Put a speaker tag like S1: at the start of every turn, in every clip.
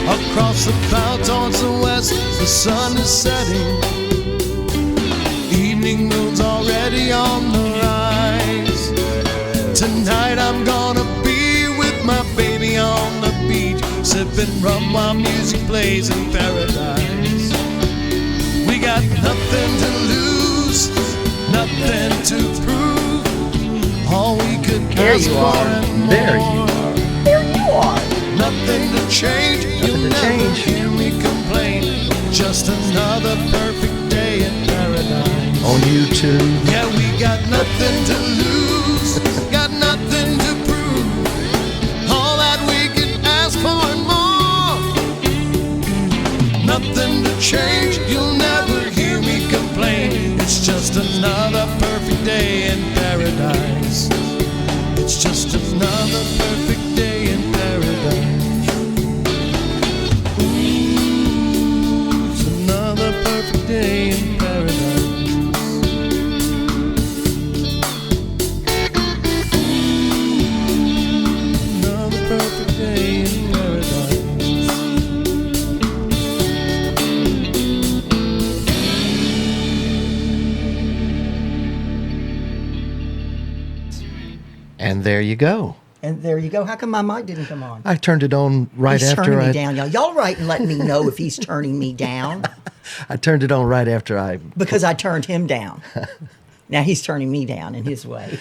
S1: Across the cloud towards the west, the sun is setting. Evening moon's already on the rise. Tonight I'm gonna be with my baby on the beach, sipping rum while music plays in paradise. We got nothing to lose, nothing to prove. All we could ask for and more.
S2: There you are.
S3: There you are.
S1: Nothing to change. You'll never hear me complain. Just another perfect day in paradise.
S2: On YouTube.
S1: Yeah, we got nothing to lose, got nothing to prove. All that we can ask for and more. Nothing to change. You'll never hear me complain. It's just another perfect day in paradise. It's just another perfect day in paradise. Ooh, it's another perfect day in paradise. Another perfect day in paradise.
S2: And there you go.
S3: And there you go. How come my mic didn't come on?
S2: I turned it on right
S3: He's
S2: after
S3: turning me
S2: I
S3: down, y'all. Y'all write and let me know if he's turning me down,
S2: I turned it on right after I
S3: because I turned him down. Now he's turning me down in his way.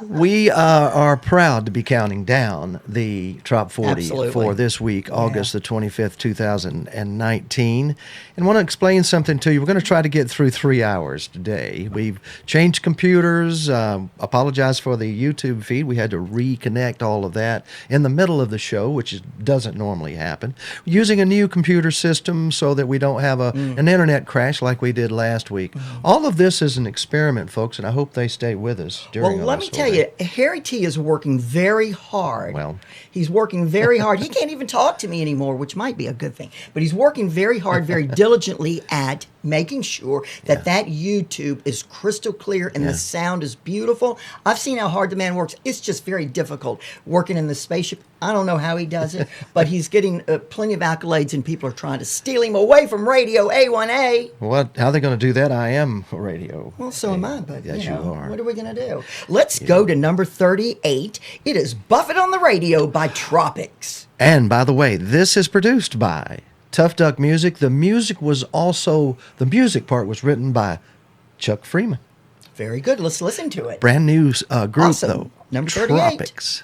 S2: We are proud to be counting down the Trop 40
S3: Absolutely.
S2: for this week, August the 25th, 2019. And want to explain something to you. We're going to try to get through 3 hours today. We've changed computers, apologize for the YouTube feed. We had to reconnect all of that in the middle of the show, which doesn't normally happen. We're using a new computer system so that we don't have an internet crash like we did last week. All of this is an experiment, folks, and I hope they stay with us during
S3: Well, let me tell you, Harry T is working very hard.
S2: Well,
S3: he's working very hard. He can't even talk to me anymore, which might be a good thing. But he's working very hard, very diligently at making sure that that YouTube is crystal clear and the sound is beautiful. I've seen how hard the man works. It's just very difficult working in the spaceship. I don't know how he does it, but he's getting plenty of accolades, and people are trying to steal him away from Radio A1A.
S2: how are they going to do that? I am radio.
S3: Well, so am I, but
S2: Yes,
S3: you know,
S2: you are.
S3: what are we going to do? Let's go to number 38. It is Buffett on the Radio by Tropics.
S2: And by the way, this is produced by Tough Duck Music. The music part was written by Chuck Freeman.
S3: Very good. Let's listen to it.
S2: Brand new group,
S3: Awesome.
S2: though.
S3: Number 38.
S2: Tropics.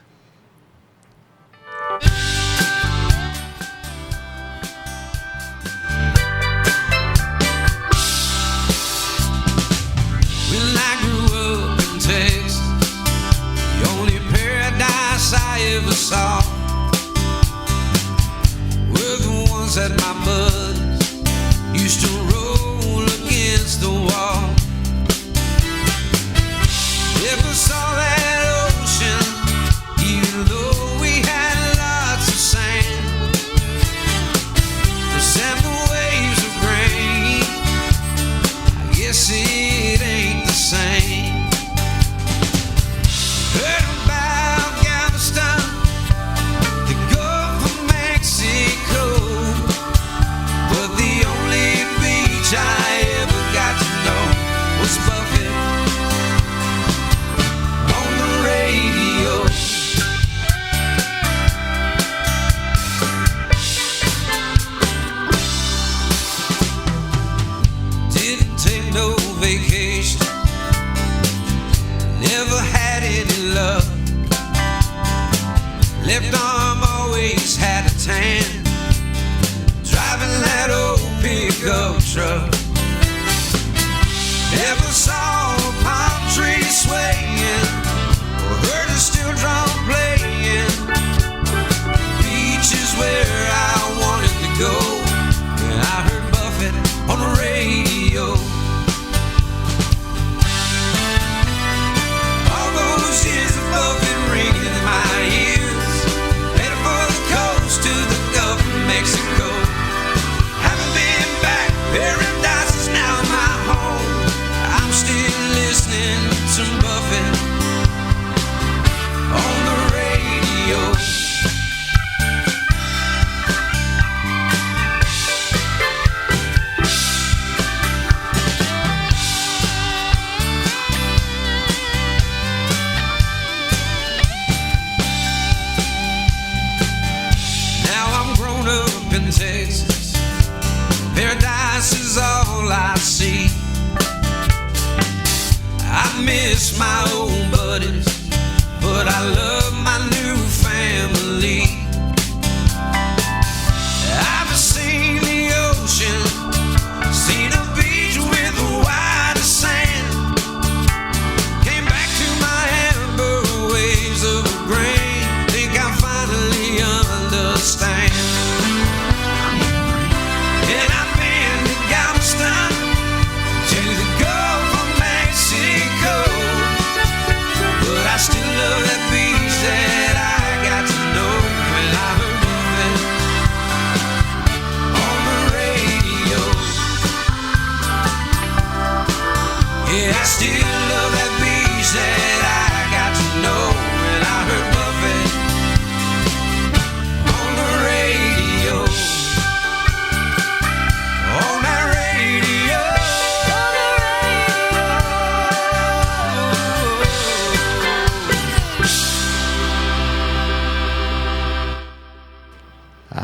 S4: When I grew up in Texas, the only paradise I ever saw were the ones that my buddies used to roll against the wall. Never saw that ocean, even though we had lots of sand. The sand, the waves of grain, I guess it ain't the same. Heard about Galveston, the Gulf of Mexico, but the only beach I ever got to know was Buffett on the radio. Didn't take no vacation, never had any love. Left arm always had a tan, driving that old pickup truck. Never saw a palm tree swaying or heard a steel drum playing. Beach is where I wanted to go, and I heard Buffett on the radio. All those years of Buffett ringing in my ears, headed for the coast to the Gulf of Mexico. Haven't been back, paradise is now my home. I'm still listening to Buffett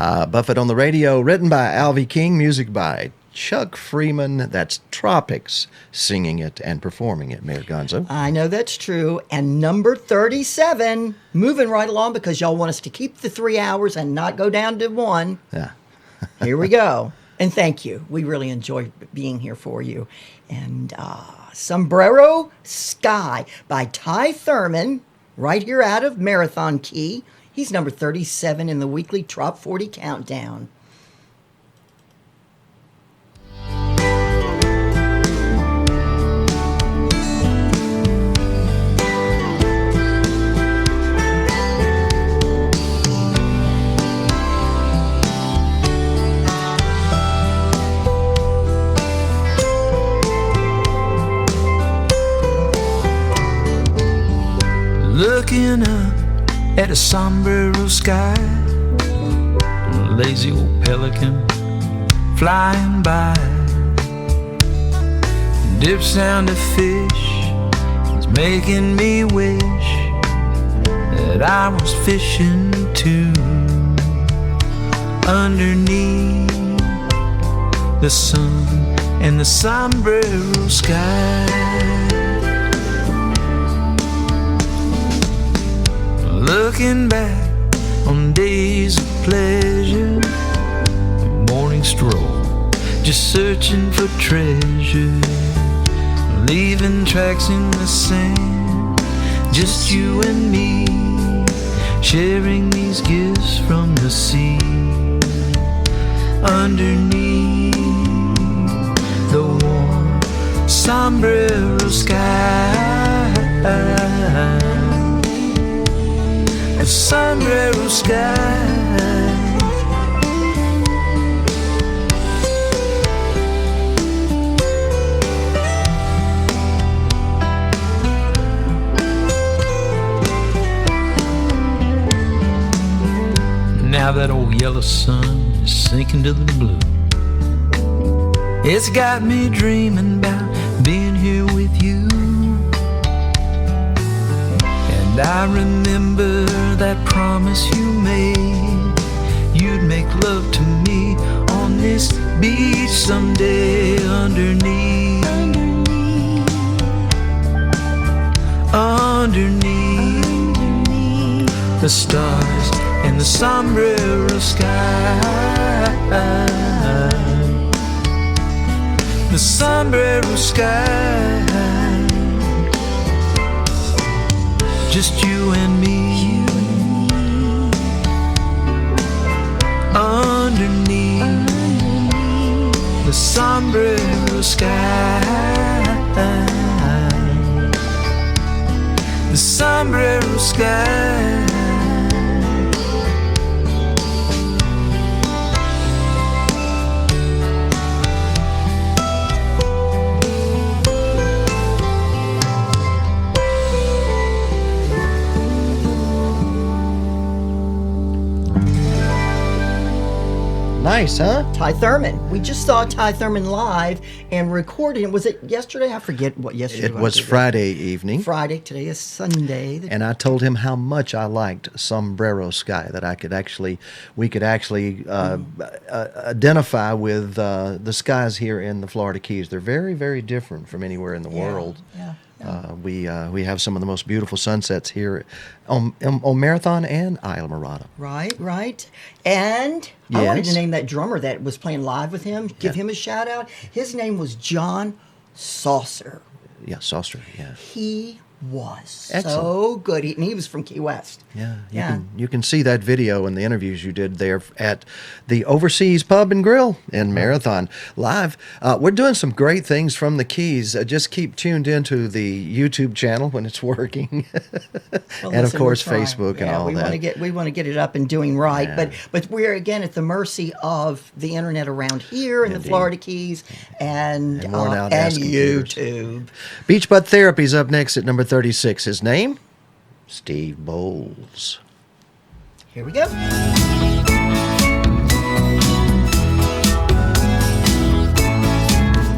S2: Buffett on the Radio, written by Alvy King, music by Chuck Freeman. That's Tropics singing it and performing it, Mayor Gonzo.
S3: I know that's true. And number 37, moving right along because y'all want us to keep the 3 hours and not go down to 1.
S2: Yeah.
S3: Here we go. And thank you. We really enjoy being here for you. And Sombrero Sky by Ty Thurman, right here out of Marathon Key. He's number 37 in the weekly Trop 40 countdown.
S4: Looking up at a sombrero sky, a lazy old pelican flying by. Dip sound of fish is making me wish that I was fishing too. Underneath the sun and the sombrero sky. Looking back on days of pleasure, a morning stroll, just searching for treasure, leaving tracks in the sand, just you and me, sharing these gifts from the sea. Underneath the warm sombrero sky, a sombrero sky. Now that old yellow sun is sinking to the blue. It's got me dreaming about being here with you. And I remember that promise you made. You'd make love to me on this beach someday. Underneath the stars and the sombrero sky. The sombrero sky. Just you and me, underneath the sombrero sky. The sombrero sky.
S2: Nice, huh?
S3: Ty Thurman. We just saw Ty Thurman live and recording. Was it yesterday? I forget what yesterday was.
S2: It was Friday evening.
S3: Friday. Today is Sunday.
S2: And I told him how much I liked Sombrero Sky, that we could actually identify with the skies here in the Florida Keys. They're very, very different from anywhere in the world.
S3: Yeah.
S2: We have some of the most beautiful sunsets here on Marathon and Islamorada.
S3: Right. And I wanted to
S2: Yes.
S3: name that drummer that was playing live with him, give him a shout out. His name was John Saucer.
S2: Yeah, Saucer, yeah.
S3: He was so
S2: Excellent.
S3: good. And he was from Key West.
S2: Yeah, you can see that video and the interviews you did there at the Overseas Pub and Grill in Marathon live. We're doing some great things from the Keys. Just keep tuned into the YouTube channel when it's working,
S3: Well,
S2: and of
S3: listen,
S2: course
S3: we're trying.
S2: Facebook and all
S3: we
S2: that.
S3: Want to get it up and doing right,
S2: Yeah.
S3: but we're again at the mercy of the internet around here in the
S2: Indeed.
S3: Florida Keys and
S2: worn-out ass computers.
S3: YouTube.
S2: Beach Butt Therapy's up next at number 36. His name, Steve Bowles.
S3: Here we go.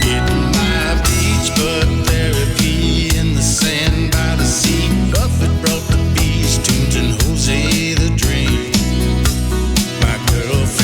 S1: Getting my beach butt therapy in the sand by the sea. Buffett brought the beach tunes and Jose the Dream. My girlfriend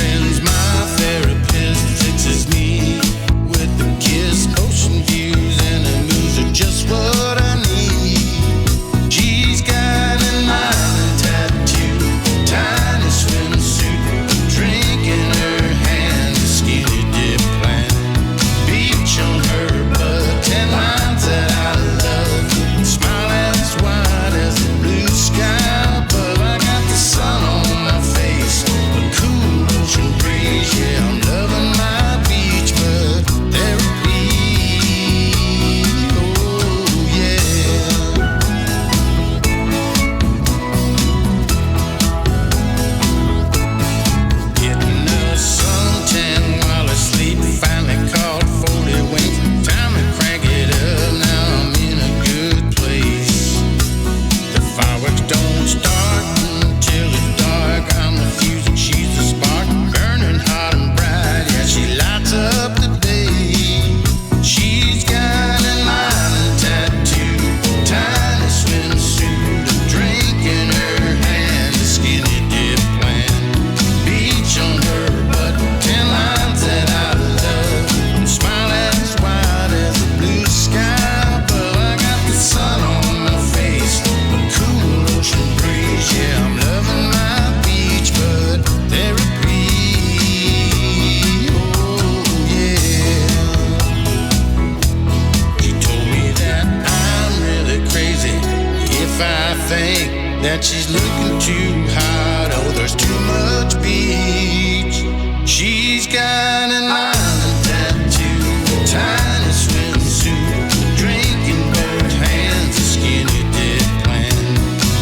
S1: that she's looking too hard. Oh, there's too much beach. She's got an island tattoo, tiny swimsuit, drinking both hands, a skinny dead plan.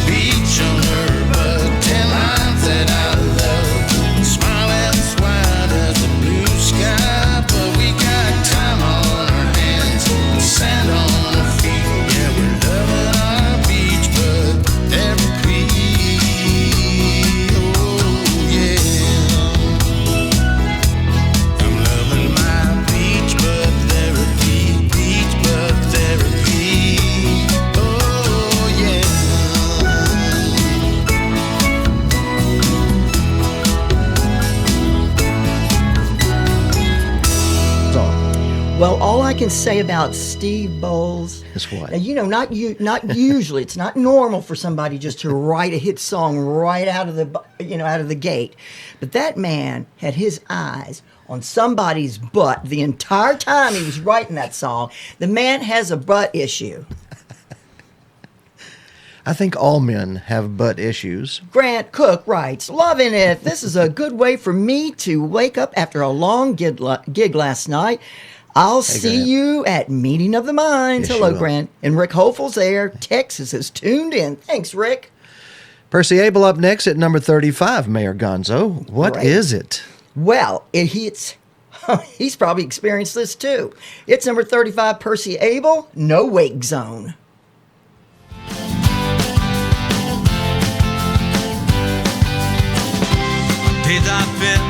S1: Beach on her butt, 10 lines that I love, smile as wide as the blue sky. But we got time on our hands and sand on our feet. Yeah, we're loving our beach, but therapy. Oh yeah, I'm loving my beach, but therapy. Beach, but therapy. Oh yeah.
S2: So,
S3: Well, all I can say about Steve Bowles
S2: is what?
S3: now, you know, not usually. It's not normal for somebody just to write a hit song right out of the gate. But that man had his eyes on somebody's butt the entire time he was writing that song. The man has a butt issue.
S2: I think all men have butt issues.
S3: Grant Cook writes, "Loving it. This is a good way for me to wake up after a long gig last night. I'll see
S2: Grant.
S3: you at Meeting of the Minds."
S2: Yes,
S3: Hello,
S2: you will.
S3: Grant. And Rick Hofel's there. Texas is tuned in. Thanks, Rick.
S2: Percy Abel up next at number 35, Mayor Gonzo. What is
S3: Right.
S2: it?
S3: Well, he's probably experienced this too. It's number 35, Percy Abel, No Wake Zone.
S4: Days I spent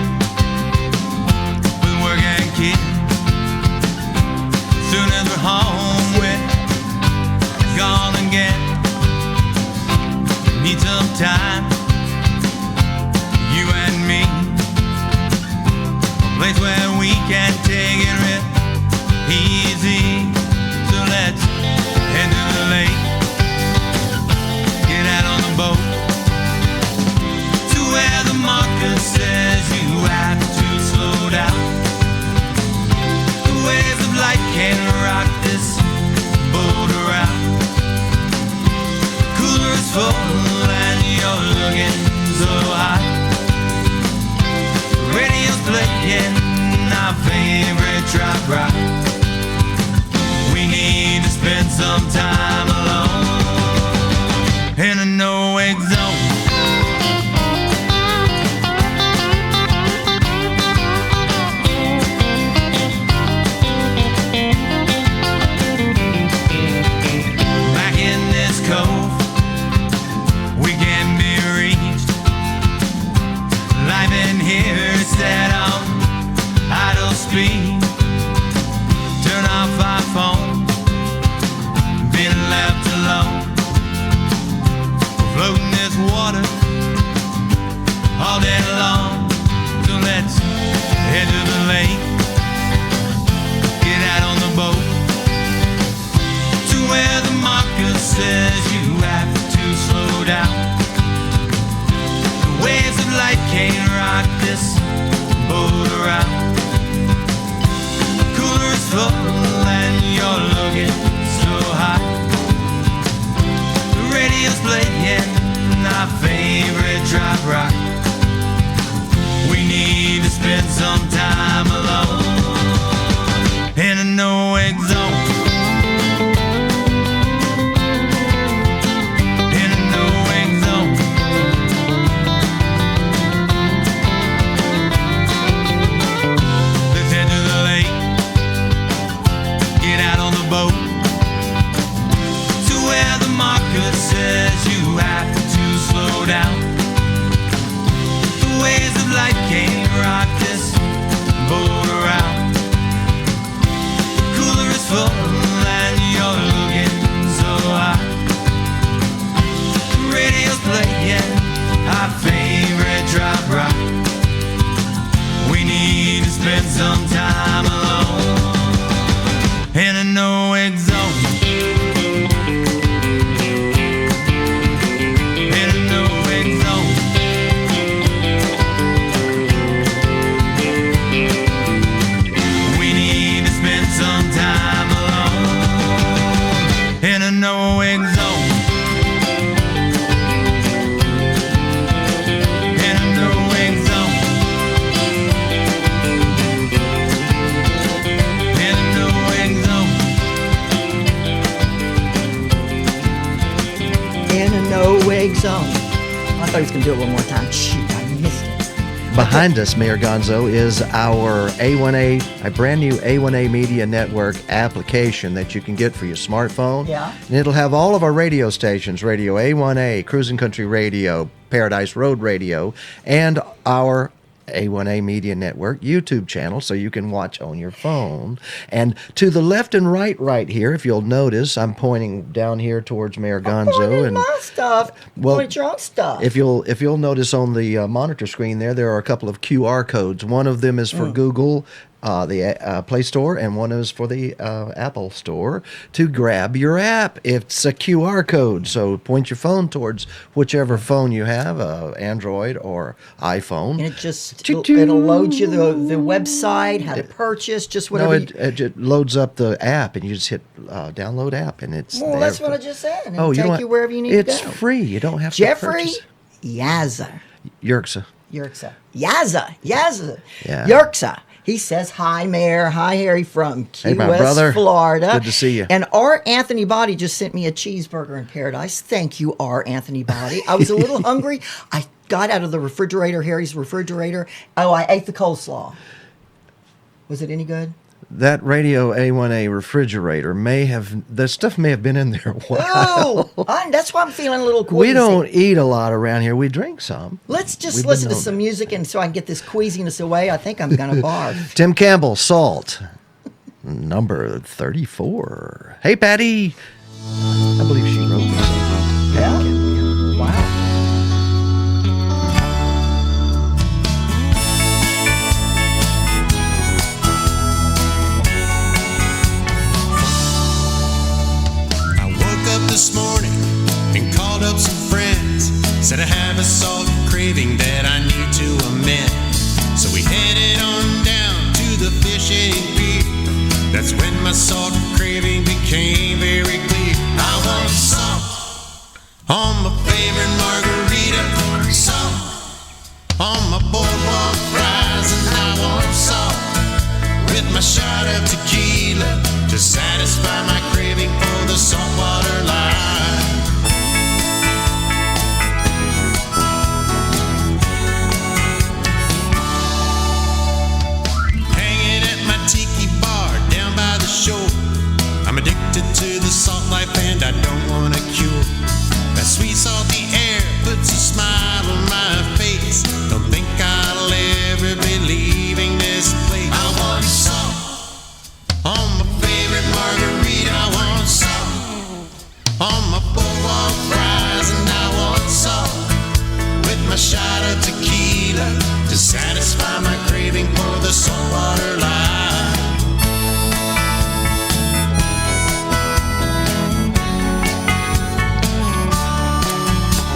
S4: with work and kids. Soon as we're home, we're gone again. Need some time, you and me. A place where we can take it real easy. So let's head to the lake, get out on the boat to where the marker says you have to slow down. The waves of light can rock this boat around. Cooler is full and you're looking so hot. Radio's playing our favorite trap rock. We need to spend some time alone in a no-wake zone. Back in this cove, we can be reached. Life in here is set on idle speed. Turn off our phone, been left alone. Floating this water all day long. So let's head to the lake, get out on the boat to where the marker says you have to slow down. The waves of light can't rock this boat around. Cooler is full and you're looking so hot. The radio's playing our favorite drop rock. We need to spend some time alone in a no-wake zone. In a no-wake zone. Let's head to the lake, get out on the boat to where the marker says you have to slow down. The waves of light can't rock this boat
S3: I thought he was going to do it one more time. Shoot, I missed it.
S2: Behind us, Mayor Gonzo, is our A1A, a brand new A1A Media Network application that you can get for your smartphone.
S3: Yeah.
S2: And it'll have all of our radio stations, Radio A1A, Cruisin Country Radio, Paradise Road Radio, and our A1A Media Network YouTube channel, so you can watch on your phone. And to the left and right here, if you'll notice, I'm pointing down here towards Mayor Gonzo. And
S3: my stuff.
S2: Well,
S3: Point your own stuff.
S2: if you'll notice on the monitor screen there are a couple of QR codes. One of them is for Google, the Play Store, and one is for the Apple Store to grab your app. It's a QR code, so point your phone towards whichever phone you have, Android or iPhone.
S3: And it just, it'll load you the website, how to purchase, just whatever.
S2: No, it just loads up the app, and you just hit download app, and it's
S3: Well,
S2: there
S3: that's
S2: for-
S3: what I just said. And
S2: Oh,
S3: it'll take
S2: don't-
S3: you wherever you need
S2: It's
S3: to go.
S2: free. You don't have
S3: Jeffrey
S2: to purchase.
S3: Yaza.
S2: Yerxa.
S3: Yaza.
S2: Yeah.
S3: Yerxa. He says, hi, Mayor. Hi, Harry from Key
S2: Hey, my
S3: West,
S2: brother.
S3: Florida.
S2: Good to see you.
S3: And R. Anthony Body just sent me a cheeseburger in paradise. Thank you, R. Anthony Body. I was a little hungry. I got out of the refrigerator, Harry's refrigerator. Oh, I ate the coleslaw. Was it any good?
S2: That Radio A1A refrigerator the stuff may have been in there a while.
S3: Oh, that's why I'm feeling a little queasy.
S2: We don't eat a lot around here. We drink some.
S3: Let's just
S2: We've been
S3: listen to
S2: known
S3: some
S2: to.
S3: music, and so I can get this queasiness away. I think I'm going to barf.
S2: Tim Campbell, Salt, number 34. Hey, Patty. I believe she wrote this.
S3: Yeah? Wow.
S1: I woke up this morning and called up some friends. Said I have a salt craving that I need to amend. So we headed on down to the fishing pier. That's when my salt craving became very clear. I want salt on my favorite margarita, salt on my boardwalk fries, and I want salt with my shot of tequila to satisfy my craving for the saltwater life. Hanging at my tiki bar down by the shore. I'm addicted to the salt life and I don't want a cure. That sweet salty air puts a smile on my face. Don't think I'll ever be leaving this place. I want salt on my favorite margarita. I want salt on my boardwalk fries, and I want salt with my shot of tequila to satisfy my craving for the saltwater life.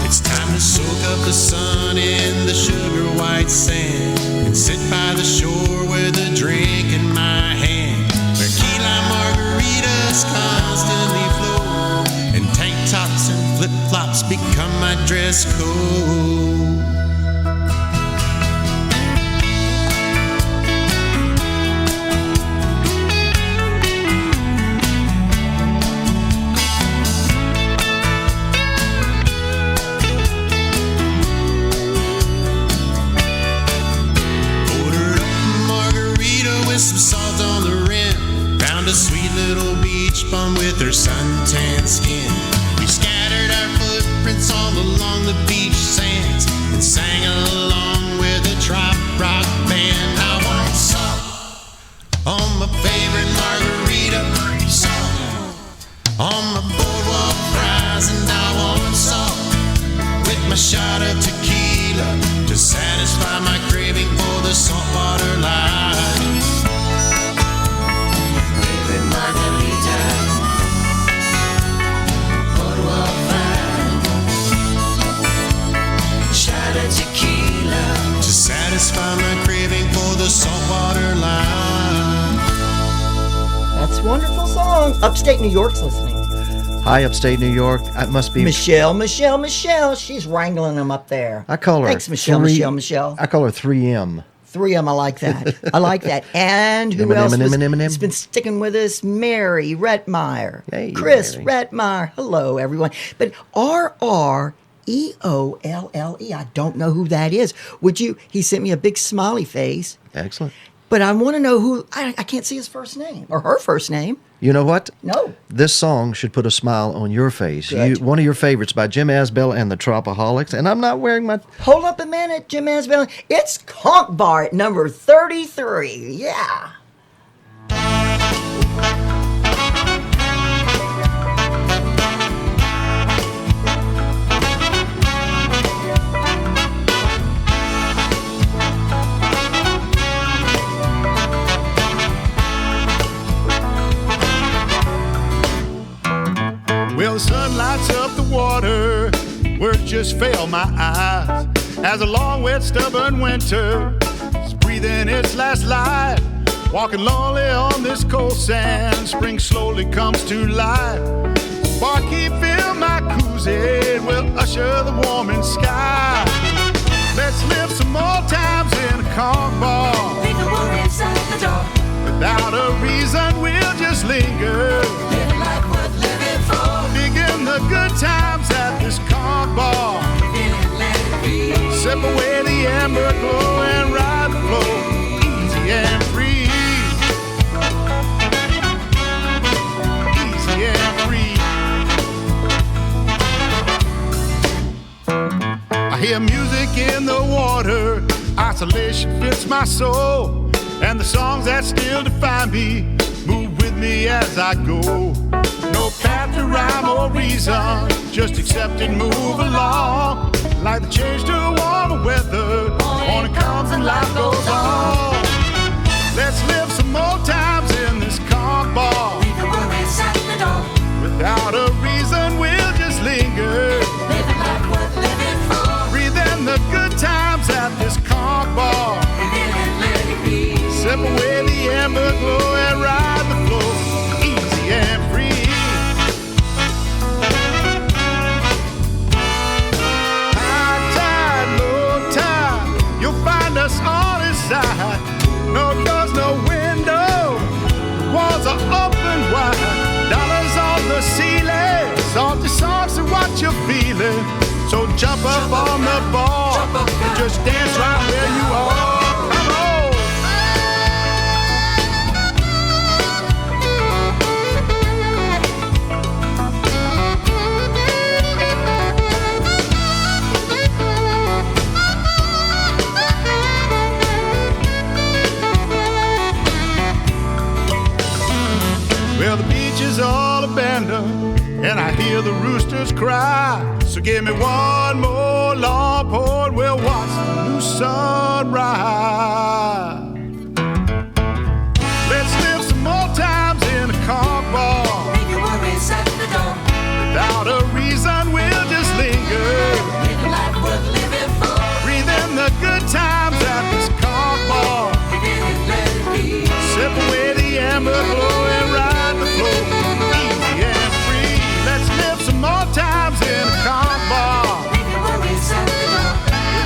S1: It's time to soak up the sun in the sugar white sand and sit by the shore with a drink in my hand, where key lime margaritas constantly flow and tank tops and flip-flops become my dress code. Ordered up a margarita with some salt on the rim. Found a sweet little beach bum with her suntan skin. We scattered our footprints all along the beach sands and sang along with a trop rock band. I want salt on my favorite margarita, salt on my boardwalk fries, and I want salt with my shot of tequila to satisfy my craving for the saltwater life. Favorite margarita, boardwalk fries, shot of tequila to satisfy my craving for the saltwater life.
S3: That's a wonderful song. Upstate New York's listening.
S2: Hi, upstate New York. It must be
S3: Michelle. She's wrangling them up there.
S2: I call her.
S3: Thanks, Michelle.
S2: I call her 3M.
S3: 3M, I like that. I like that. And who else has been sticking with us? Mary Retmeyer.
S2: Hey,
S3: Chris
S2: Mary.
S3: Retmeyer. Hello, everyone. But RR Eolle. I don't know who that is. Would you? He sent me a big smiley face.
S2: Excellent.
S3: But I want to know who. I can't see his first name or her first name.
S2: You know what?
S3: No.
S2: This song should put a smile on your face.
S3: Good.
S2: One of your favorites by Jim Asbell and the Trop40, and I'm not wearing my...
S3: Hold up a minute, Jim Asbell. It's Conch Bar at number 33. Yeah.
S1: Well, the sun lights up the water, words just fail my eyes. As a long, wet, stubborn winter is breathing its last life. Walking lonely on this cold sand, spring slowly comes to life. Barkeep, fill my Cruisin, will usher the warming sky. Let's live some more times in a conch bar.
S4: Leave the worries at the door.
S1: Without a reason, we'll just linger.
S4: Live a life worth living for.
S1: Digging the good times at this conch bar.
S4: Feel it, let it be.
S1: Sip away the amber glow and ride the flow, easy and free. Easy and free. I hear music in the water, isolation fits my soul, and the songs that still define me move with me as I go. No path to rhyme or reason, just accept and move along. Like the change to warmer weather, morning comes and life goes on. Let's live some more times in this conch bar.
S4: Leave the worries at the door.
S1: Without a reason, we'll just linger.
S4: Live a life worth living for.
S1: Breathe in the good times at this conch bar.
S4: Feel it, let it be.
S1: Sip away the amber glow and ride the flow, easy and free. High tide, low tide, you'll find us on this side. No doors, no window, the walls are open wide. Dollars on the ceiling, salty songs are what you're feeling. So jump up on the bar and just dance right where you are. Come on. Well, the beach is all abandoned, and I hear the roosters cry. So give me one more long pour, and we'll watch the new sunrise. Let's live some more times in a conch bar.
S4: Leave your worries at the door.
S1: Without a reason, we'll just linger.
S4: Live a life worth living for.
S1: Breathe in the good times at this conch bar.
S4: Feel it, let it be.
S1: Sip away the amber glow and ride the flow, easy and free. Let's live some more times in a conch bar.
S4: Leave your worries at the door.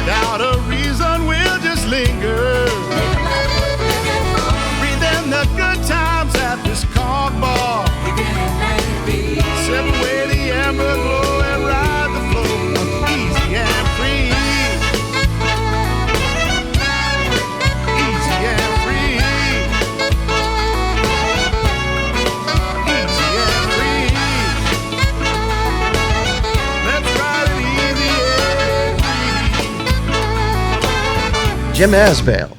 S1: Without a reason, we'll just linger.
S4: Live a life worth living for.
S1: Breathe in the good times at this conch bar.
S4: Feel it, let it be.
S1: Sip away the amber glow and ride the flow, easy and free. Easy and free. Easy and free. Let's ride it easy and free.
S2: Jim Asbell,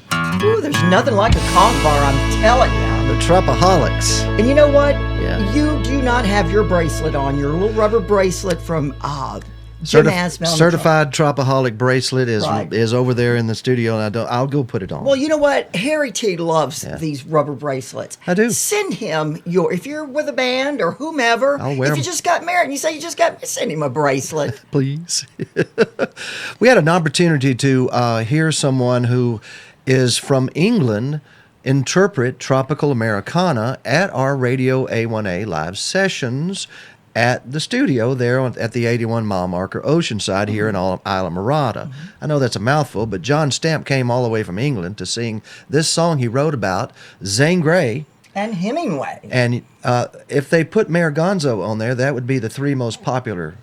S3: Ooh, there's nothing like a conch bar, I'm telling you.
S2: the Trop40.
S3: And you know what?
S2: Yeah.
S3: You do not have your bracelet on, your little rubber bracelet from Jim Asbell.
S2: Certified Trop40 bracelet
S3: Right.
S2: is over there in the studio, and I'll go put it on.
S3: Well, you know what? Harry T loves
S2: Yeah.
S3: these rubber bracelets.
S2: I do.
S3: Send him if you're with a band or whomever,
S2: I'll wear
S3: if you
S2: 'em.
S3: just got married and you say you just got, send him a bracelet.
S2: Please. We had an opportunity to hear someone who is from England interpret Tropical Americana at our Radio A1A live sessions at the studio there at the 81 mile marker Oceanside here in Isla Mirada. I know that's a mouthful, but John Stamp came all the way from England to sing this song he wrote about, Zane Grey.
S3: And Hemingway.
S2: And If they put Mayor Gonzo on there, that would be the 3 most popular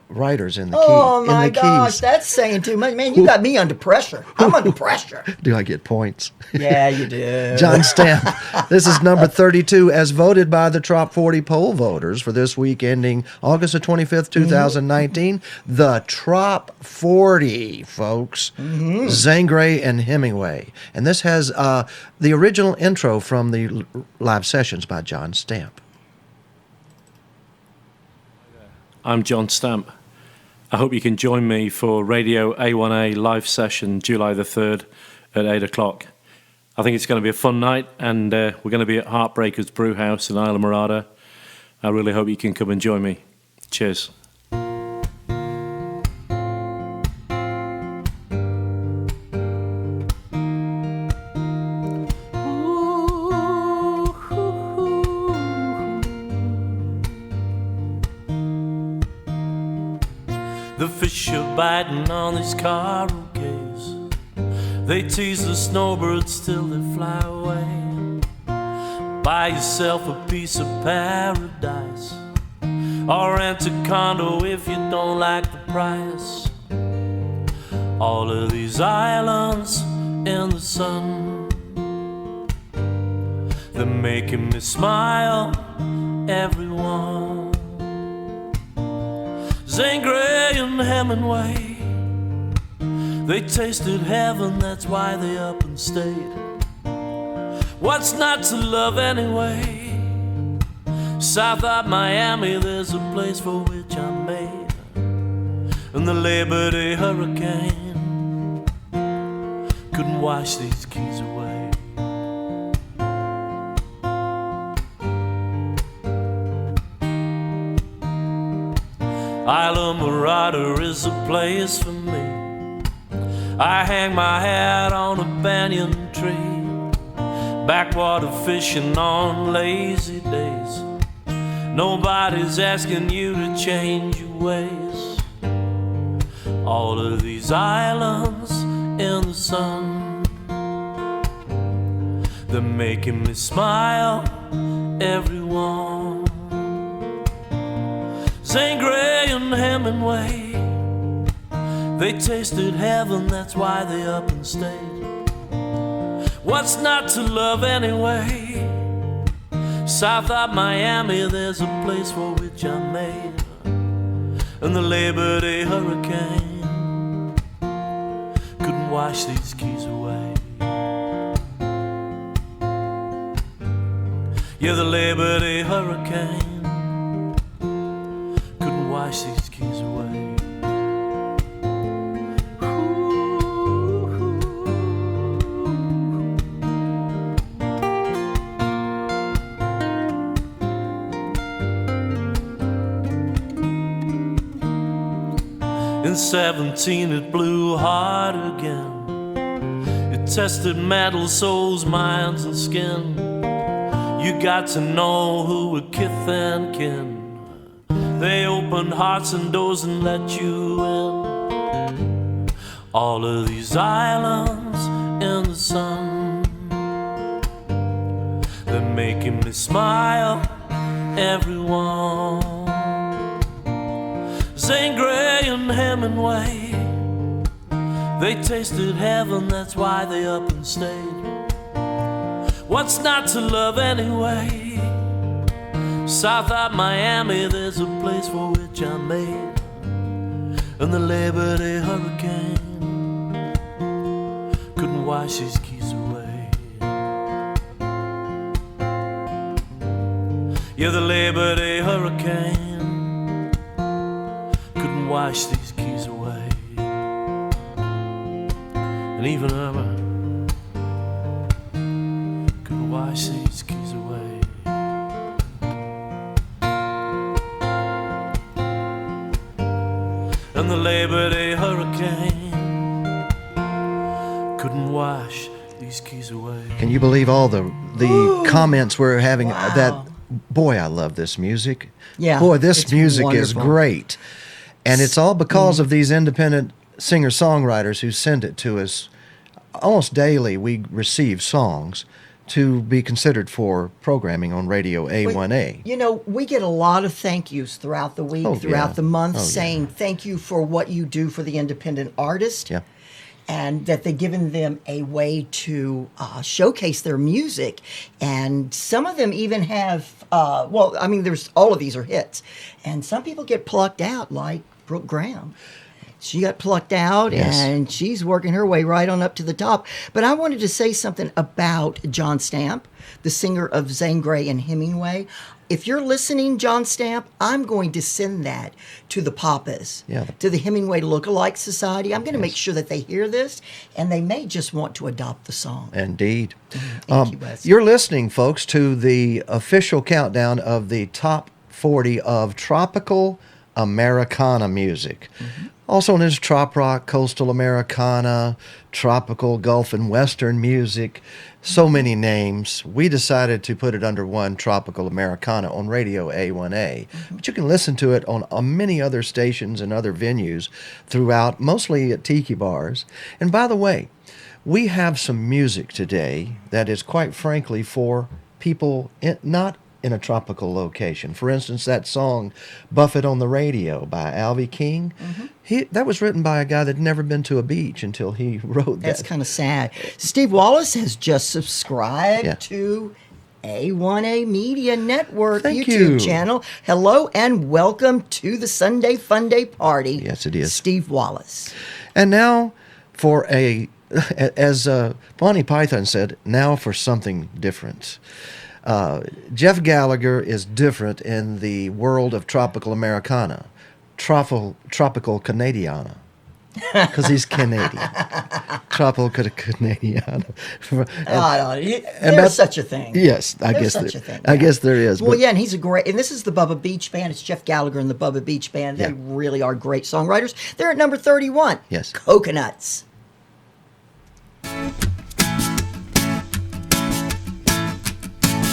S2: writers in the key.
S3: Oh my
S2: in the
S3: gosh,
S2: keys.
S3: that's saying too much. Man, you got me under pressure. I'm under pressure.
S2: Do I get points?
S3: Yeah, you do.
S2: John Stamp. This is number 32 as voted by the Trop40 poll voters for this week ending August the 25th, 2019. The Trop40, folks. Zangray and Hemingway. And this has the original intro from the live sessions by John Stamp.
S5: I'm John Stamp. I hope you can join me for Radio A1A live session July the 3rd at 8 o'clock. I think it's going to be a fun night, and we're going to be at Heartbreakers Brew House in Isla Morada. I really hope you can come and join me. Cheers.
S6: The fish are biting on these caroques. They tease the snowbirds till they fly away. Buy yourself a piece of paradise, or rent a condo if you don't like the price. All of these islands in the sun, they're making me smile, everyone. Zangray and Hemingway, they tasted heaven, that's why they up and stayed. What's not to love anyway? South of Miami, there's a place for which I'm made. And the Labor Day hurricane couldn't wash these keys away. Isla Morada is a place for me. I hang my hat on a banyan tree, backwater fishing on lazy days. Nobody's asking you to change your ways. All of these islands in the sun, they're making me smile, everyone. Zangray and Hemingway, they tasted heaven, that's why they up and stayed. What's not to love anyway? South of Miami, there's a place for which I'm made. And the Labor Day hurricane couldn't wash these keys away. Yeah, the Labor Day hurricane wash these keys away. In 17 it blew hard again. It tested metal, souls, minds and skin. You got to know who were kith and kin. They opened hearts and doors and let you in. All of these islands in the sun, they're making me smile, everyone. Zangray and Hemingway, they tasted heaven, that's why they up and stayed. What's not to love anyway? South of Miami, there's a place for which I'm made. And the Labor Day hurricane couldn't wash these keys away. Yeah, the Labor Day hurricane couldn't wash these keys away. And even Irma couldn't wash these keys away. And the Labor Day hurricane couldn't wash these keys away.
S2: Can you believe all the comments we're having?
S3: Wow.
S2: That boy, I love this music.
S3: Yeah,
S2: boy, this
S3: it's
S2: music is
S3: wonderful.
S2: great, and it's all because of these independent singer-songwriters who send it to us almost daily. We receive songs to be considered for programming on Radio A1A.
S3: You know, we get a lot of thank yous throughout the week, throughout the month, saying thank you for what you do for the independent artist.
S2: Yeah.
S3: And that they've given them a way to showcase their music. And some of them even have, there's all of these are hits. And some people get plucked out, like Brooke Graham. She got plucked out, and she's working her way right on up to the top. But I wanted to say something about John Stamp, the singer of Zane Grey and Hemingway. If you're listening, John Stamp, I'm going to send that to the Papas, to the Hemingway Lookalike Society. I'm going to make sure that they hear this, and they may just want to adopt the song.
S2: Indeed.
S3: Thank you, Wes.
S2: You're listening, folks, to the official countdown of the top 40 of tropical Americana music. Also known as trop rock, coastal Americana, tropical, Gulf and Western music. So many names. We decided to put it under one, Tropical Americana, on Radio A1A. But you can listen to it on many other stations and other venues throughout, mostly at tiki bars. And by the way, we have some music today that is quite frankly for people not in a tropical location. For instance, that song Buffett on the Radio by Alvy King, that was written by a guy that had never been to a beach until he wrote that.
S3: That's kind of sad. Steve Wallace has just subscribed to A1A Media Network YouTube channel. Hello and welcome to the Sunday Fun Day Party.
S2: Yes, it is.
S3: Steve Wallace.
S2: And now for as Monty Python said, now for something different. Jeff Gallagher is different in the world of tropical Americana, tropical Canadiana, because he's Canadian. Tropical Canadiana.
S3: There's such a thing.
S2: Yes, I guess there is.
S3: Well, and he's and this is the Bubba Beach Band. It's Jeff Gallagher and the Bubba Beach Band. They really are great songwriters. They're at number 31.
S2: Yes.
S3: Coconuts.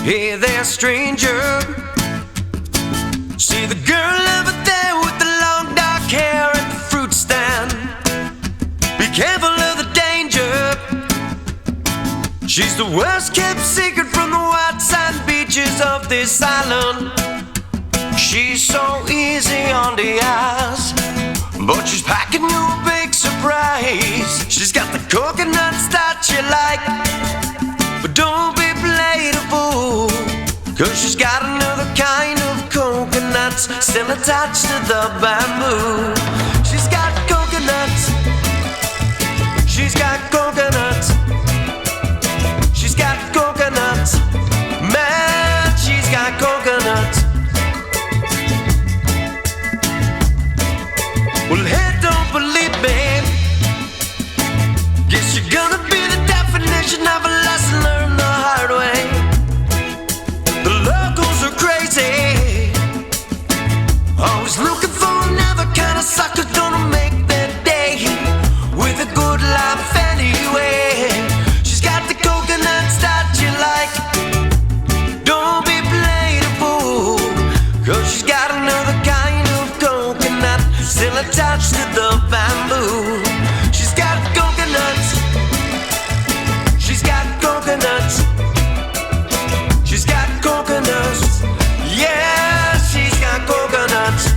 S4: Hey there, stranger. See the girl over there with the long dark hair at the fruit stand. Be careful of the danger. She's the worst kept secret from the white sand beaches of this island. She's so easy on the eyes, but she's packing you a big surprise. She's got the coconuts that you like, but don't be played a fool, 'cause she's got another kind of coconuts still attached to the bamboo. She's got coconuts. She's got coconuts. She's got coconuts. Man, she's got coconuts. Well, hey, don't believe me. Guess you're gonna be the definition of a lesson learned the hard way. The locals are crazy, always looking for another kind of sucker gonna make their day with a good life anyway. She's got the coconuts that you like. Don't be played a fool, 'cause she's got another kind of coconut still attached to the bamboo. She's got coconuts. She's got coconuts. She's got coconuts. Yeah, she's got coconuts.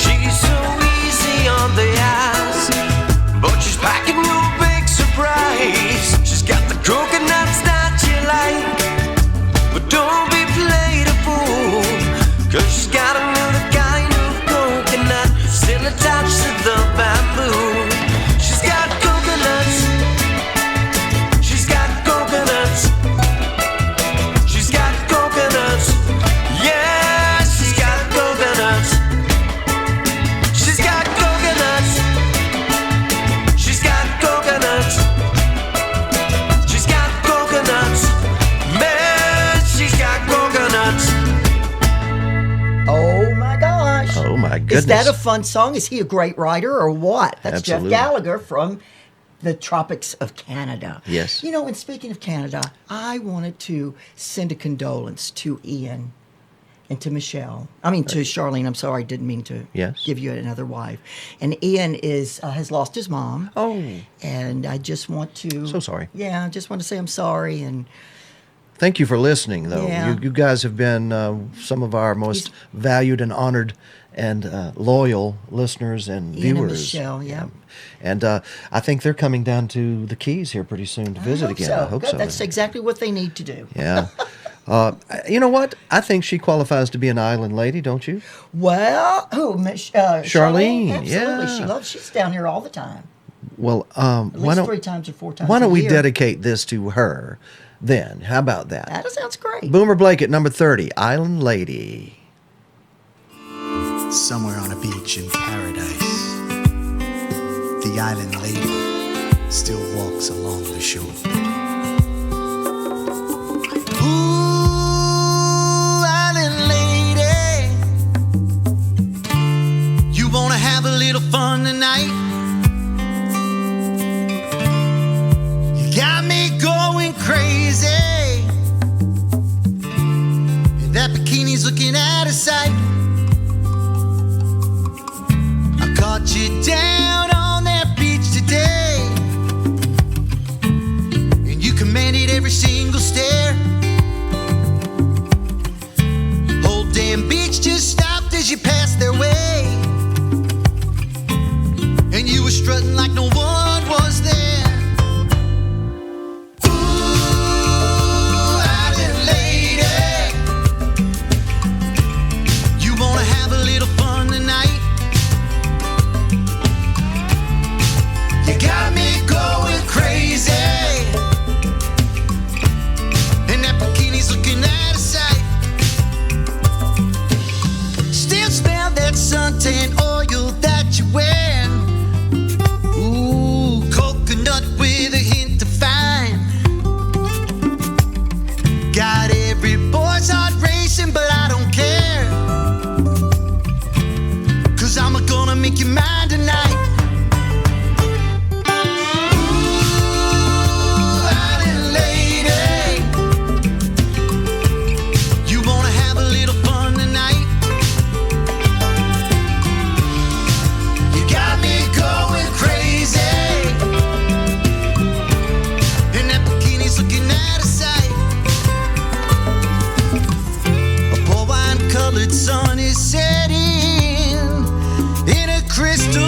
S4: She's so easy on the eyes, but she's packing you a big surprise. She's got the coconuts that you like, but don't be played a fool, 'cause she's got another kind of coconut still attached to the bamboo. She's got coconuts. She's got coconuts. She's got coconuts. Yeah, she's got coconuts. She's got coconuts. She's got coconuts. She's got coconuts. Man, she's got coconuts.
S3: Oh my gosh.
S2: Oh my goodness.
S3: Is that a fun song? Is he a great writer or what? That's
S2: Absolutely.
S3: Jeff Gallagher from the tropics of Canada.
S2: Yes.
S3: You know, and speaking of Canada, I wanted to send a condolence to Ian and to Michelle. I mean, to Charlene. I'm sorry, I didn't mean to
S2: Yes.
S3: give you another wife. And Ian has lost his mom.
S2: Oh,
S3: And I just want to...
S2: So sorry.
S3: Yeah, I just want to say I'm sorry. And
S2: thank you for listening, though.
S3: Yeah.
S2: You guys have been some of our most valued and honored and loyal listeners and
S3: Ian and
S2: viewers.
S3: Michelle, yeah.
S2: And I think they're coming down to the Keys here pretty soon to visit again. I hope
S3: Good.
S2: so.
S3: That's exactly what they need to do.
S2: Yeah. You know what? I think she qualifies to be an island lady, don't you?
S3: Well, who?
S2: Charlene,
S3: Absolutely.
S2: yeah.
S3: She's down here all the time.
S2: Well,
S3: At
S2: why
S3: least
S2: don't
S3: 3 times or 4 times
S2: why don't
S3: a
S2: we
S3: year.
S2: dedicate this to her then? How about that?
S3: That sounds great.
S2: Boomer Blake at number 30, Island Lady.
S7: Somewhere on a beach in paradise, the island lady still walks along the shore. Ooh, island lady, you wanna have a little fun tonight? You got me going crazy. That bikini's looking out of sight. Caught you down on that beach today, and you commanded every single stare. Whole damn beach just stopped as you passed their way, and you were strutting like no one was there. Ooh, island lady, you wanna have a little fun tonight? You got me going crazy, and that bikini's looking out of sight. Still smell that suntan oil that you wear. Ooh, coconut with a hint of fine. Got every boy's heart racing, but I don't care, 'cause I'm gonna make you mine tonight. Sun is setting in a crystal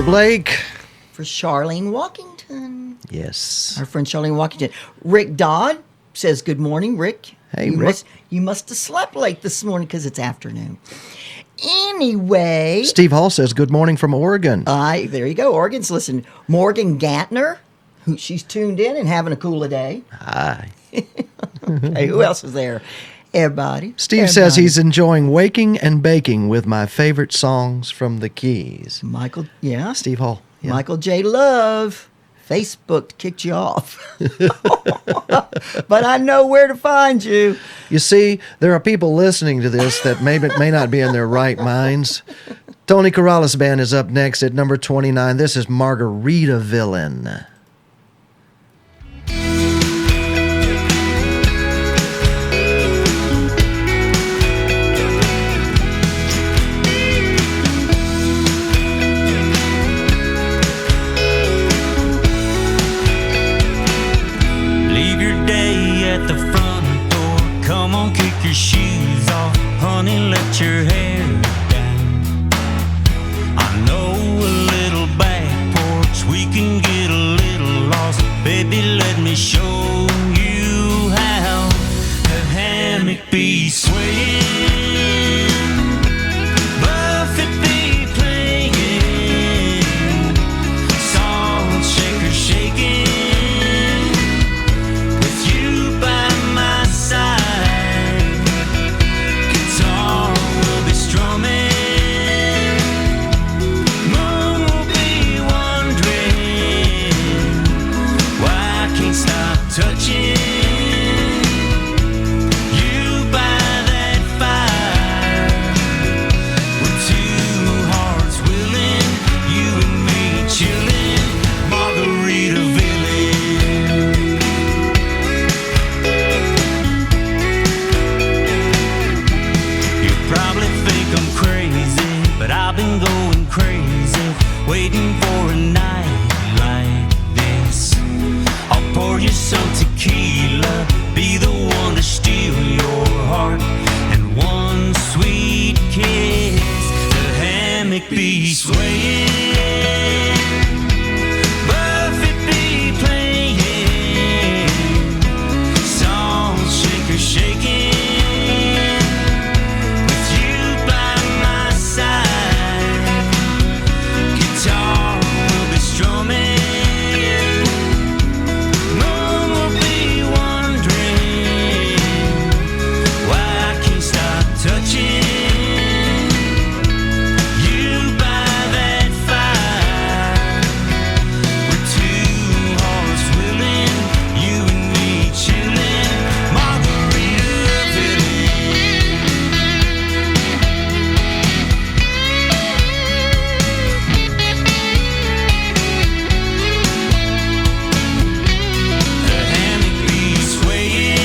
S2: For Blake.
S3: For Charlene Walkington.
S2: Yes.
S3: Our friend Charlene Walkington. Rick Dodd says, good morning, Rick.
S2: Hey,
S3: you
S2: Rick.
S3: You must have slept late this morning because it's afternoon. Anyway.
S2: Steve Hall says, good morning from Oregon.
S3: There you go. Oregon's listening. Morgan Gantner, she's tuned in and having a cool day.
S2: Hi.
S3: Hey, who else is there? Everybody.
S2: Steve says he's enjoying Waking and Baking with my favorite songs from the Keys.
S3: Michael, yeah.
S2: Steve Hall. Yeah.
S3: Michael J. Love. Facebook kicked you off. But I know where to find you.
S2: You see, there are people listening to this that may not be in their right minds. Tony Corrales Band is up next at number 29. This is Margarita Villain.
S8: Your shoes off, honey, let your hair down. I know a little back porch, we can get a little lost. Baby, let me show you how. The hammock be swaying, Buffett be playing, salt shaker shaking, with you by my side. Touching you by that fire, we're two hearts willing, you and me chilling, Margaritaville. You probably think I'm crazy, but I've been going crazy, waiting for a night like this. I'll pour you some tequila, be the one to steal your heart, and one sweet kiss. The hammock be swaying, Buffett be playing, salt shaker shaking, with you by my side. Guitar will be strumming. Touching you by that fire, we're two hearts willing, you and me chilling, Margaritaville. The hammock be swaying,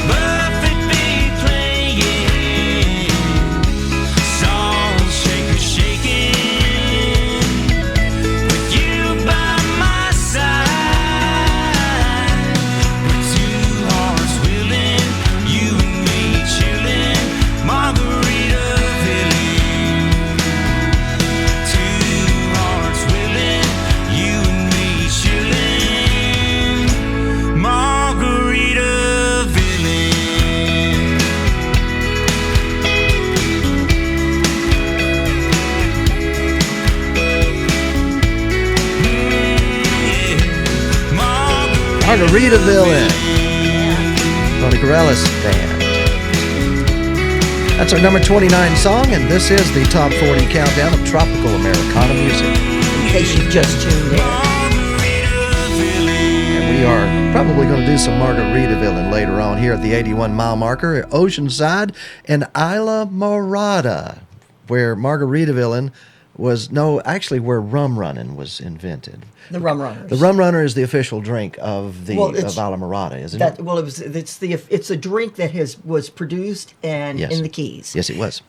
S8: Buffett be playing, salt shaker shaking, with you by my side. We're two hearts willing, you and me chilling, Margaritaville. Two hearts willing, you and me chilling, Margaritaville.
S2: Margaritaville. Tony Corrales Band. That's our number 29 song, and this is the Top 40 Countdown of Tropical Americana Music.
S3: In case you've just tuned in.
S2: And we are probably going to do some Margaritaville later on here at the 81 mile marker at Oceanside and Isla Morada, where Margaritaville was, where rum running was invented.
S3: The Rum Runners.
S2: The Rum Runner is the official drink of the
S3: Well,
S2: of Isla Morada, isn't it?
S3: Well, it's a drink that was produced and
S2: Yes.
S3: in the Keys.
S2: Yes, it was.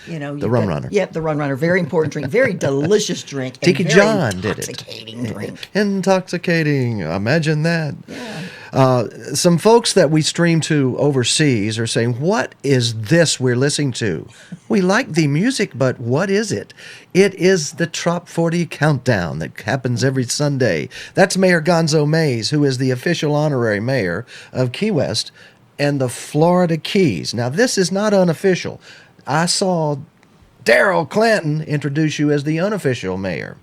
S3: You know,
S2: The Rum Runner.
S3: Yep, the Rum Runner. Very important drink. Very delicious drink. And
S2: Tiki
S3: very
S2: John did it.
S3: intoxicating drink.
S2: Intoxicating. Imagine that.
S3: Yeah.
S2: Some folks that we stream to overseas are saying, what is this we're listening to? We like the music, but what is it? It is the Trop40 countdown that happens every Sunday. That's Mayor Gonzo Mays, who is the official honorary mayor of Key West and the Florida Keys. Now, this is not unofficial. I saw Daryl Clanton introduce you as the unofficial mayor.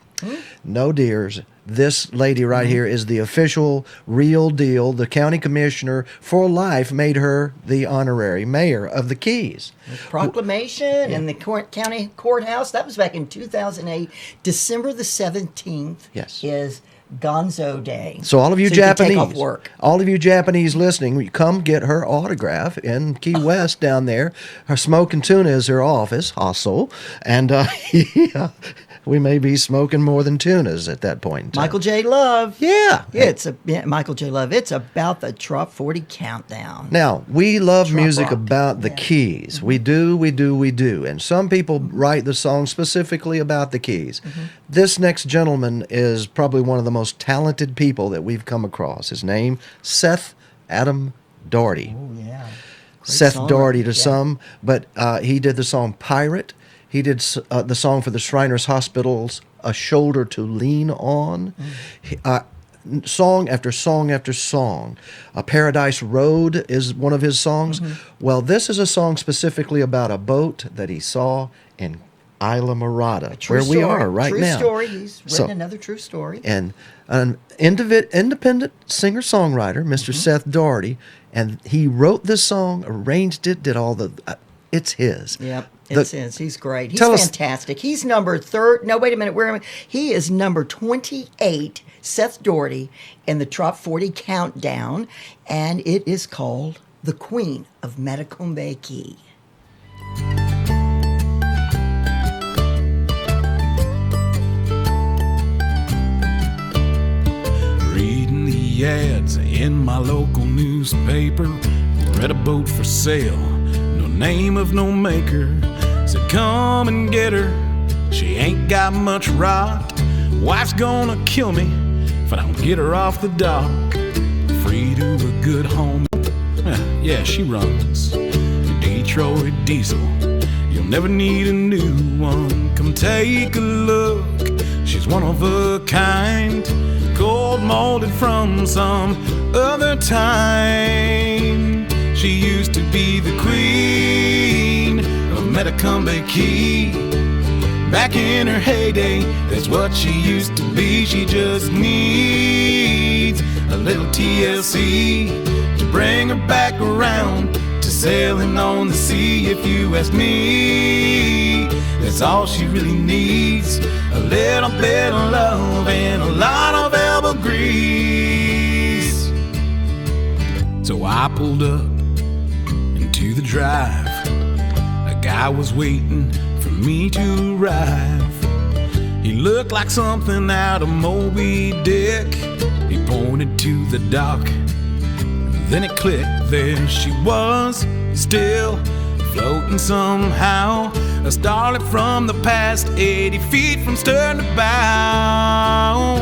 S2: No, dears. This lady right here is the official, real deal. The county commissioner for life made her the honorary mayor of the Keys.
S3: Proclamation and the county courthouse. That was back in 2008. December the 17th is Gonzo Day.
S2: So all of you
S3: so
S2: Japanese,
S3: you can take off work.
S2: All of you Japanese listening, you come get her autograph in Key West down there. Her Smoking Tuna is her office, also, and we may be smoking more than tunas at that point in time.
S3: Michael J. Love.
S2: Yeah.
S3: Michael J. Love. It's about the Trop40 countdown.
S2: Now, we love music
S3: rock.
S2: about the Keys. We do. And some people write the song specifically about the Keys. This next gentleman is probably one of the most talented people that we've come across. His name, Seth Adam Doherty.
S3: Oh, yeah.
S2: Seth Doherty to some, but he did the song Pirate. He did the song for the Shriners Hospital's A Shoulder to Lean On. Song after song after song. Paradise Road is one of his songs. Well, this is a song specifically about a boat that he saw in Isla Morada, where we are right now.
S3: True story. He's written another true story.
S2: And an independent singer-songwriter, Mr. Seth Doherty, and he wrote this song, arranged it, did all the... it's his.
S3: Yep. It's his. He's great. He's
S2: Tell us-
S3: fantastic. He's number third. No, wait a minute. He is number 28, Seth Doherty, in the Trop40 countdown, and it is called The Queen of Metacombe Key.
S9: Reading the ads in my local newspaper, read a boat for sale, no name of no maker. Said come and get her, she ain't got much rot. Wife's gonna kill me if I don't get her off the dock. Free to a good home, yeah, she runs Detroit diesel. You'll never need a new one. Come take a look, she's one of a kind, gold molded from some other time. She used to be the queen of Metacombe Key. Back in her heyday, that's what she used to be. She just needs a little TLC to bring her back around to sailing on the sea. If you ask me, that's all she really needs. A little bit of love and a lot of elbow grease. So I pulled up into the drive. A guy was waiting for me to arrive. He looked like something out of Moby Dick. He pointed to the dock, and then it clicked. There she was, still floating somehow. A starlet from the past, 80 feet from stern to bow.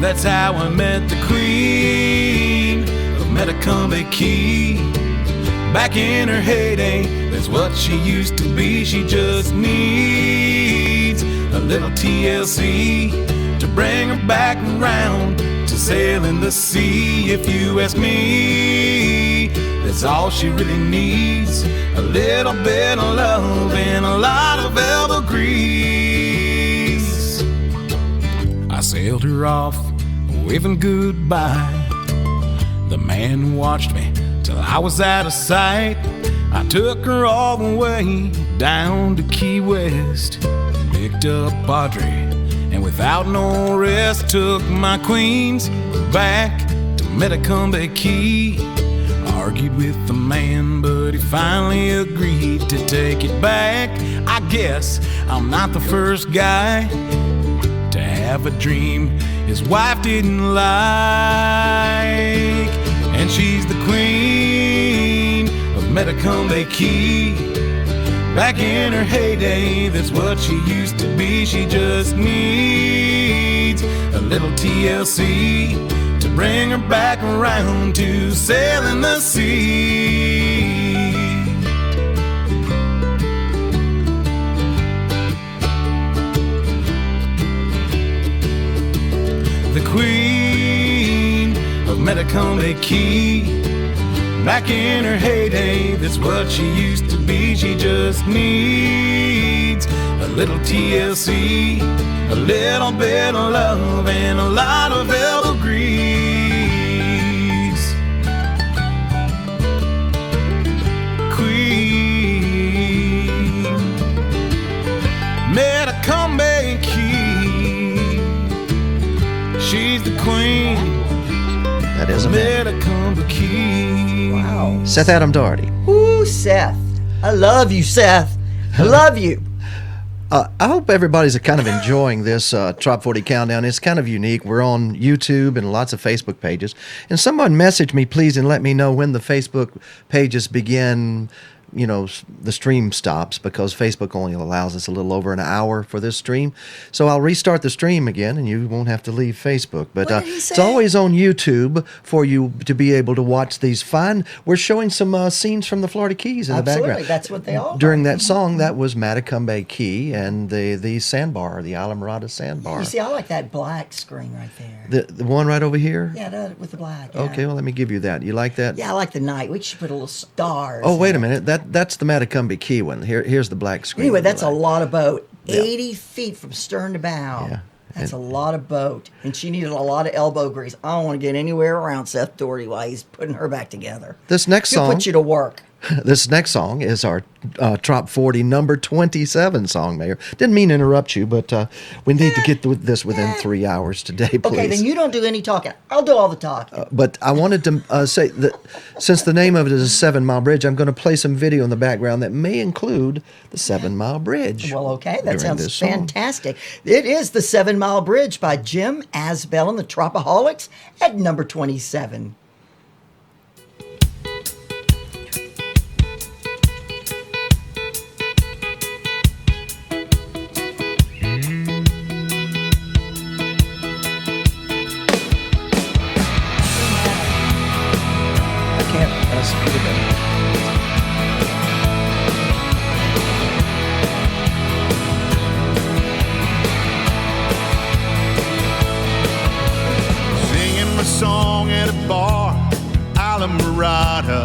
S9: That's how I met the queen of Metacombe Key. Back in her heyday, that's what she used to be. She just needs a little TLC to bring her back around to sailing the sea. If you ask me, that's all she really needs. A little bit of love and a lot of elbow grease. I sailed her off, waving goodbye. The man watched me till I was out of sight. I took her all the way down to Key West, picked up Audrey, and without no rest took my queens back to Metacombe Key. Argued with the man, but he finally agreed to take it back. I guess I'm not the first guy to have a dream his wife didn't like. And she's the queen of Metacombe Key. Back in her heyday, that's what she used to be. She just needs a little TLC to bring her back around to sailing the sea. The queen of Metacombe Key, back in her heyday, that's what she used to be. She just needs a little TLC, a little bit of love, and a lot of elbow grease. Queen Metacombe Key, she's the queen.
S2: That is a man.
S9: Metacombe Key.
S3: Wow.
S2: Seth Adam Doherty.
S3: Ooh, Seth. I love you, Seth. I love you.
S2: I hope everybody's kind of enjoying this Trop 40 countdown. It's kind of unique. We're on YouTube and lots of Facebook pages. And someone messaged me, please, and let me know when the Facebook pages begin. You know, the stream stops because Facebook only allows us a little over an hour for this stream. So I'll restart the stream again and you won't have to leave Facebook. But
S3: What did he say?
S2: it's always on YouTube for you to be able to watch these fine. We're showing some scenes from the Florida Keys in the
S3: Absolutely.
S2: background.
S3: That's what they all
S2: During that song, that was Matacumbe Key and the sandbar, the Islamorada sandbar.
S3: You see, I like that black screen right there.
S2: The one right over here?
S3: Yeah, with the black. Yeah.
S2: Okay, well, let me give you that. You like that?
S3: Yeah, I like the night. We should put a little stars.
S2: Oh,
S3: in
S2: wait a
S3: it.
S2: minute. That's the Matacumbe Key one. Here's the black screen.
S3: Anyway, that's a
S2: Black.
S3: lot of boat.
S2: Yeah.
S3: 80 feet from stern to bow.
S2: Yeah.
S3: That's
S2: And-
S3: a lot of boat. And she needed a lot of elbow grease. I don't want to get anywhere around Seth Doherty while he's putting her back together.
S2: This next
S3: He'll
S2: song.
S3: put you to work.
S2: This next song is our Trop 40 number 27 song, Mayor. Didn't mean to interrupt you, but we need to get this within 3 hours today, please.
S3: Okay, then you don't do any talking. I'll do all the talking.
S2: But I wanted to say that since the name of it is 7 Mile Bridge, I'm going to play some video in the background that may include the 7 Mile Bridge.
S3: Well, okay, that
S2: during
S3: sounds
S2: this song.
S3: fantastic. It is the 7 Mile Bridge by Jim Asbell and the Tropaholics at number 27.
S2: I can't speed it up.
S1: Singing my song at a bar, Islamorada.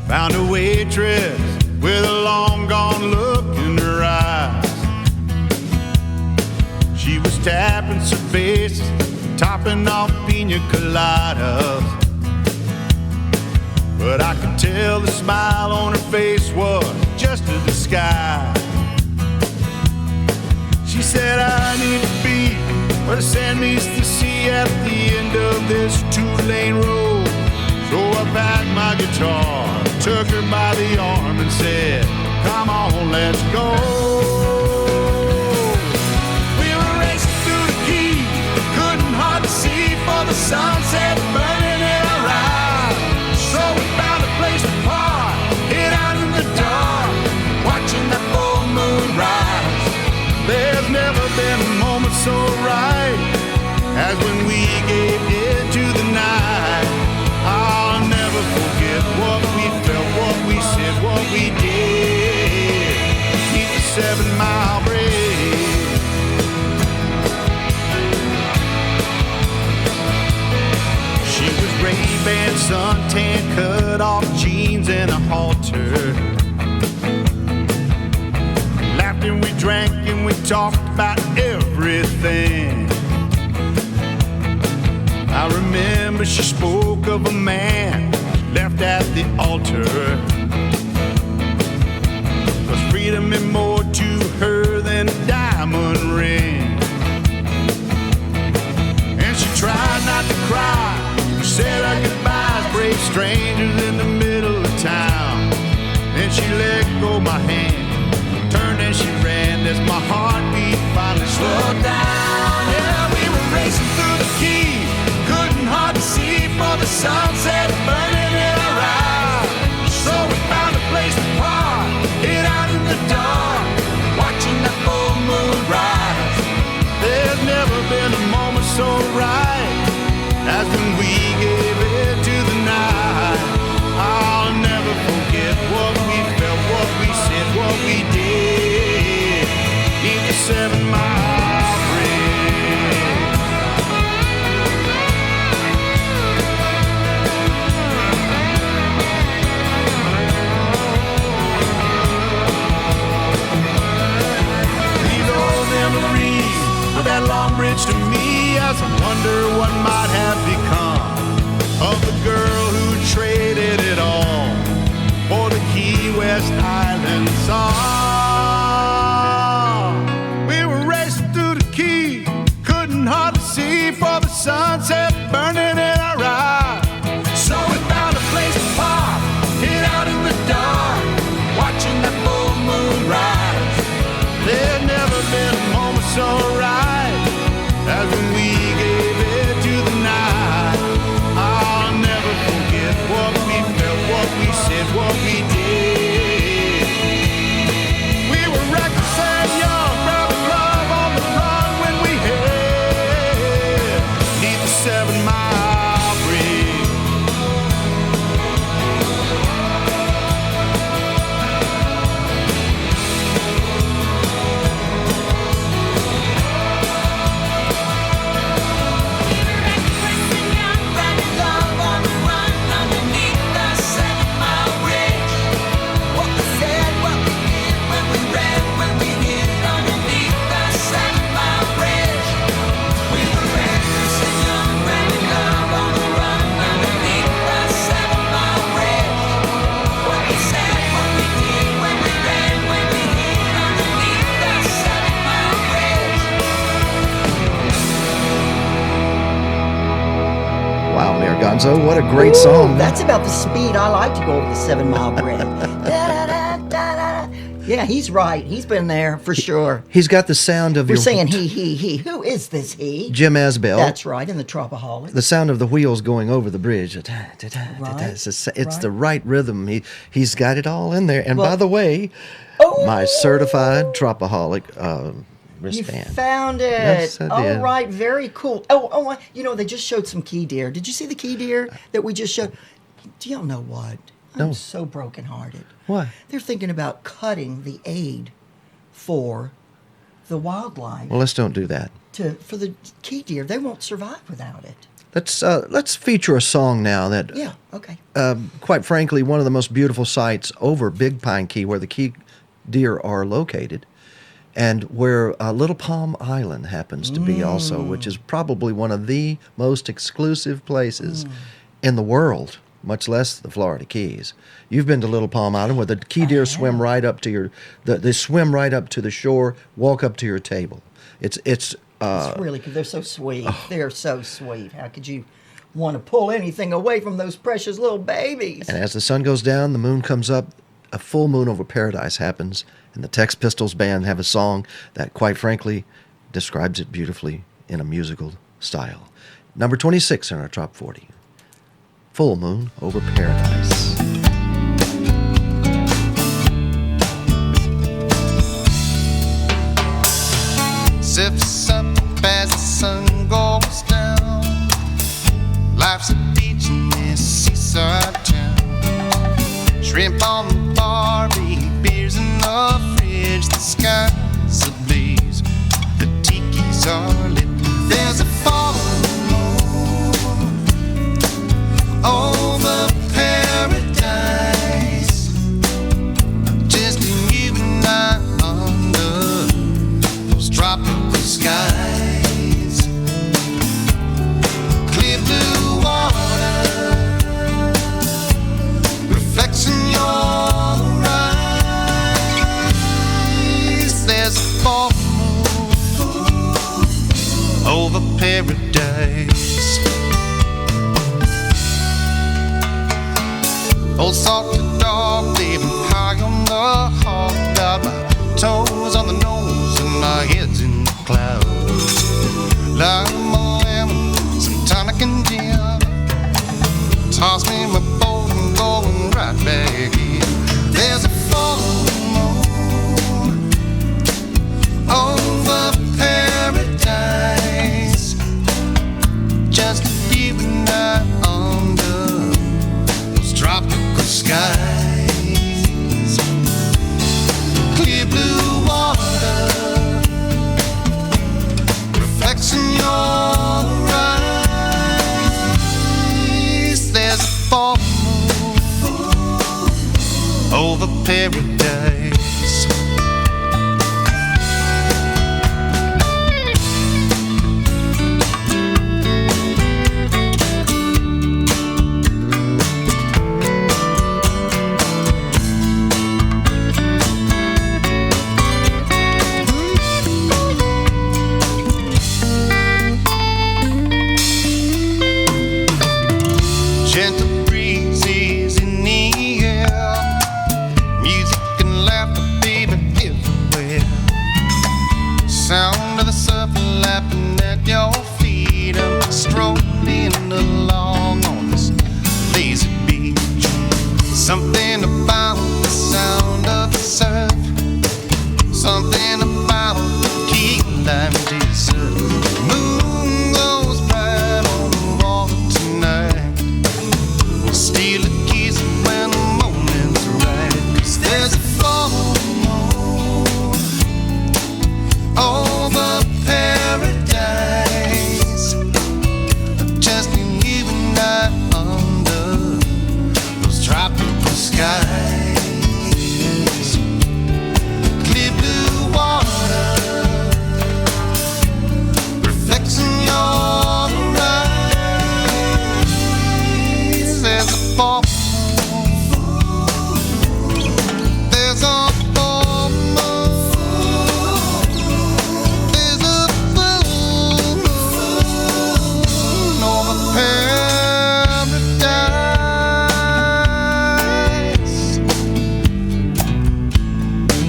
S1: Found a waitress with a long gone look in her eyes. She was tapping cervezas, topping off pina coladas. But I could tell the smile on her face was just a disguise. She said, I need to be where the sand meets the sea at the end of this 2-lane road. So I packed my guitar, took her by the arm and said, come on, let's go. We were racing through the key, couldn't hardly see for the sunset burning in our eyes. So we found a place to park, hid out in the dark, watching that full moon rise. There's never been a moment so right as when we gave in to the night. I'll never forget what we felt, what we said, what we did. Keep the 7 Mile Bridge. She was Ray-Ban suntan, cut off jeans and a halter. Laughed and we drank and we talked about everything. I remember she spoke of a man left at the altar. 'Cause freedom meant more to her than a diamond ring. And she tried not to cry, she said our goodbyes, brave strangers in the middle of town. Then she let go my hand, turned and she ran as my heartbeat finally slowed down. Yeah, we were racing through the key, couldn't hardly see for the sunset burning in our eyes. So we found a place to park, hid out in the dark, watching that full moon rise. There's never been a moment so right wonder what might have become of the girl who traded it all for the Key West Island song. We were racing through the Key, couldn't hardly see for the sunset burning in our eyes. So we found a place to park, hid out in the dark, watching that full moon rise. There'd never been a moment so right as when we gave it to the night. I'll never forget what we felt, what we said, what we did. We were reckless and young, grabbing love on the run when we hid 'neath the 7-mile bridge.
S2: Wow, Mayor Gonzo, what a great song.
S3: That's about the speed I like to go over the 7-mile bridge. Da-da-da-da-da-da. Yeah, he's right. He's been there for sure.
S2: He's got the sound of
S3: We're
S2: your
S3: saying he. Who is this he?
S2: Jim Asbell.
S3: That's right, in the Trop40.
S2: The sound of the wheels going over the bridge. It's
S3: Right.
S2: the right rhythm. He's got it all in there. And by
S3: Well-
S2: the way,
S3: Oh!
S2: my certified Tropaholic
S3: You
S2: wristband.
S3: found it.
S2: Yes, I did.
S3: All right, very cool. Oh, they just showed some key deer. Did you see the key deer that we just showed? Do y'all know what? I'm
S2: No.
S3: so brokenhearted.
S2: Why?
S3: They're thinking about cutting the aid for the wildlife
S2: Well, let's don't do that.
S3: for the key deer. They won't survive without it.
S2: Let's feature a song now that,
S3: Yeah, okay.
S2: quite frankly, one of the most beautiful sites over Big Pine Key, where the key deer are located, and where Little Palm Island happens to be also, which is probably one of the most exclusive places in the world, much less the Florida Keys. You've been to Little Palm Island, where the key deer swim right up to they swim right up to the shore, walk up to your table. It's
S3: It's really good. They're so sweet. They're so sweet. How could you want to pull anything away from those precious little babies?
S2: And as the sun goes down, the moon comes up, a full moon over paradise happens, and the Tex Pistols Band have a song that, quite frankly, describes it beautifully in a musical style. Number 26 in our top 40, Full Moon Over Paradise.
S1: Zips up as the sun goes down. Life's a beach in this seaside town. Shrimp on the barbie, beers in the fridge. The sky's ablaze, the tiki's are lit. There's a full moon over paradise. Just you and I under those tropical skies. Clear blue water reflects in your eyes. There's a full moon over paradise. Old salted dog living high on the hog. Got my toes on the nose and my head's in the clouds. Lime, a lemon, some tonic and gin. Toss me my boat and going right back in. There's a full moon over paradise. Just you and I under those tropical skies. Clear blue water reflects in your eyes. There's a full moon over paradise. skies, clear blue water, reflecting your eyes. There's a fall, there's a full moon, there's a full moon over paradise.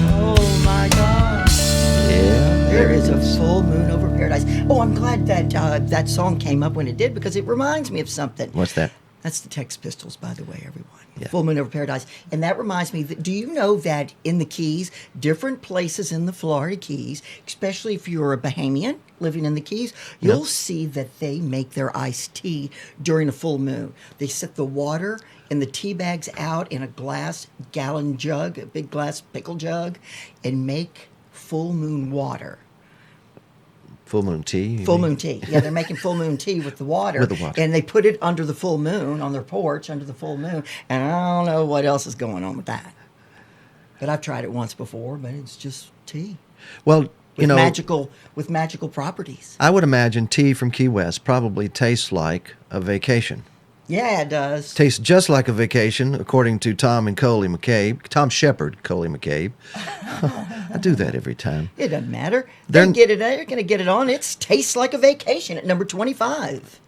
S3: Oh my God.
S2: Yeah.
S3: There is a full moon over paradise. Oh, I'm glad that that song came up when it did because it reminds me of something.
S2: What's that?
S3: That's the Sex Pistols, by the way, everyone.
S2: Yeah.
S3: Full Moon Over Paradise. And that reminds me, do you know that in the Keys, different places in the Florida Keys, especially if you're a Bahamian living in the Keys, you'll see that they make their iced tea during a full moon. They set the water and the tea bags out in a glass gallon jug, a big glass pickle jug, and make full moon water.
S2: Full moon tea? you
S3: Full
S2: mean?
S3: moon tea. Yeah, they're making full moon tea with the water.
S2: With the water.
S3: And they put it under the full moon on their porch, under the full moon. And I don't know what else is going on with that. But I've tried it once before, but it's just tea.
S2: Well,
S3: With magical properties.
S2: I would imagine tea from Key West probably tastes like a vacation.
S3: Yeah, it does.
S2: Tastes just like a vacation, according to Tom and Coley McCabe. Tom Shepard, Coley McCabe. I do that every time.
S3: It doesn't matter.
S2: They're-
S3: They're going to get it on. It tastes like a vacation at number 25.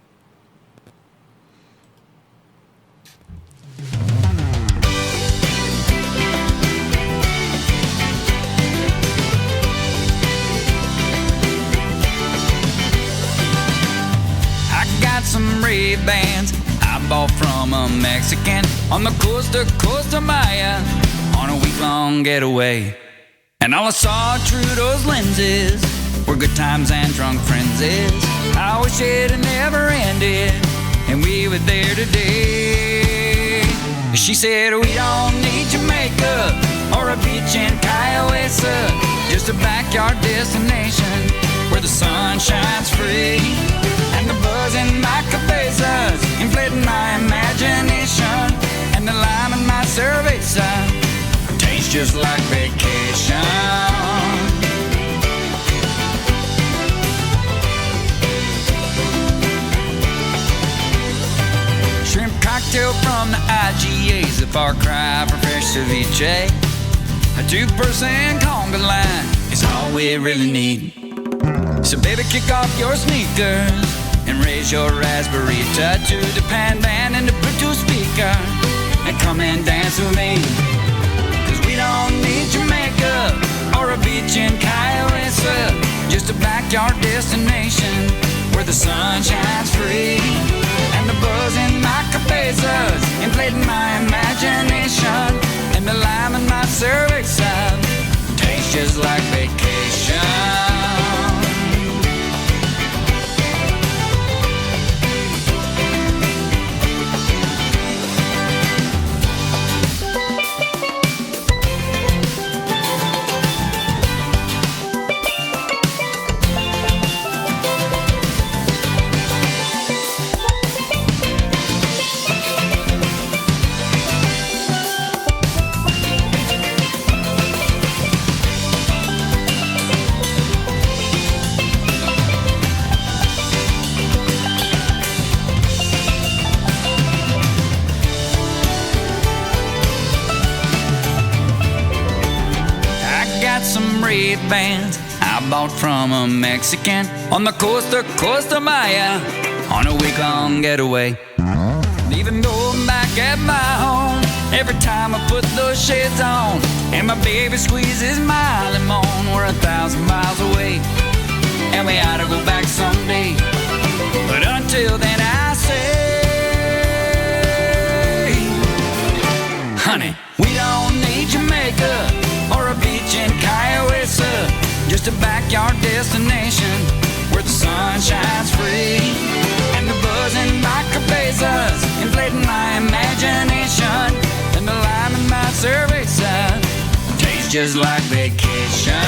S8: I got some Ray-Bans I bought from a Mexican on the coast of Costa Maya on a week-long getaway. And all I saw through those lenses were good times and drunk friends. I wish it had never ended and we were there today. She said we don't need Jamaica or a beach in Kiowa, just a backyard destination where the sun shines free. And the buzz in my cabezas inflating my imagination, and the lime in my cerveza tastes just like vacation. Shrimp cocktail from the IGA's a far cry from fresh ceviche. A 2% conga line is all we really need. So baby, kick off your sneakers and raise your raspberry to the pan band and the Bluetooth speaker and come and dance with me. Cause we don't need Jamaica or a beach in Kiowa, just a backyard destination where the sun shines free. And the buzz in my cabezas inflating my imagination, and the lime in my cervix tastes just like vacation. Ray-Bans I bought from a Mexican on the coast of Costa Maya on a week-long getaway. Even though I'm back at my home, every time I put those shades on and my baby squeezes my limon, we're 1,000 miles away and we ought to go back someday. But until then I say, honey, we don't need Jamaica or a beach in Kiowa, just a backyard destination where the sun shines free. And the buzz in my cabezas inflating my imagination, and the lime in my cerveza tastes just like vacation.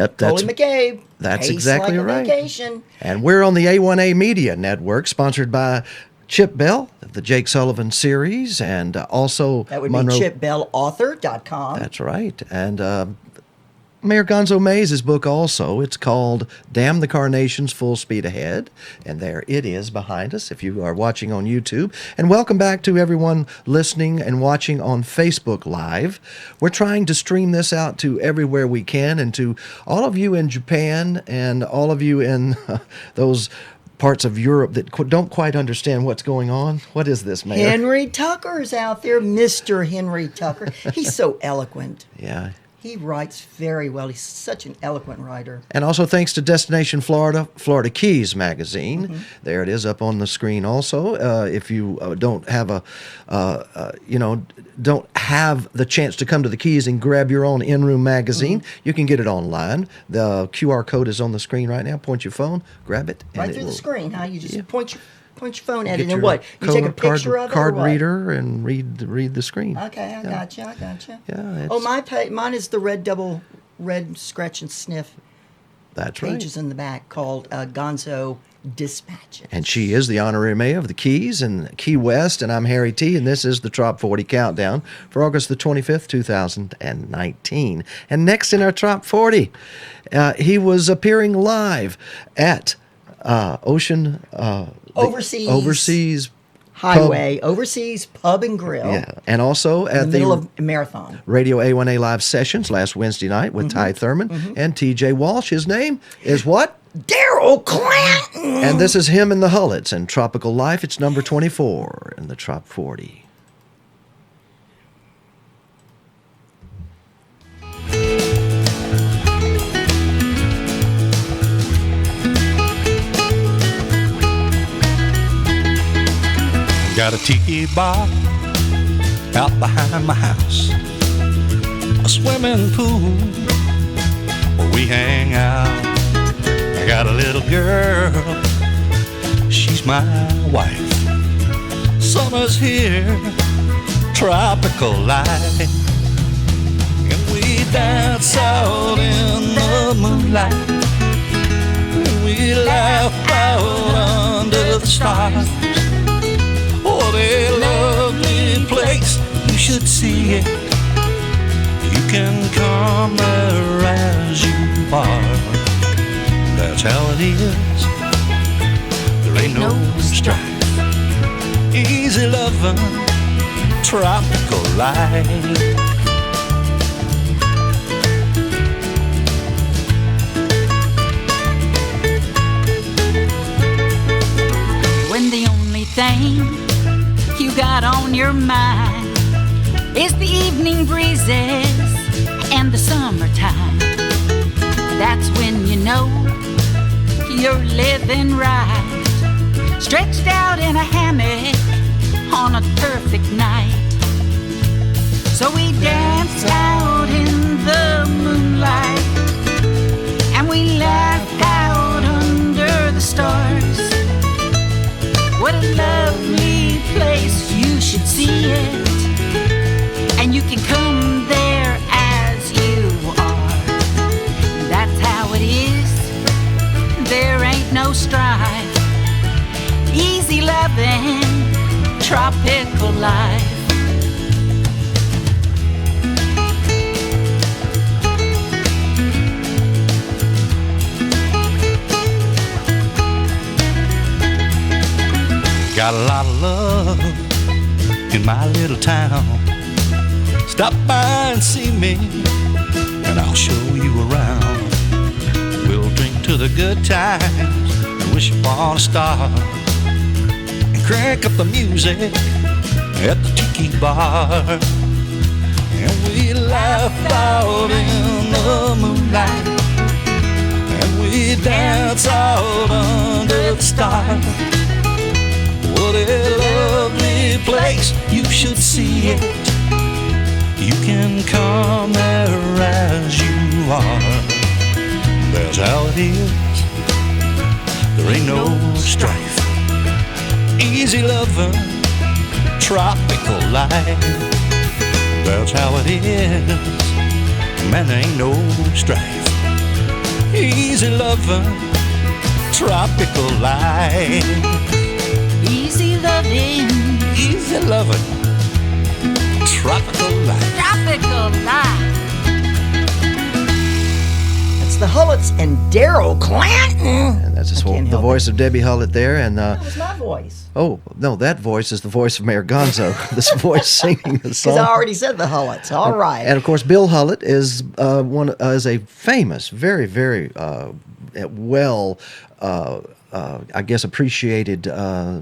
S2: Yep,
S3: Coley McCabe.
S2: That's
S3: Tastes
S2: exactly
S3: like a
S2: right.
S3: Vacation.
S2: And we're on the A1A Media Network, sponsored by Chip Bell, the Jake Sullivan series, and also
S3: That would
S2: Monroe.
S3: be chipbellauthor.com.
S2: That's right. And Mayor Gonzo Mays' book also. It's called Damn the Carnations, Full Speed Ahead. And there it is behind us if you are watching on YouTube. And welcome back to everyone listening and watching on Facebook Live. We're trying to stream this out to everywhere we can, and to all of you in Japan and all of you in those parts of Europe that don't quite understand what's going on. What is this, Mayor?
S3: Henry Tucker's out there, Mr. Henry Tucker. He's so eloquent.
S2: Yeah.
S3: He writes very well. He's such an eloquent writer.
S2: And also thanks to Destination Florida, Florida Keys magazine.
S3: Mm-hmm.
S2: There it is up on the screen also. If you don't have don't have the chance to come to the Keys and grab your own in-room magazine, you can get it online. The QR code is on the screen right now. Point your phone, grab it. And
S3: Right
S2: it
S3: through the
S2: will
S3: screen, huh? You just
S2: Yeah.
S3: point your phone at
S2: get
S3: it,
S2: your
S3: and what? You take a picture of it, or
S2: card
S3: what?
S2: reader and read the screen.
S3: Okay, I gotcha.
S2: Yeah,
S3: Oh,
S2: it's-
S3: mine is the red scratch and sniff
S2: That's right.
S3: pages in the back called Gonzo Dispatches.
S2: And she is the honorary mayor of the Keys and Key West, and I'm Harry T., and this is the Trop 40 Countdown for August the 25th, 2019. And next in our Trop 40, he was appearing live at Overseas
S3: Highway, Overseas Pub and Grill.
S2: Yeah, and also
S3: In
S2: at
S3: the middle of a marathon.
S2: Radio A1A Live Sessions last Wednesday night with Ty Thurman and TJ Walsh. His name is what?
S3: Daryl Clanton!
S2: And this is him in the Hullets and Tropical Life. It's number 24 in the Trop 40.
S10: Got a tiki bar out behind my house, a swimming pool where we hang out. I got a little girl, she's my wife. Summer's here, tropical life, and we dance out in the moonlight, and we laugh out under the stars. What a lovely place, you should see it. You can come there as you are. That's how it is. There ain't no strife. Easy loving, tropical life.
S11: When the only thing you got on your mind is the evening breezes and the summertime. That's when you know you're living right, stretched out in a hammock on a perfect night. So we danced out in the moonlight, and we laughed out under the stars. What a lovely place, you should see it. And you can come there as you are. That's how it is, there ain't no strife. Easy loving, tropical life.
S10: Got a lot of love in my little town. Stop by and see me, and I'll show you around. We'll drink to the good times and wish upon a star, and crank up the music at the tiki bar. And we laugh out in the moonlight, and we dance out under the stars. What a lovely place, you should see it. You can come there as you are. That's how it is, there ain't no strife. Easy loving, tropical life. That's how it is, man, there ain't no strife. Easy loving, tropical life.
S11: Easy loving,
S10: Easy loving, tropical life.
S11: tropical life.
S3: That's the Hullets and Daryl Clanton.
S2: And that's
S3: I can't
S2: the
S3: help
S2: voice of Debbie Hullett there. And
S3: That was my voice.
S2: oh no, that voice is the voice of Mayor Gonzo. This voice singing the song.
S3: Because I already said the Hullets. All right.
S2: And of course, Bill Hullett is is a famous, very, very well, I guess, appreciated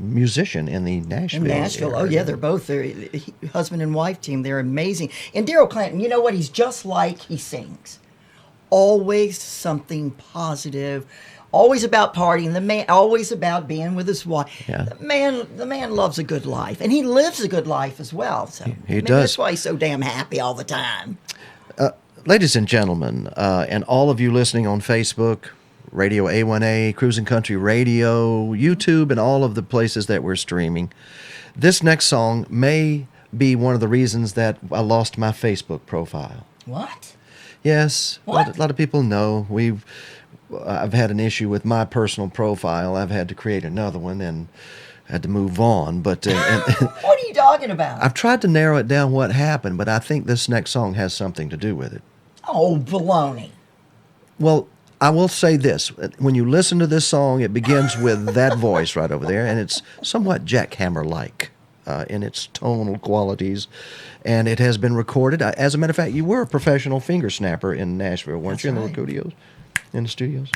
S2: musician in the Nashville.
S3: In Nashville. Oh,
S2: area.
S3: yeah, they're both husband and wife team. They're amazing. And Daryl Clanton, you know what? He's just like he sings. Always something positive. Always about partying. The man, always about being with his wife.
S2: Yeah.
S3: The man loves a good life, and he lives a good life as well. So
S2: He
S3: maybe
S2: does.
S3: That's why he's so damn happy all the time.
S2: Ladies and gentlemen, and all of you listening on Facebook, Radio A1A, Cruisin Country Radio, YouTube, and all of the places that we're streaming, this next song may be one of the reasons that I lost my Facebook profile.
S3: What?
S2: Yes,
S3: What?
S2: a lot of people know. I've had an issue with my personal profile. I've had to create another one and had to move on. But
S3: What are you talking about?
S2: I've tried to narrow it down what happened, but I think this next song has something to do with it.
S3: Oh, baloney.
S2: Well, I will say this. When you listen to this song, it begins with that voice right over there, and it's somewhat jackhammer-like in its tonal qualities. And it has been recorded. As a matter of fact, you were a professional finger snapper in Nashville, weren't
S3: That's
S2: you, in
S3: right.
S2: the studios? In the studios?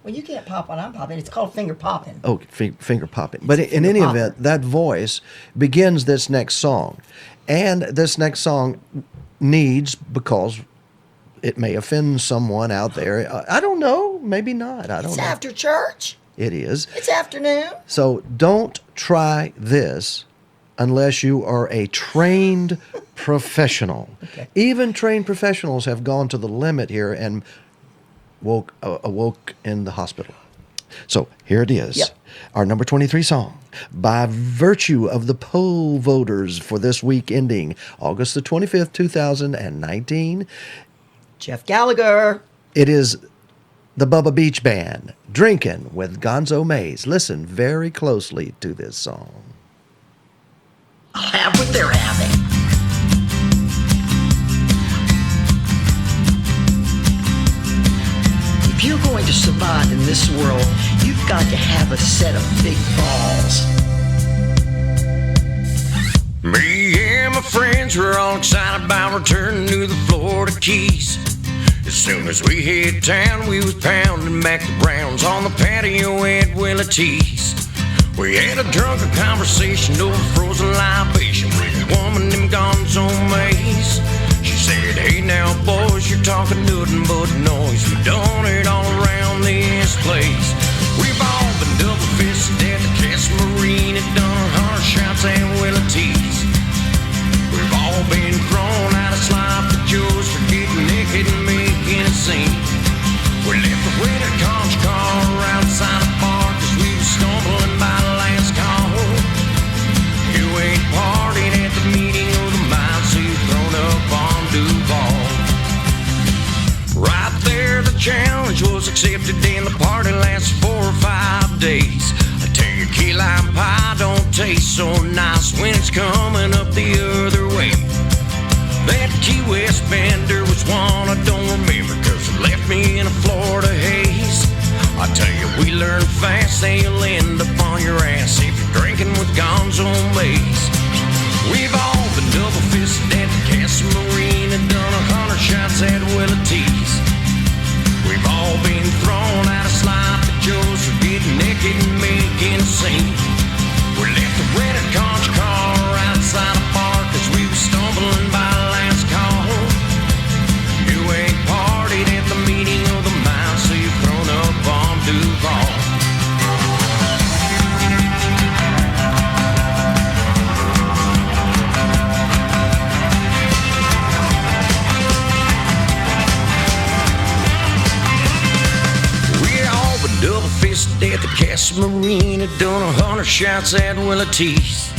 S3: Well, you can't pop when I'm popping. It's called finger popping.
S2: Oh, finger popping. But in
S3: finger
S2: any
S3: popping.
S2: event, that voice begins this next song. And this next song needs, because it may offend someone out there. I don't know. Maybe not. I don't
S3: It's
S2: know.
S3: after church.
S2: It is.
S3: It's afternoon.
S2: So don't try this unless you are a trained professional.
S3: Okay.
S2: Even trained professionals have gone to the limit here and awoke in the hospital. So here it is.
S3: Yep.
S2: Our number 23 song, by virtue of the poll voters for this week ending August the 25th, 2019.
S3: Jeff Gallagher.
S2: It is the Bubba Beach Band, Drinking with Gonzo Mays. Listen very closely to this song.
S3: I'll have what they're having. If you're going to survive in this world, you've got to have a set of big balls.
S4: Me and my friends were all excited about returning to the Florida Keys. As soon as we hit town, we was pounding back the Browns on the patio at Willie T's. We had a drunken conversation over frozen libation with a woman named Gonzo Mays. She said, "Hey now boys, you're talking nothing but noise. We've done it all around this place. We've all been double-fisted at the Castle Marine and done 100 shots at Willie T's. We've all been thrown out of sloppy joes for getting naked and making a scene. We left the winter conch car outside the park as we were stumbling by the last call. You ain't partied at the meeting of the mind, so you've thrown up on Duval. Right there, the challenge was accepted and the party lasted 4 or 5 days. I tell you, key lime pie don't taste so nice when it's coming up the other way. That Key West bender was one I don't remember, cause it left me in a Florida haze. I tell you, we learn fast that you'll end up on your ass if you're drinking with Gonzo Mays. We've all been double-fisted at the Castle Marine and done 100 shots at Willie T's. We've all been thrown out of sloppy joes for getting naked and making a scene. We left the rented conch car outside the park as we were stumbling by the last call. You ain't partied at the meeting of the mind, so you've thrown up on Duval. We all been double-fisted at the Castle Marine and done 100 shots at Willie T's.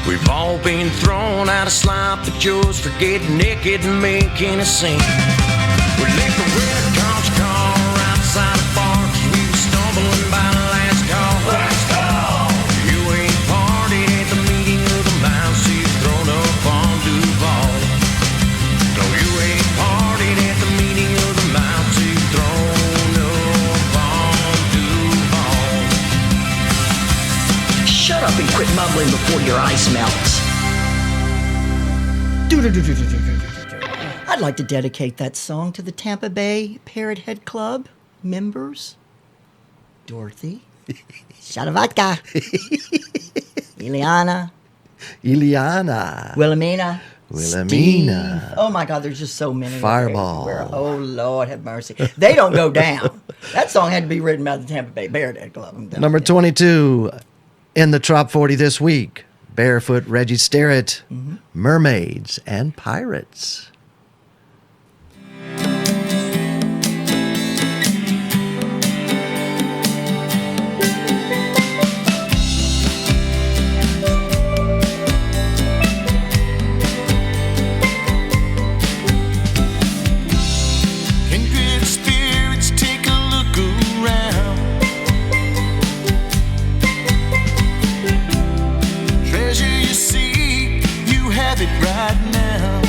S4: We've all been thrown out of sloppy joes for getting naked and making a scene. We left the rented conch car
S3: shut up and quit mumbling before your ice melts. I'd like to dedicate that song to the Tampa Bay Parrot Head Club members. Dorothy. Shot of vodka. Ileana. Wilhelmina. Steve. Oh my God, there's just so many.
S2: Fireball.
S3: Oh Lord, have mercy. They don't go down. That song had to be written by the Tampa Bay Parrot Head Club.
S2: Number 22 in the Trop 40 this week. Barefoot Reggie Sterrett, Mermaids and Pirates.
S1: Kindred spirits, take a look around. Treasure you seek, you have it right now.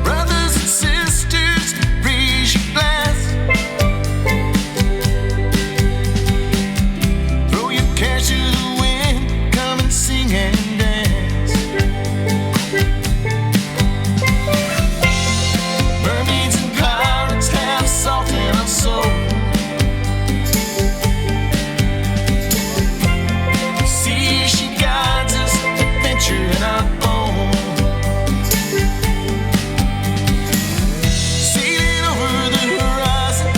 S1: Brothers and sisters, raise your glass. Throw your cash to the wind, come and sing and dance. Mermaids and pirates have salt in our soul. See, she guides us, adventure in our bones. Sailing over the horizon,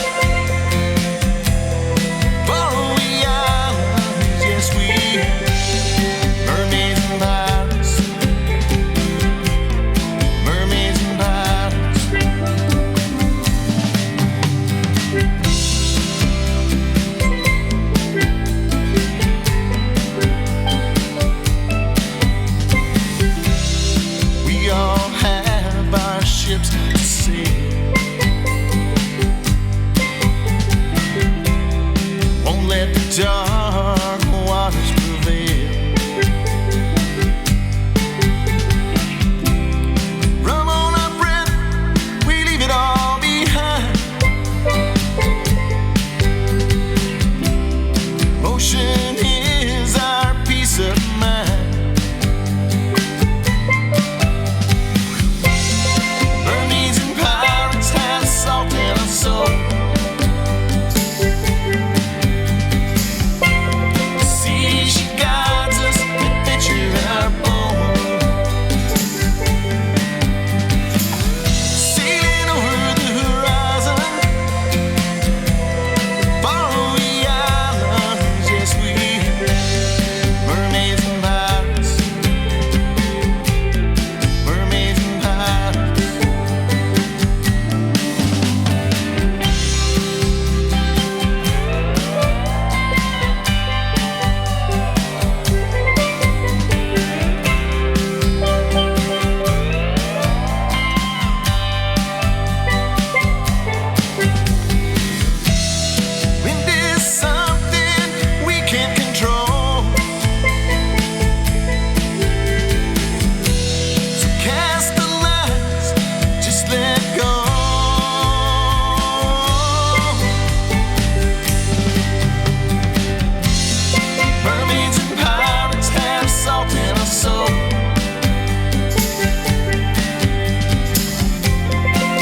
S1: faraway islands, yes we mermaids and pirates, mermaids and pirates. We all have our ships to sail. Won't let the dark waters prevail. Rum on our breath, we leave it all behind. Ocean is our peace of mind. Mermaids and pirates have salt in our soul. See, she guides us, adventure in our bones. Sailing over the horizon, faraway islands, yes we mermaids and pirates, mermaids and pirates. Wind is something we can't control, so cast the lines, just let go. Mermaids and pirates have salt in our soul.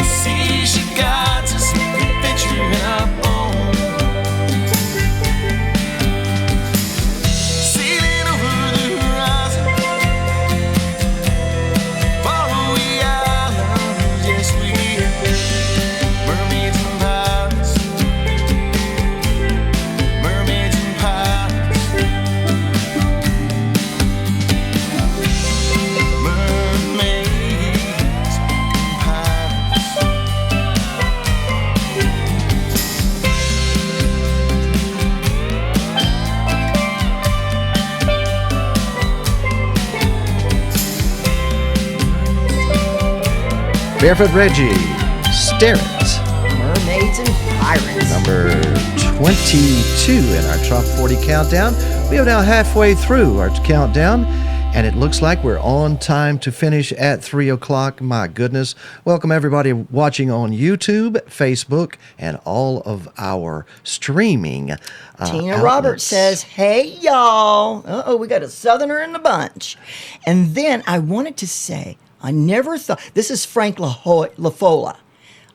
S1: See, she guides us, adventure in our bones. Sailing over the horizon, faraway islands, yes we mermaids and pirates, mermaids and pirates, mermaids and pirates.
S2: Barefoot Reggie Sterrett,
S3: Mermaids and Pirates.
S2: number 22 in our Trop 40 countdown. We are now halfway through our countdown, And it looks like we're on time to finish at 3 o'clock. My goodness. Welcome everybody watching on YouTube, Facebook, and all of our streaming
S3: Tina
S2: outlets.
S3: Roberts says, hey, y'all. Uh-oh, we got a Southerner in the bunch. And then I wanted to say, I never thought, this is Frank LaFola.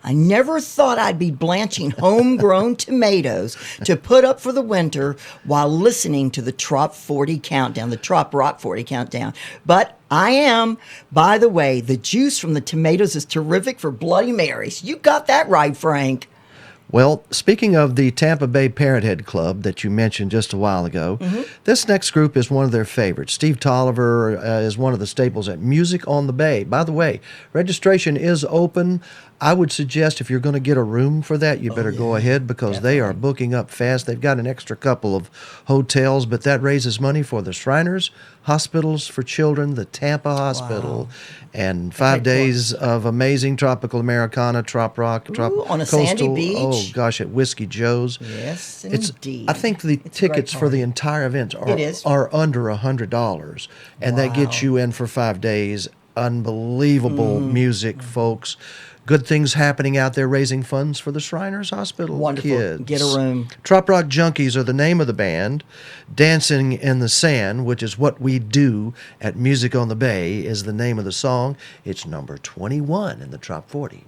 S3: I never thought I'd be blanching homegrown tomatoes to put up for the winter while listening to the Trop40 countdown, the Trop Rock 40 countdown. But I am. By the way, the juice from the tomatoes is terrific for Bloody Marys. You got that right, Frank.
S2: Well, speaking of the Tampa Bay Parrothead Club that you mentioned just a while ago, this next group is one of their favorites. Steve Tolliver is one of the staples at Music on the Bay. By the way, registration is open. I would suggest if you're going to get a room for that, you better go ahead because they are booking up fast. They've got an extra couple of hotels, but that raises money for the Shriners, Hospitals for Children, the Tampa Hospital, and 5 days of amazing tropical Americana, trop rock,
S3: on a
S2: coastal.
S3: sandy beach.
S2: Oh gosh, at Whiskey Joe's.
S3: Yes,
S2: It's,
S3: indeed.
S2: I think the
S3: It's a great
S2: tickets for the
S3: party.
S2: entire event
S3: It is.
S2: are under $100, and that gets you in for 5 days. Unbelievable music, folks. Good things happening out there, raising funds for the Shriners Hospital
S3: Wonderful.
S2: kids.
S3: Get a room.
S2: Trop Rock Junkies are the name of the band. Dancing in the Sand, which is what we do at Music on the Bay, is the name of the song. It's number 21 in the Trop 40.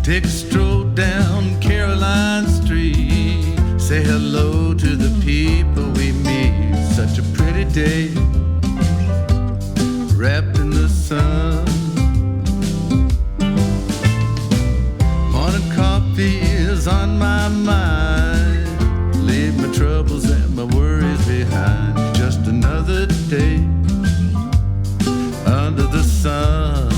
S9: Take a stroll down Caroline Street. Say hello to the people we meet. Such a pretty day, wrapped in the sun. Morning coffee is on my mind. Leave my troubles and my worries behind. Just another day under the sun.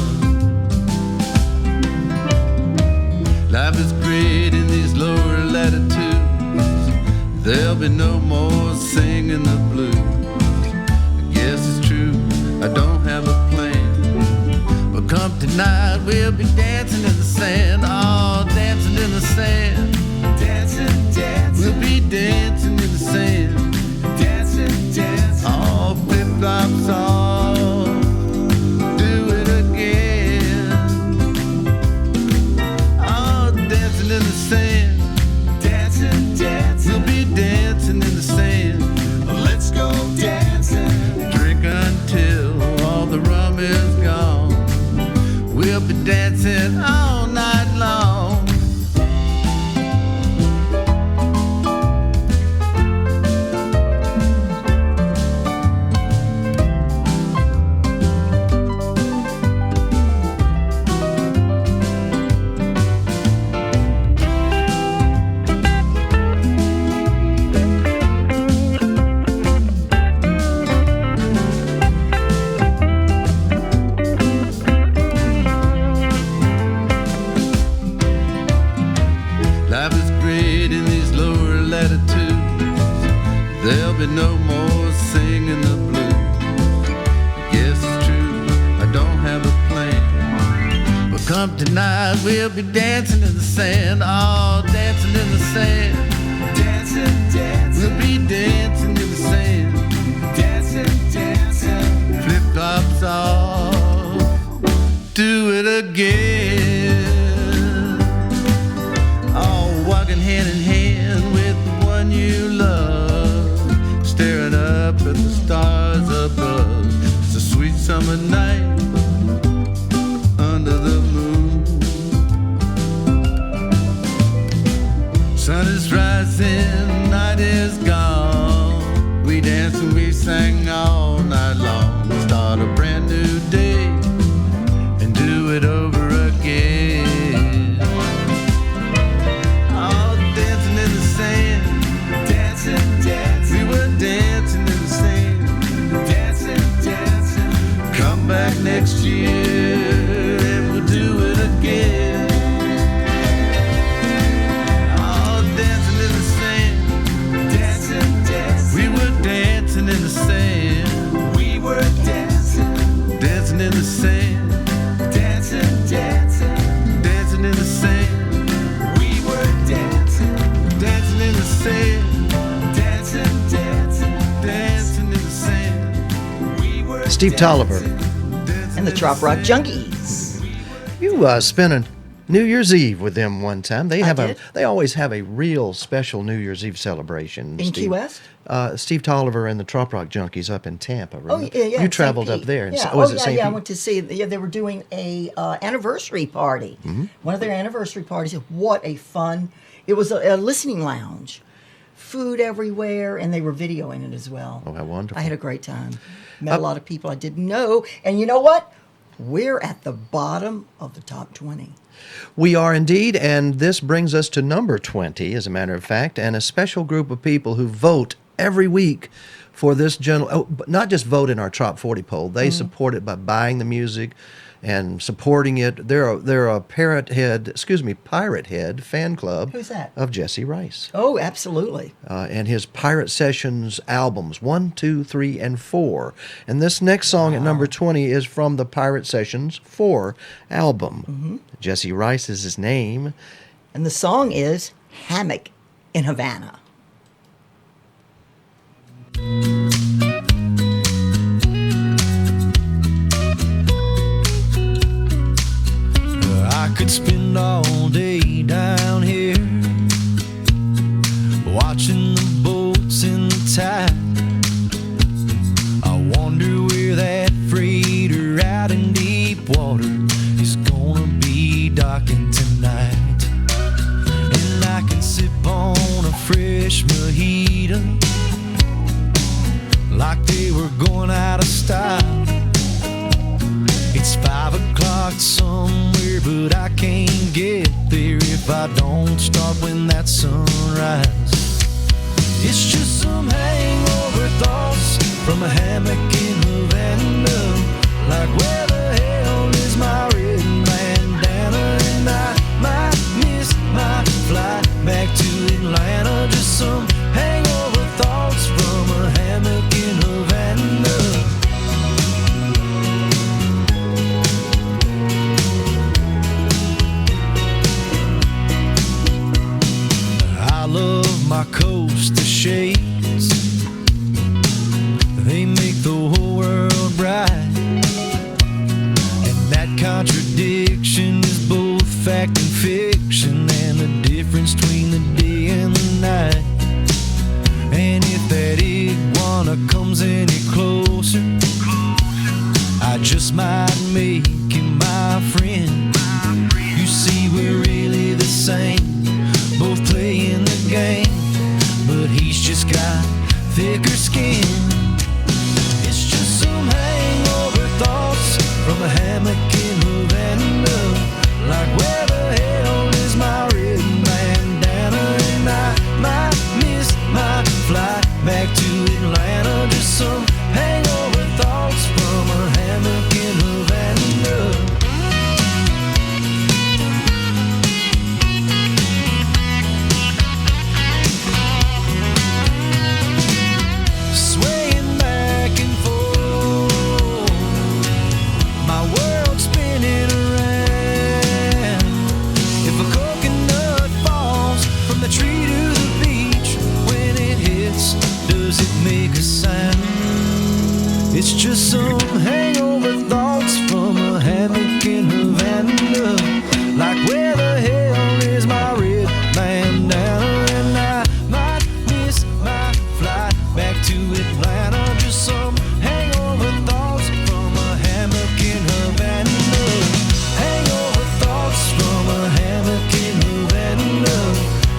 S9: Life is great in these lower latitudes. There'll be no more singing the blues. I guess it's true, I don't have a plan. But come tonight, we'll be dancing in the sand. Oh, dancing in the sand. Dancing, dancing. We'll be dancing in the sand. Dancing, dancing. Oh, flip-flops off. Do it again. In the sand, dancing, dancing. We'll be dancing in the sand. Let's go dancing. Drink until all the rum is gone. We'll be dancing all night long. Life is great in these lower latitudes. There'll be no more singing the blues. I guess it's true, I don't have a plan. But come tonight, we'll be dancing in the sand. Oh, dancing in the sand. Dancing, dancing. We'll be dancing in the sand. Dancing, dancing. Flip-flops off. Do it again. Walking hand in hand with the one you love, staring up at the stars above. It's a sweet summer night under the moon. Sun is rising, night is gone. We dance and we sing all night long. We'll start a brand new day and do it over again. Back next year and we'll do it again. Oh, dancing in the sand. Dancing, dancing. We were dancing in the sand. We sand, dancing, dancing, dancing in the sand. We were
S2: Steve Tolliver.
S3: And the Trop Rock Junkies.
S2: You spent a New Year's Eve with them one time. They have
S3: did.
S2: They always have a real special New Year's Eve celebration.
S3: In Key West?
S2: Steve Tolliver and the Trop Rock Junkies up in Tampa. Remember?
S3: Oh, yeah.
S2: You traveled up there.
S3: Yeah.
S2: Was it St.
S3: I
S2: Pete?
S3: went to see. Yeah, they were doing a anniversary party.
S2: Mm-hmm.
S3: One of their anniversary parties. What a fun! It was a listening lounge, food everywhere, and they were videoing it as well.
S2: Oh, how wonderful!
S3: I had a great time. Met a lot of people I didn't know, and you know what? We're at the bottom of the top 20.
S2: We are indeed, and this brings us to number 20, as a matter of fact, and a special group of people who vote every week for this but not just vote in our Trop 40 poll. They support it by buying the music and supporting it. They're a Pirate Head fan club.
S3: Who's that?
S2: Of Jesse Rice.
S3: Oh, absolutely.
S2: And his Pirate Sessions albums 1, 2, 3, and 4. And this next song at number 20 is from the Pirate Sessions 4 album.
S3: Mm-hmm.
S2: Jesse Rice is his name.
S3: And the song is Hammock in Havana.
S8: I could spend all day down here watching the boats in the tide. I wonder where that freighter out in deep water is gonna be docking tonight. And I can sip on a fresh mojito like they were going out of style. It's 5 o'clock somewhere, but I can't get there if I don't start when that sunrise. It's just some hangover thoughts from a hammock in Havana. Like where the hell is my red bandana? And I might miss my flight back to Atlanta. Just some hangover thoughts from a hammock in Havana. I love my coaster shades. They make the whole world bright. And that contradiction is both fact and fiction, and the difference between the day and the night. And if that iguana comes any closer, I just might make him my friend. You see, we're really the same, both playing the game, but he's just got thicker skin. It's just some hangover thoughts from a hammock in Havana. Like where the hell is my red bandana? And I might miss my flight back to Atlanta. Just some hangover thoughts from a hammock in Havana. Swaying back and forth, my world spinning around. If a coconut falls from the tree to the beach, when it hits, does it make a sound? It's just some hangover thoughts from a hammock in Havana. Like where the hell is my red bandana? And I might miss my flight back to Atlanta. Just some hangover thoughts from a hammock in Havana. Hangover thoughts from a hammock in Havana.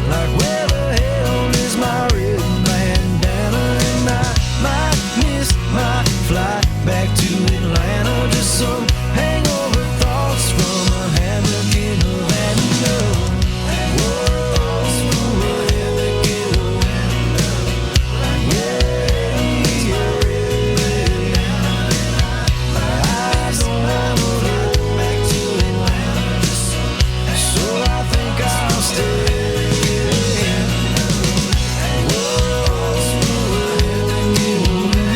S8: Like where the hell is my red bandana? And I might miss my flight back to Atlanta. Just some hangover thoughts from a hammock in Havana. Thoughts from a hammock in Havana. I don't have a flight back to Atlanta, so I think I'll stay. Thoughts from a hammock in Havana.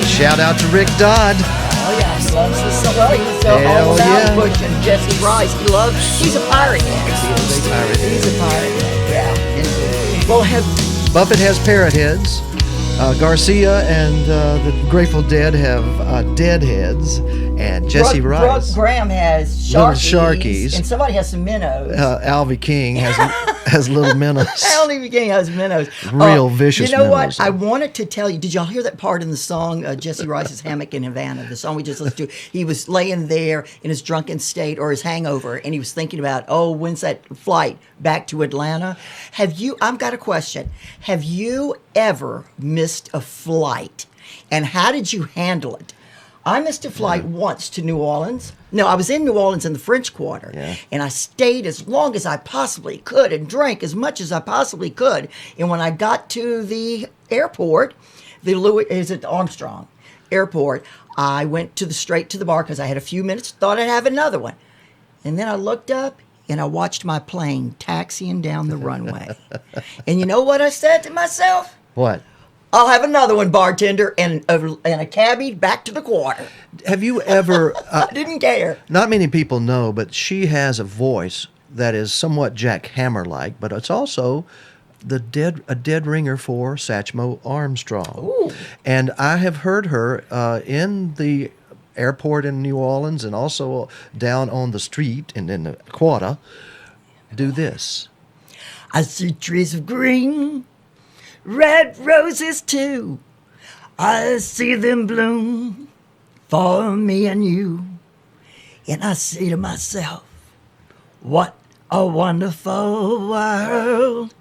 S2: Shout out to Rick Dodd.
S3: Oh, yeah. He loves this song. Well, he was all
S2: Hell
S3: about
S2: yeah.
S3: pushing Jesse Rice. He's a pirate man.
S2: He's a pirate.
S3: He's a pirate man, yeah. Indeed. Well,
S2: Buffett has parrot heads. Garcia and the Grateful Dead have dead heads. And Jesse Rice.
S3: Graham has
S2: Little
S3: sharkies,
S2: sharkies.
S3: and somebody has some minnows.
S2: Alvy King has little minnows.
S3: Alvy King has minnows.
S2: Real vicious
S3: You know
S2: minnows.
S3: what? I wanted to tell you. Did y'all hear that part in the song Jesse Rice's Hammock in Havana? The song we just listened to. He was laying there in his drunken state or his hangover, and he was thinking about, when's that flight back to Atlanta? I've got a question. Have you ever missed a flight? And how did you handle it? I missed a flight once to New Orleans. No, I was in New Orleans in the French Quarter, and I stayed as long as I possibly could and drank as much as I possibly could. And when I got to the airport, the Armstrong Airport, I went straight to the bar because I had a few minutes, thought I'd have another one. And then I looked up, and I watched my plane taxiing down the runway. And you know what I said to myself?
S2: What?
S3: I'll have another one, bartender, and a cabbie back to the quarter.
S2: Have you ever...
S3: I didn't care.
S2: Not many people know, but she has a voice that is somewhat Jack Hammer-like, but it's also a dead ringer for Satchmo Armstrong.
S3: Ooh.
S2: And I have heard her in the airport in New Orleans and also down on the street and in the quarter do this.
S3: I see trees of green, red roses too. I see them bloom for me and you. And I say to myself, what a wonderful world.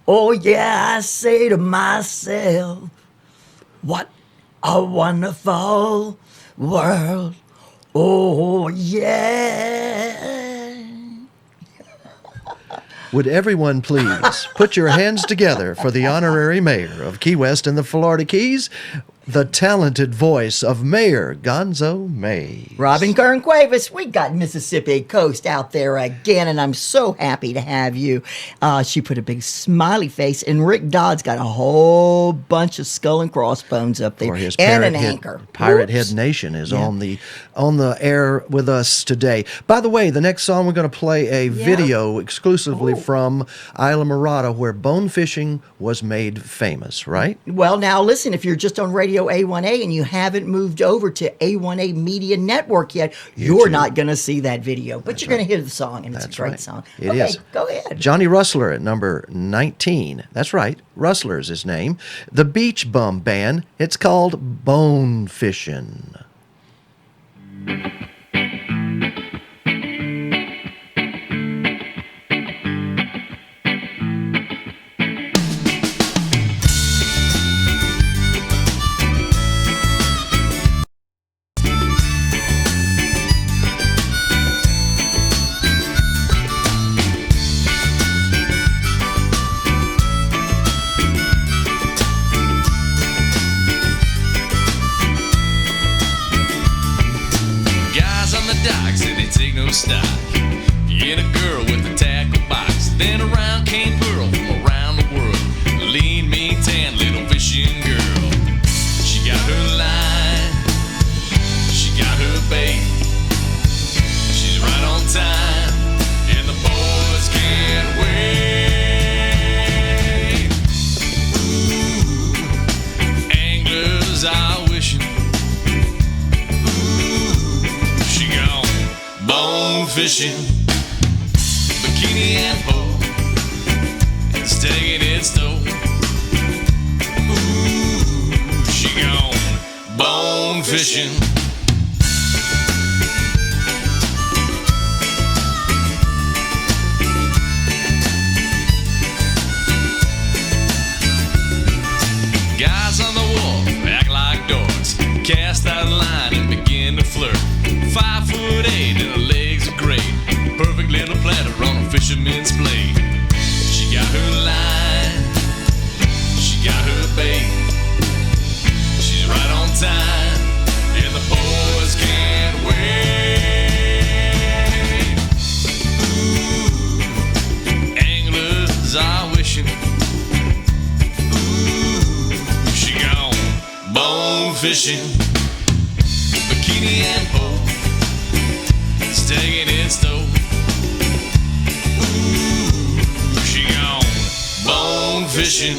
S3: Oh yeah, I say to myself, what a wonderful world. Oh yeah.
S2: Would everyone please put your hands together for the honorary mayor of Key West and the Florida Keys, the talented voice of Mayor Gonzo May.
S3: Robin Kern-Cuevas, we got Mississippi Coast out there again, and I'm so happy to have you. She put a big smiley face, and Rick Dodd's got a whole bunch of skull and crossbones up there,
S2: His
S3: and an anchor.
S2: Pirate
S3: Whoops.
S2: Head Nation is on the air with us today. By the way, the next song we're going to play a video exclusively from Isla Morada, where bone fishing was made famous, right?
S3: Well, now listen, if you're just on Radio A1A and you haven't moved over to A1A Media Network yet, you're not going to see that video, but you're going to hear the song, and it's a great song.
S2: It is.
S3: Go ahead.
S2: Johnny Rustler at number 19. That's right. Rustler's his name. The Beach Bum Band. It's called Bone Fishin'.
S12: Stock. Get a girl with a tackle box. Then around came Pearl from around the world. Lean, mean, tan, little fishing girl. She got her line, she got her bait. She's right on time, and the boys can't wait. Ooh, anglers are wishing. Bone fishing, bikini and pole, it's taking its toll. Ooh, she gone bone fishing. Guys on the wall act like dorks, cast out a line and begin to flirt. 5'8" and her legs are great. Perfect little platter on a fisherman's plate. She got her line, she got her bait. She's right on time, and the boys can't wait. Ooh, anglers are wishing. Ooh, she gone bone fishing. Bikini bikini and pole. It's taking its toll. Ooh, she gone bone fishing.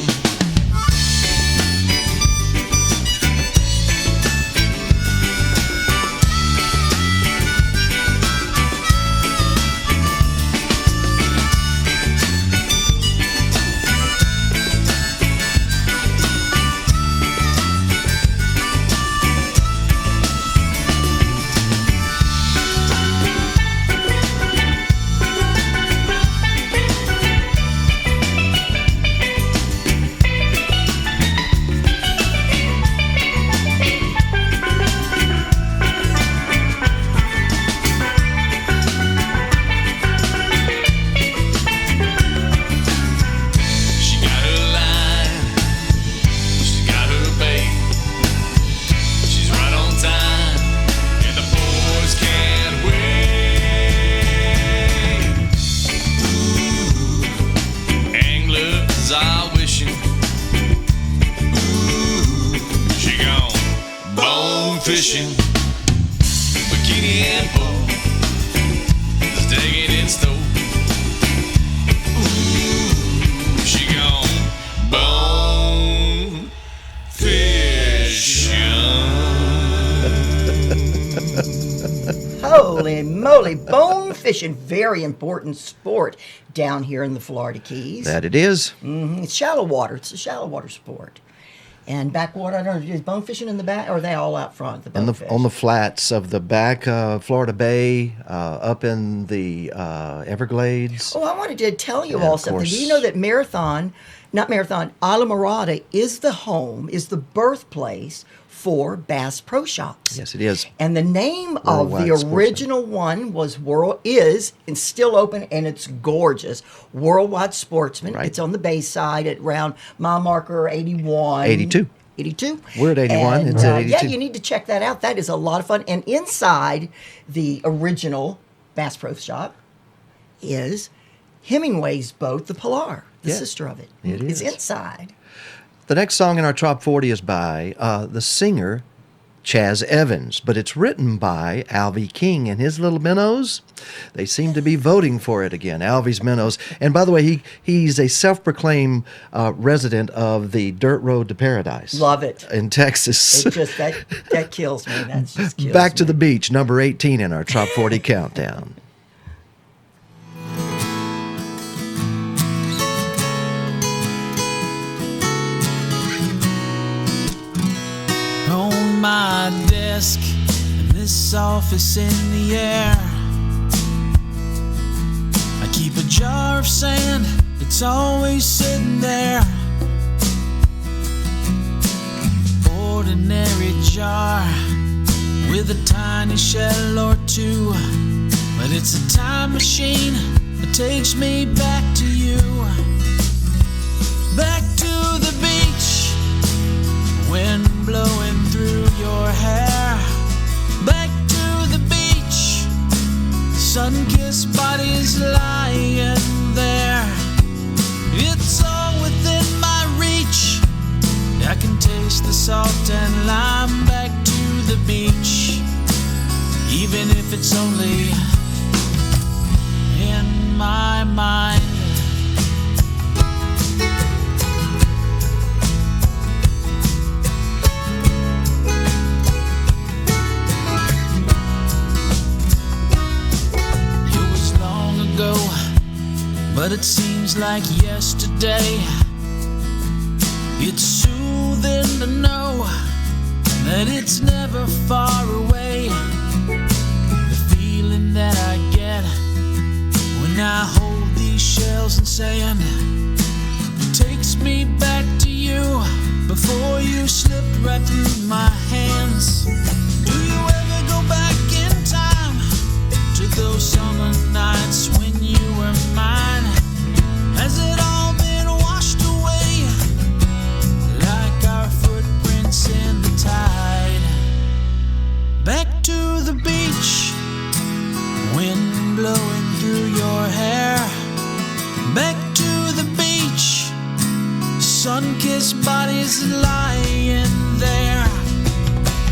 S12: Fishing, bikini and pole, is taking its toll. Ooh, she gone bone fishing.
S3: Holy moly, bone fishing, very important sport down here in the Florida Keys.
S2: That it is.
S3: Mm-hmm. It's shallow water. It's a shallow water sport. And backwater, I don't know, is bone fishing in the back, or are they all out front?
S2: On the flats of the back Florida Bay, up in the Everglades.
S3: Oh, I wanted to tell you all something. Do you know that Isla Mirada is the birthplace for Bass Pro Shops?
S2: Yes, it is.
S3: And the name of
S2: Worldwide
S3: the
S2: Sportsman.
S3: original one was and still open, and it's gorgeous. Worldwide Sportsman.
S2: Right.
S3: It's on the Bay side at around mile marker 81.
S2: 82.
S3: 82.
S2: We're at 81.
S3: And,
S2: It's at 82.
S3: Yeah, you need to check that out. That is a lot of fun. And inside the original Bass Pro Shop is Hemingway's boat, the Pilar, the sister of it.
S2: It is.
S3: It's inside.
S2: The next song in our Trop 40 is by the singer Chaz Evans, but it's written by Alvy King and his little minnows. They seem to be voting for it again, Alvy's minnows. And by the way, he's a self-proclaimed resident of the Dirt Road to Paradise.
S3: Love it.
S2: In Texas.
S3: It just, that kills me. That just kills
S2: Back
S3: me.
S2: to the beach, number 18 in our Trop 40 countdown.
S6: On my desk in this office in the air, I keep a jar of sand, it's always sitting there. Ordinary jar with a tiny shell or two, but it's a time machine that takes me back to you. Back to the beach, wind blowing through your hair. Back to the beach, sun-kissed bodies lying there. It's all within my reach, I can taste the salt and lime. Back to the beach, even if it's only in my mind. But it seems like yesterday. It's soothing to know that it's never far away. The feeling that I get when I hold these shells in sand takes me back to you before you slipped right through my hands. Do you ever go back in time to those summer nights when you were mine? Has it all been washed away like our footprints in the tide? Back to the beach, wind blowing through your hair. Back to the beach, sun-kissed bodies lying there.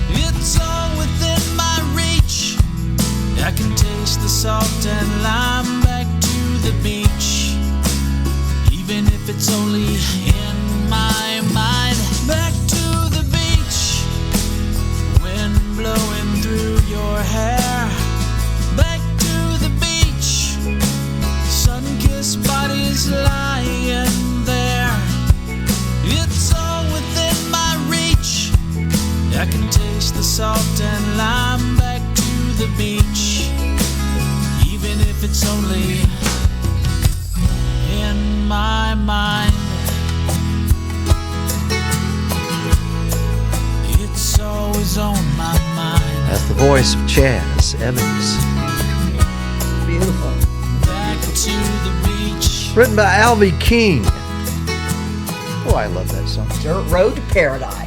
S6: It's all within my I can taste the salt and lime back to the beach, even if it's only in my mind. Back to the beach, wind blowing through your hair. Back to the beach, sun-kissed bodies lying there. It's all within my reach. I can taste the salt and lime back to the beach, even if it's only in my mind. It's always on my mind.
S2: That's the voice of Chaz Evans.
S3: Beautiful.
S6: Back to the beach.
S2: Written by Alvy King. Oh, I love that song.
S3: Dirt Road to Paradise.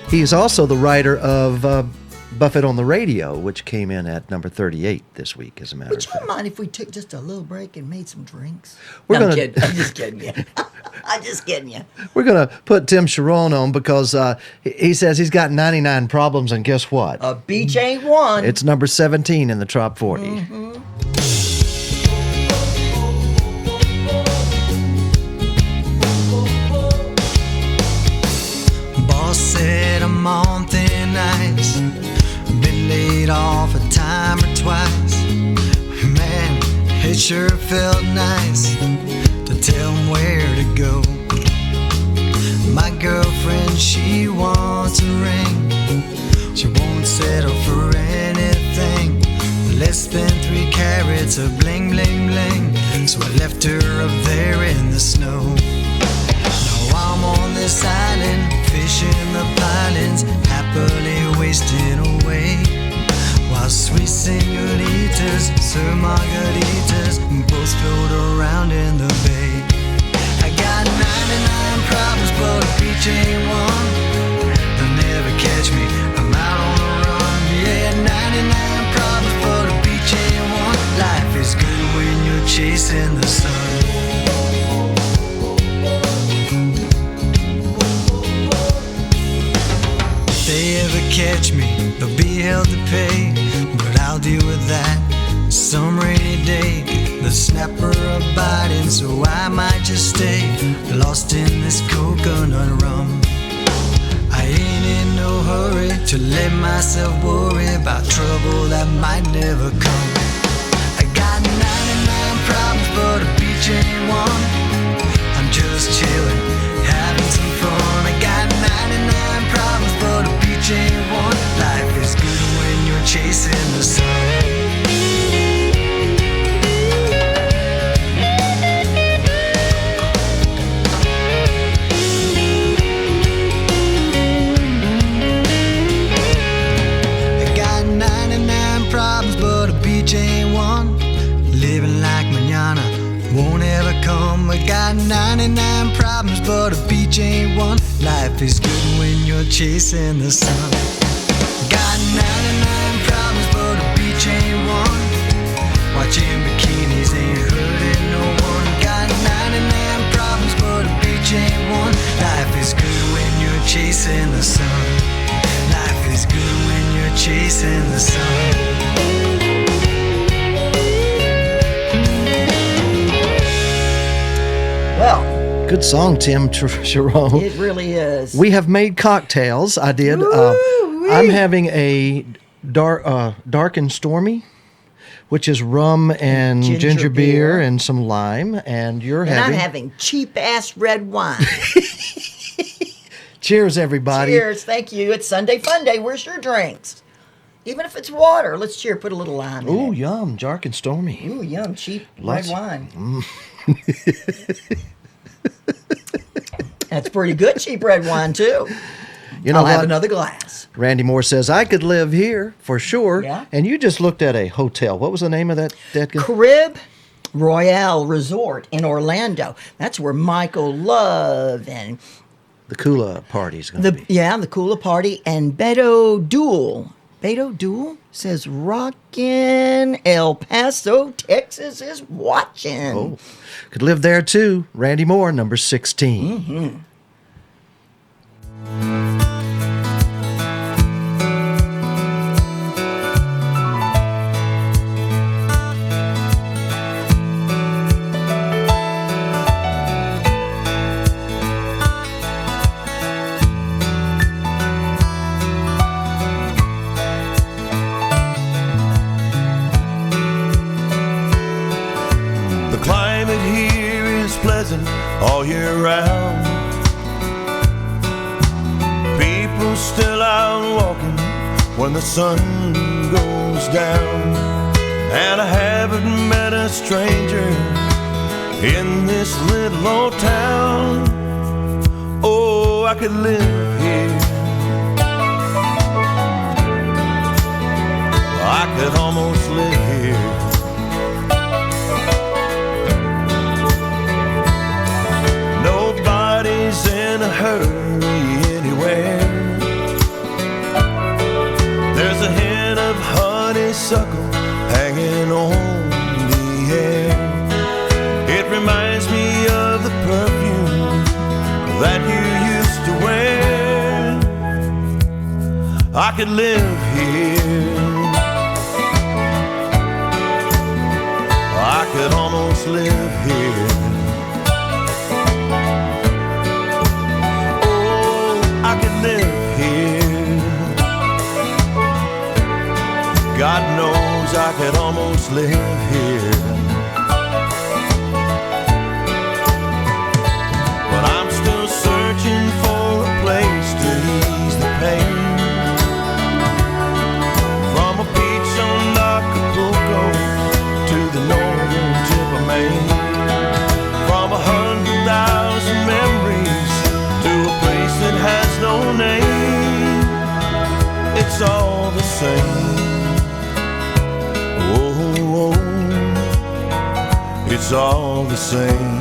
S2: He's also the writer of Buffett on the Radio, which came in at number 38 this week, as a matter
S3: Would
S2: of
S3: you
S2: fact.
S3: mind if we took just a little break and made some drinks?
S2: We're
S3: No,
S2: gonna-
S3: I'm just kidding you. I'm just kidding you.
S2: We're going to put Tim Sharon on because he says he's got 99 problems, and guess what?
S3: A beach ain't one.
S2: It's number 17 in the Trop 40.
S3: Mm-hmm.
S7: Boss said I'm on thin ice. Been laid off a time or twice. Man, it sure felt nice to tell him where to go. My girlfriend, she wants a ring. She won't settle for anything less than 3 carats of bling, bling, bling. So I left her up there in the snow. Now I'm on this island, fishing the pilings, happily wasting away, while sweet senoritas serve margaritas and both float around in the bay. I got 99 problems, but a beach ain't one. They'll never catch me, I'm out on the run. Yeah, 99 problems, but a beach ain't one. Life is good when you're chasing the sun. If they ever catch me, they'll be held to pay, but I'll deal with that some rainy day. The snapper are biting, so I might just stay lost in this coconut rum. I ain't in no hurry to let myself worry about trouble that might never come. I got 99 problems, but a beach ain't one. I'm just chilling, having some fun. I got 99 problems, but a beach ain't one. Life is good when you're chasing the sun. Ain't one. Living like manana won't ever come. I got 99 problems, but a beach ain't one. Life is good when you're chasing the sun. Got 99 problems, but a beach ain't one. Watching bikinis ain't hurting no one. Got 99 problems, but a beach ain't one. Life is good when you're chasing the sun. Life is good when you're chasing the sun.
S3: Well,
S2: Good song, Tim Sharon.
S3: it really is.
S2: We have made cocktails. I did.
S3: Woo-wee.
S2: I'm having a dark and stormy, which is rum and ginger beer and some lime. And you're
S3: and
S2: having.
S3: I'm having cheap ass red wine.
S2: Cheers, everybody.
S3: Cheers, thank you. It's Sunday Fun Day. Where's your drinks? Even if it's water, let's cheer. Put a little lime in
S2: Ooh,
S3: it.
S2: yum, dark and stormy.
S3: Ooh, yum, cheap
S2: Lots-
S3: red wine. That's pretty good, cheap red wine too.
S2: You know
S3: I'll have
S2: what?
S3: another glass.
S2: Randy Moore says, I could live here for sure.
S3: Yeah.
S2: And you just looked at a hotel. What was the name of that?
S3: Carib Royale Resort in Orlando. That's where Michael Love and
S2: The Kula party's going to be.
S3: the Kula Party and Beto Duel. Beto Duel says rockin' El Paso, Texas is watching.
S2: Oh, could live there too. Randy Moore, number 16.
S3: Mm-hmm.
S1: all year round. People still out walking when the sun goes down. And I haven't met a stranger in this little old town. Oh, I could live here. I could almost live here. Nobody's in a hurry anywhere. There's a hint of honeysuckle hanging on the air. It reminds me of the perfume that you used to wear. I could live here. I could almost live here. Oh, I could live here. God knows I could almost live here. But I'm still searching for a place to ease the pain. From a beach on Acapulco to the northern tip of Maine. From 100,000 memories to a place that has no name. It's all the same. Oh, it's all the same.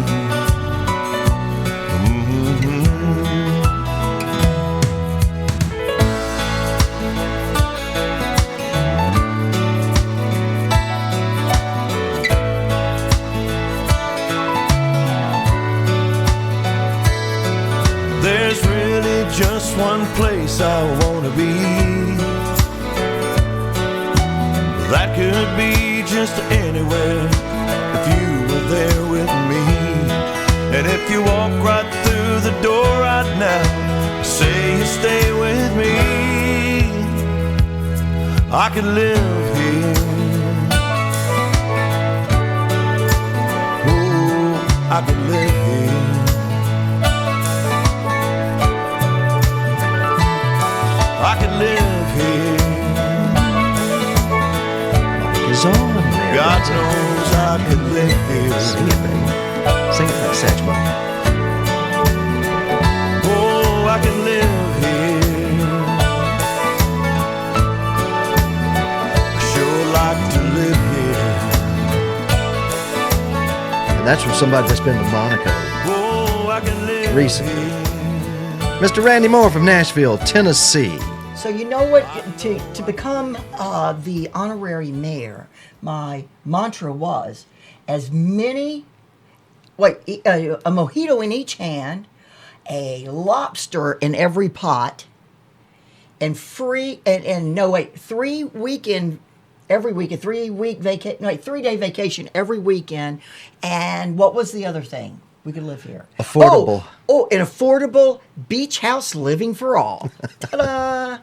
S1: There's really just one place I want to be. That could be just anywhere if you were there with me. And if you walk right through the door right now, say you stay with me, I could live here. Oh, I could live here. I could live here. God knows I could live here.
S2: Sing it, baby. Sing it like Satchmo.
S1: Oh, I could live here. I sure like to live here.
S2: And that's from somebody that's been to Monaco
S1: Oh, I can live
S2: recently.
S1: here.
S2: Mr. Randy Moore from Nashville, Tennessee.
S3: So you know what? To become the honorary mayor, my mantra was a mojito in each hand, a lobster in every pot, and 3 day vacation every weekend. And what was the other thing? We could live here.
S2: Affordable.
S3: An affordable beach house living for all. Ta-da!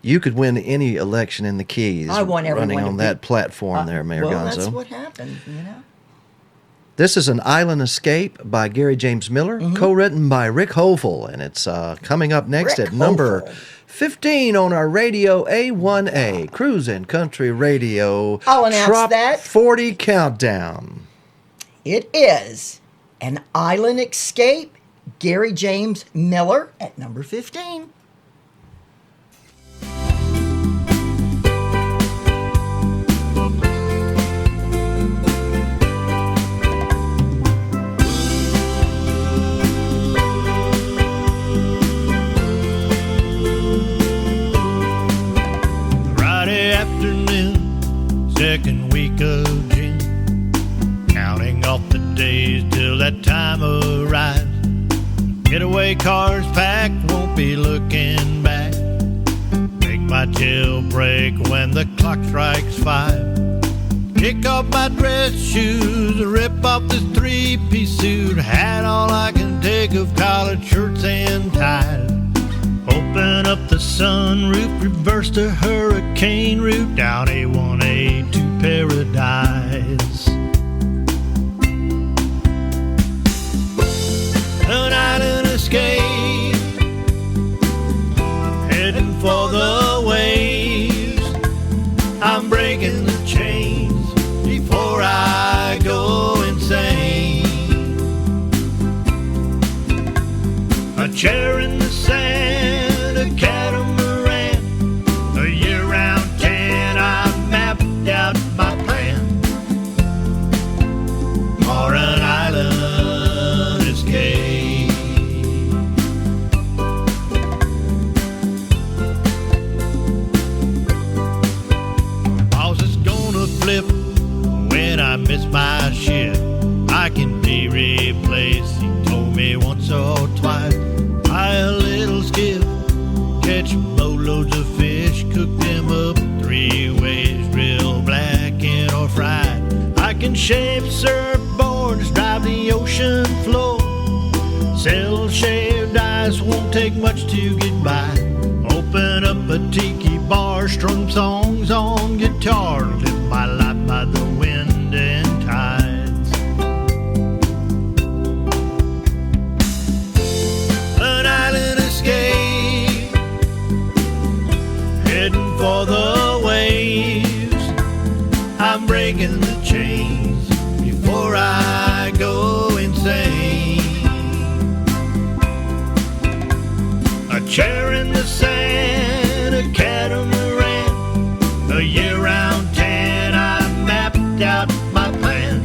S2: You could win any election in the Keys.
S3: I want everyone
S2: running
S3: to
S2: on
S3: be-
S2: that platform there, Mayor Gonzo.
S3: That's what happened, you know.
S2: This is An Island Escape by Gary James Miller, co-written by Rick Hovell, and it's coming up next
S3: Rick
S2: at number
S3: Hovell.
S2: 15 on our radio A1A, Cruisin' Country Radio.
S3: I'll announce that.
S2: Trop 40 Countdown.
S3: It is An Island Escape, Gary James Miller at number 15.
S10: Friday afternoon, second week of June, counting off the days till that time arrives. Getaway cars packed, won't be looking back. Make my jailbreak when the clock strikes 5. Kick off my dress shoes, rip off this 3-piece suit, hat all I can take of collared shirts and ties. Open up the sunroof, reverse the hurricane route, down A1A to Paradise.
S1: chair in the sand, a catamaran, a year-round tan. I mapped out my plan for an island escape. Boss is gonna flip when I miss my ship. I can be replaced, he told me once or twice. Buy a little skiff, catch boatloads of fish, cook them up 3 ways, real blackened or fried. I can shape surfboards, drive the ocean floor, sell shaved ice, won't take much to get by. Open up a tiki bar, strum songs on guitar, live my life by the wind and tides. An island escape, heading for the waves. I'm breaking the chains before I go insane. A chair in the sand, a catamaran, a year-round tan. I mapped out my plan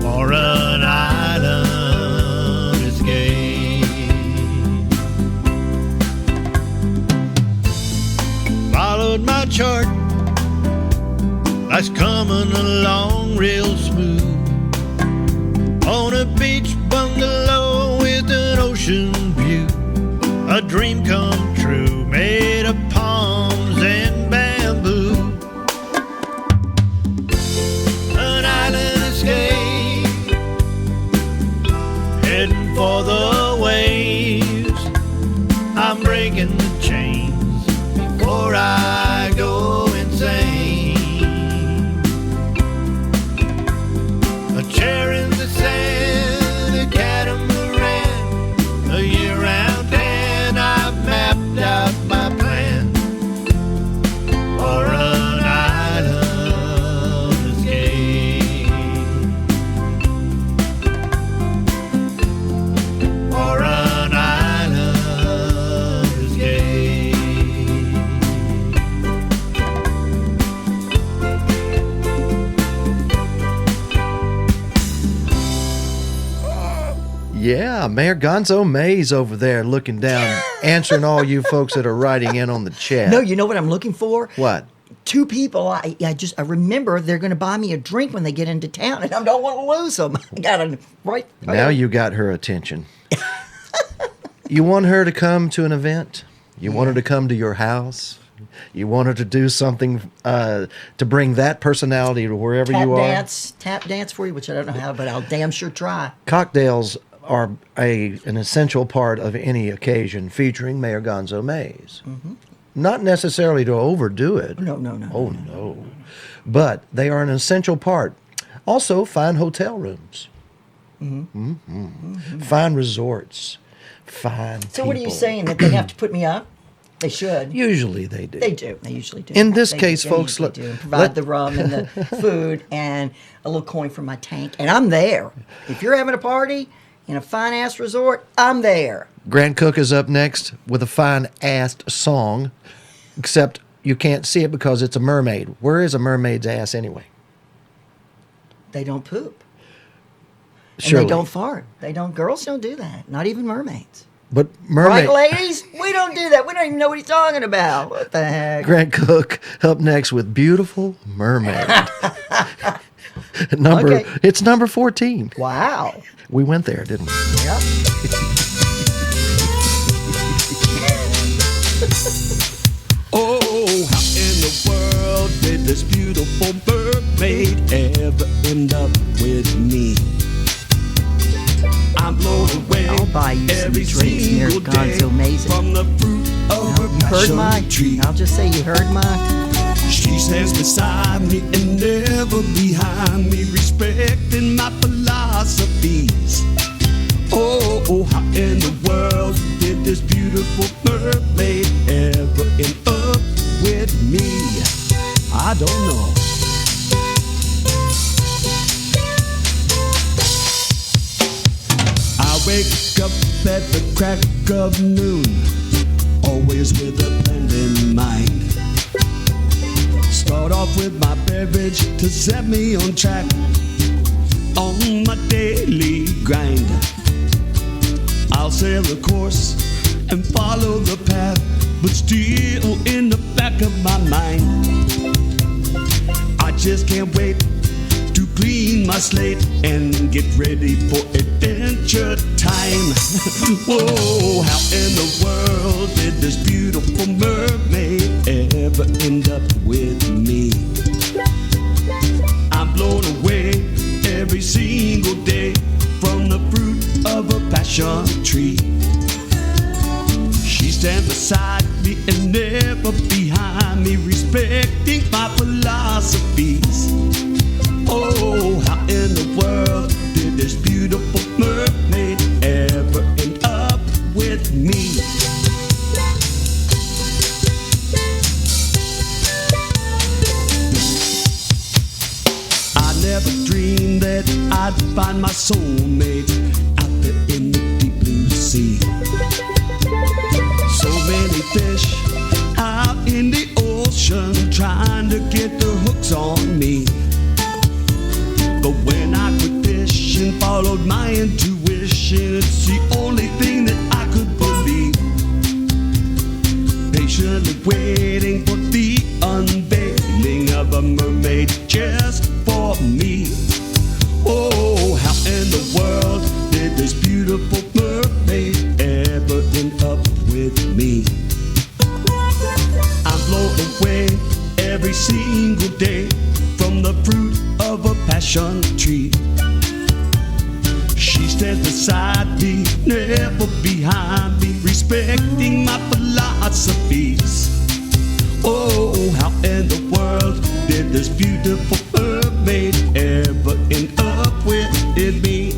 S1: for an island escape. Followed my chart, life's coming along real smooth. On a beach bungalow with an ocean view, a dream come true, made of palms and bamboo. An island escape, heading for the waves. I'm breaking the chains before I go insane. A chair in the sand, a catamaran, a year-round tan. I've mapped out my plan for an island escape. For an island escape.
S2: Yeah, Mayor Gonzo Mays over there looking down, answering all you folks that are writing in on the chat.
S3: No, you know what I'm looking for?
S2: What?
S3: 2 people. I remember they're going to buy me a drink when they get into town, and I don't want to lose them. I got to right.
S2: Now you got her attention. You want her to come to an event? You want her to come to your house? You want her to do something to bring that personality to wherever you are?
S3: Tap dance for you, which I don't know how, but I'll damn sure try.
S2: Cocktails are an essential part of any occasion featuring Mayor Gonzo Mays.
S3: Mm-hmm.
S2: Not necessarily to overdo it.
S3: No.
S2: Oh, no. But they are an essential part. Also, fine hotel rooms.
S3: Mm-hmm.
S2: Mm-hmm. Mm-hmm. Fine resorts. Fine
S3: So
S2: people.
S3: what are you saying, that they have to put me up? They should.
S2: Usually they do.
S3: They do. They usually do.
S2: In this
S3: They
S2: case,
S3: do.
S2: folks,
S3: They do. Provide the rum and the food and a little coin for my tank, and I'm there. If you're having a party in a fine-ass resort, I'm there.
S2: Grant Cook is up next with a fine-assed song, except you can't see it because it's a mermaid. Where is a mermaid's ass anyway?
S3: They don't poop. And
S2: Surely.
S3: they don't fart. Girls don't do that. Not even mermaids.
S2: But mermaid.
S3: Right, ladies? We don't do that. We don't even know what he's talking about. What the heck?
S2: Grant Cook up next with Beautiful Mermaid.
S3: Okay.
S2: It's number 14.
S3: Wow.
S2: We went there, didn't we?
S3: Yep.
S13: Oh, how in the world did this beautiful mermaid ever end up with me? I'm blown away
S3: I'll buy you some
S13: every
S3: drinks near
S13: single day
S3: Gonzo Mays.
S13: from the fruit of her
S3: You heard
S13: passion
S3: mine?
S13: tree.
S3: I'll just say you heard mine.
S13: She stands beside me and never behind me, respecting my philosophies. Oh, how in the world did this beautiful mermaid ever end up with me? I don't know. I wake up at the crack of noon, always with a plan in mind. Start off with my beverage to set me on track on my daily grind. I'll sail the course and follow the path, but still in the back of my mind, I just can't wait to clean my slate and get ready for adventure time. Whoa, how in the world did this beautiful mermaid ever end up with me? I'm blown away every single day from the fruit of a passion tree. She stands beside me and never behind me, respecting my philosophies. Oh, how in the world did this beautiful mermaid ever end up with me? I never dreamed that I'd find my soulmate out there in the deep blue sea. So many fish out in the ocean trying to get their hooks on me. But when I quit fishing, followed my intuition, it's the only thing that I could believe. Patiently waiting for the unveiling of a mermaid just for me. Oh, how in the world did this beautiful mermaid ever end up with me? I'm blown away every single day from the fruit of a passion tree. She stands beside me, never behind me, respecting my philosophies. Oh, how in the world did this beautiful mermaid ever end up with me?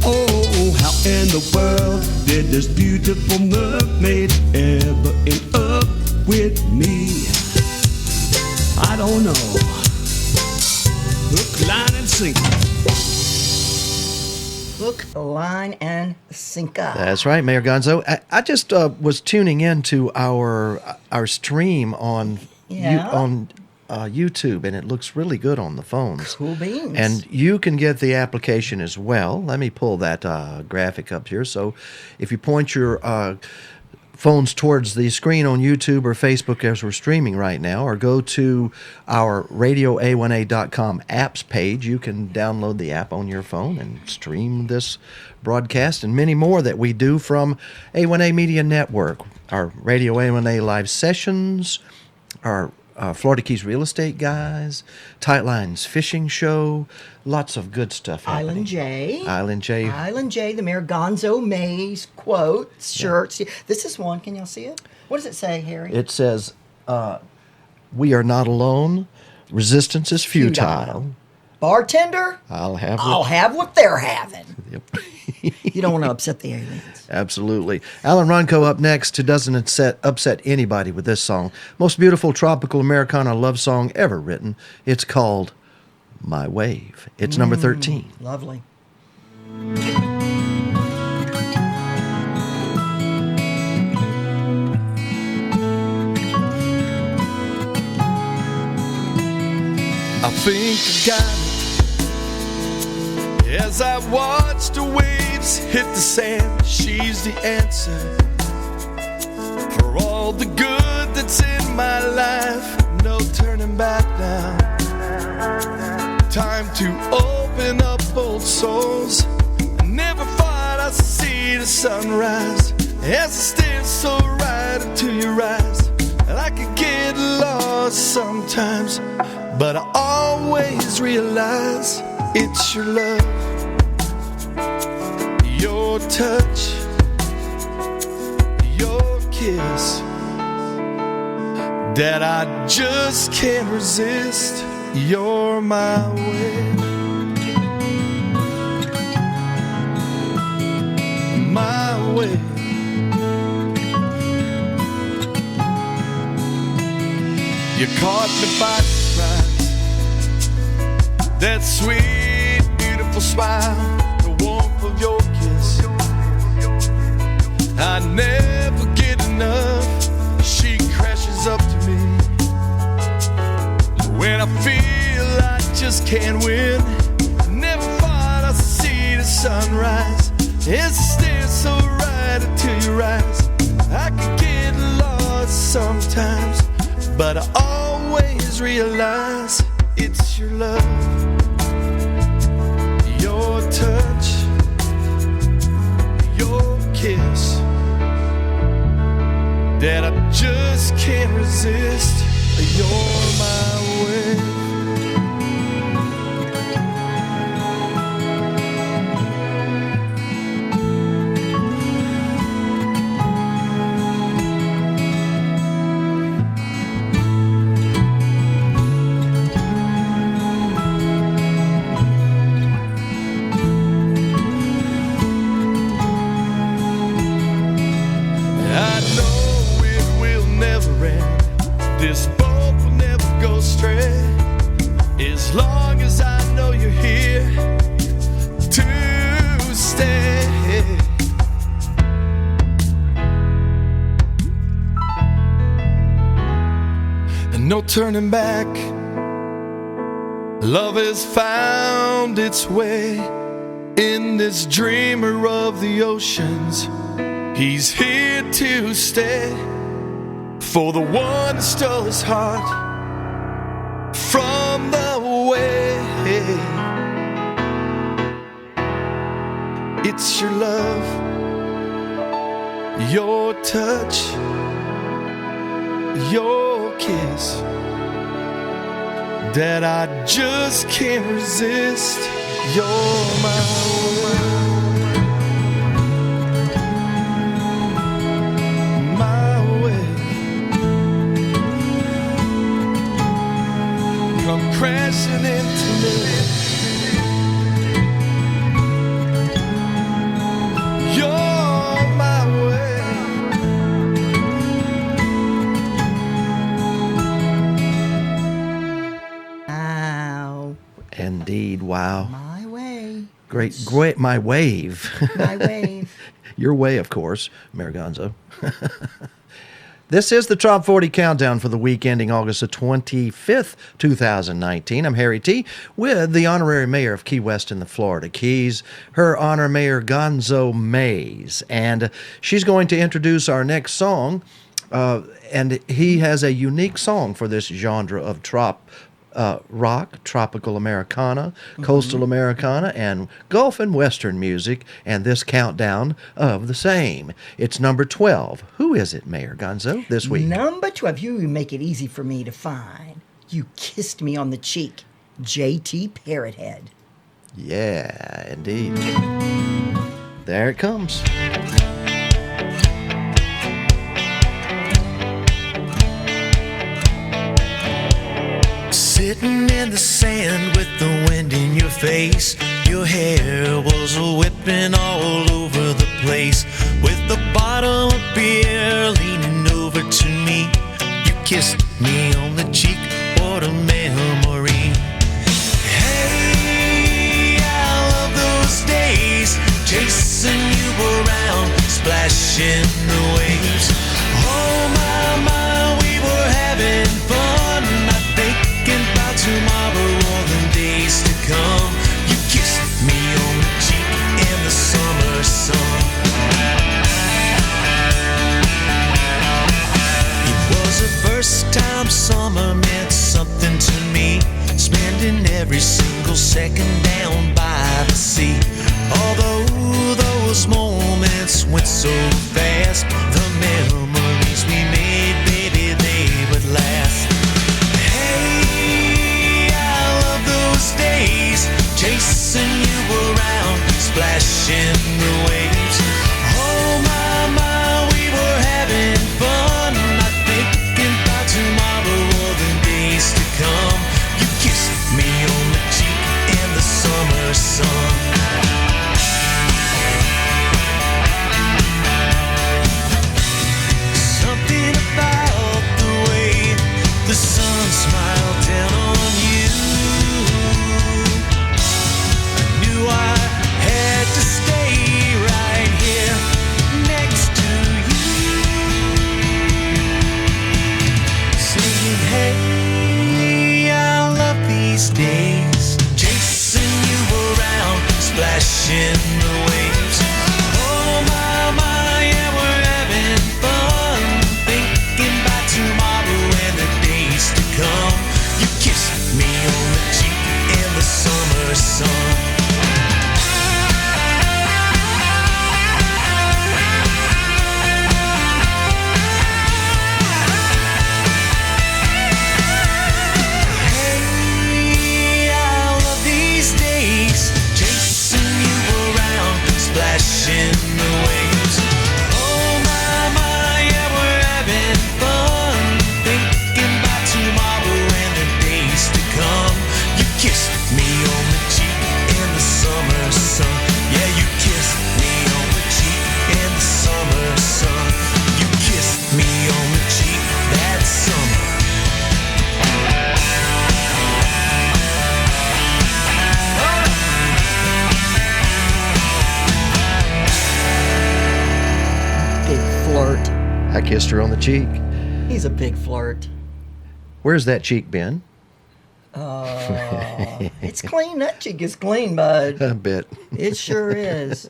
S13: Oh, how in the world did this beautiful mermaid ever end up with me? I don't know. Hook, line, and sinker.
S3: Hook, line, and sinker.
S2: That's right, Mayor Gonzo. I just was tuning in to our stream on YouTube, and it looks really good on the phones.
S3: Cool beans.
S2: And you can get the application as well. Let me pull that graphic up here. So if you point your phones towards the screen on YouTube or Facebook as we're streaming right now, or go to our radioa1a.com apps page, you can download the app on your phone and stream this broadcast and many more that we do from A1A Media Network, our Radio A1A live sessions, our Florida Keys Real Estate Guys, Tight Lines Fishing Show, lots of good stuff happening.
S3: Island J, the Mayor Gonzo Mays quotes, shirts. This is one. Can y'all see it? What does it say, Harry?
S2: It says, we are not alone. Resistance is futile.
S3: Bartender?
S2: I'll have
S3: what they're having.
S2: Yep.
S3: You don't want to upset the aliens.
S2: Absolutely. Alan Runco up next, who doesn't upset anybody with this song. Most beautiful tropical Americana love song ever written. It's called My Wave. It's number 13.
S3: Lovely.
S1: I think I got it. As I watch the waves hit the sand, she's the answer for all the good that's in my life. No turning back now. Time to open up old souls. Never thought I'd see the sunrise as I stare so right into your eyes. And I could get lost sometimes, but I always realize it's your love, your touch, your kiss that I just can't resist. You're my way, my way. You caught me by surprise. That sweet, beautiful smile, the warmth of your kiss, can't win. Never thought I'd see the sunrise. It's still so right until you rise. I could get lost sometimes, but I always realize it's your love, your touch, your kiss that I just can't resist. You're my way. This boat will never go astray as long as I know you're here to stay. And no turning back. Love has found its way in this dreamer of the oceans. He's here to stay. For the one that stole his heart from the way. It's your love, your touch, your kiss that I just can't resist. You're my way. Crashing into me. You're my way.
S3: Wow.
S2: Indeed, wow.
S3: My way.
S2: Great, my wave.
S3: My wave.
S2: Your way, of course, Mayor Gonzo. This is the Trop 40 Countdown for the week ending August the 25th, 2019. I'm Harry T. with the Honorary Mayor of Key West in the Florida Keys, her Honor Mayor Gonzo Mays. And she's going to introduce our next song, and he has a unique song for this genre of trop. Rock, tropical Americana, coastal Americana, and Gulf and Western music, and this countdown of the same. It's number 12. Who is it, Mayor Gonzo, this week?
S3: Number 12. You make it easy for me to find. You Kissed Me on the Cheek, J.T. Parrothead.
S2: Yeah, indeed. There it comes.
S8: Sitting in the sand with the wind in your face, your hair was whipping all over the place. With a bottle of beer leaning over to me, you kissed me on the cheek, what a memory. Hey, I love those days, chasing you around, splashing the waves. Oh my, we were having fun, not thinking about tomorrow or the days to come. You kissed me on the cheek in the summer sun. It was the first time summer meant something to me, spending every single second down by the sea. Although those moments went so fast, the memories we made, baby, they would last. Hey, I love those days, chasing you around, splashing the waves. Oh my, we were having fun, not thinking about tomorrow or the days to come. You kissed me on the cheek in the summer sun. Something about the way the sun smiled down on you, I knew I had to stay right splashing the waves. Oh my, yeah, we're having fun. Thinking about tomorrow and the days to come. You kissed me on the cheek in the summer sun. Splashing the waves. Oh my, yeah, we're having fun. Thinking about tomorrow and the days to come. You kissed me on the cheek in the summer sun. Yeah, you kissed me on the cheek in the summer sun. You kissed me on the cheek that summer.
S3: Flirt.
S2: I kissed her on the cheek.
S3: He's a big flirt.
S2: Where's that cheek been?
S3: It's clean. That cheek is clean, bud.
S2: A bit.
S3: It sure is.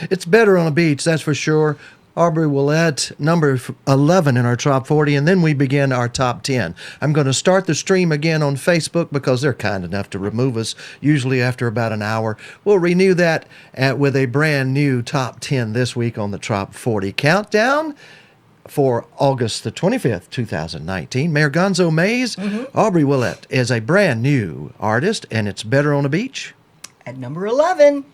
S2: It's better on a beach, that's for sure. Aubrey Willette, number 11 in our top 40, and then we begin our top 10. I'm going to start the stream again on Facebook because they're kind enough to remove us, usually after about an hour. We'll renew that with a brand new top 10 this week on the top 40 countdown for August the 25th, 2019. Mayor Gonzo Mays, Aubrey Willette is a brand new artist, and it's Better on a Beach.
S3: At number 11.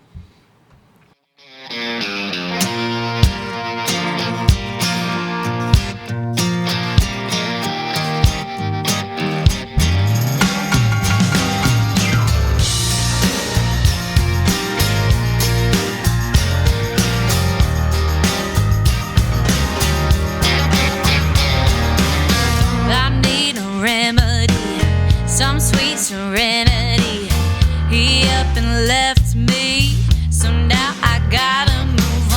S11: Some sweet serenity. He up and left me, so now I gotta move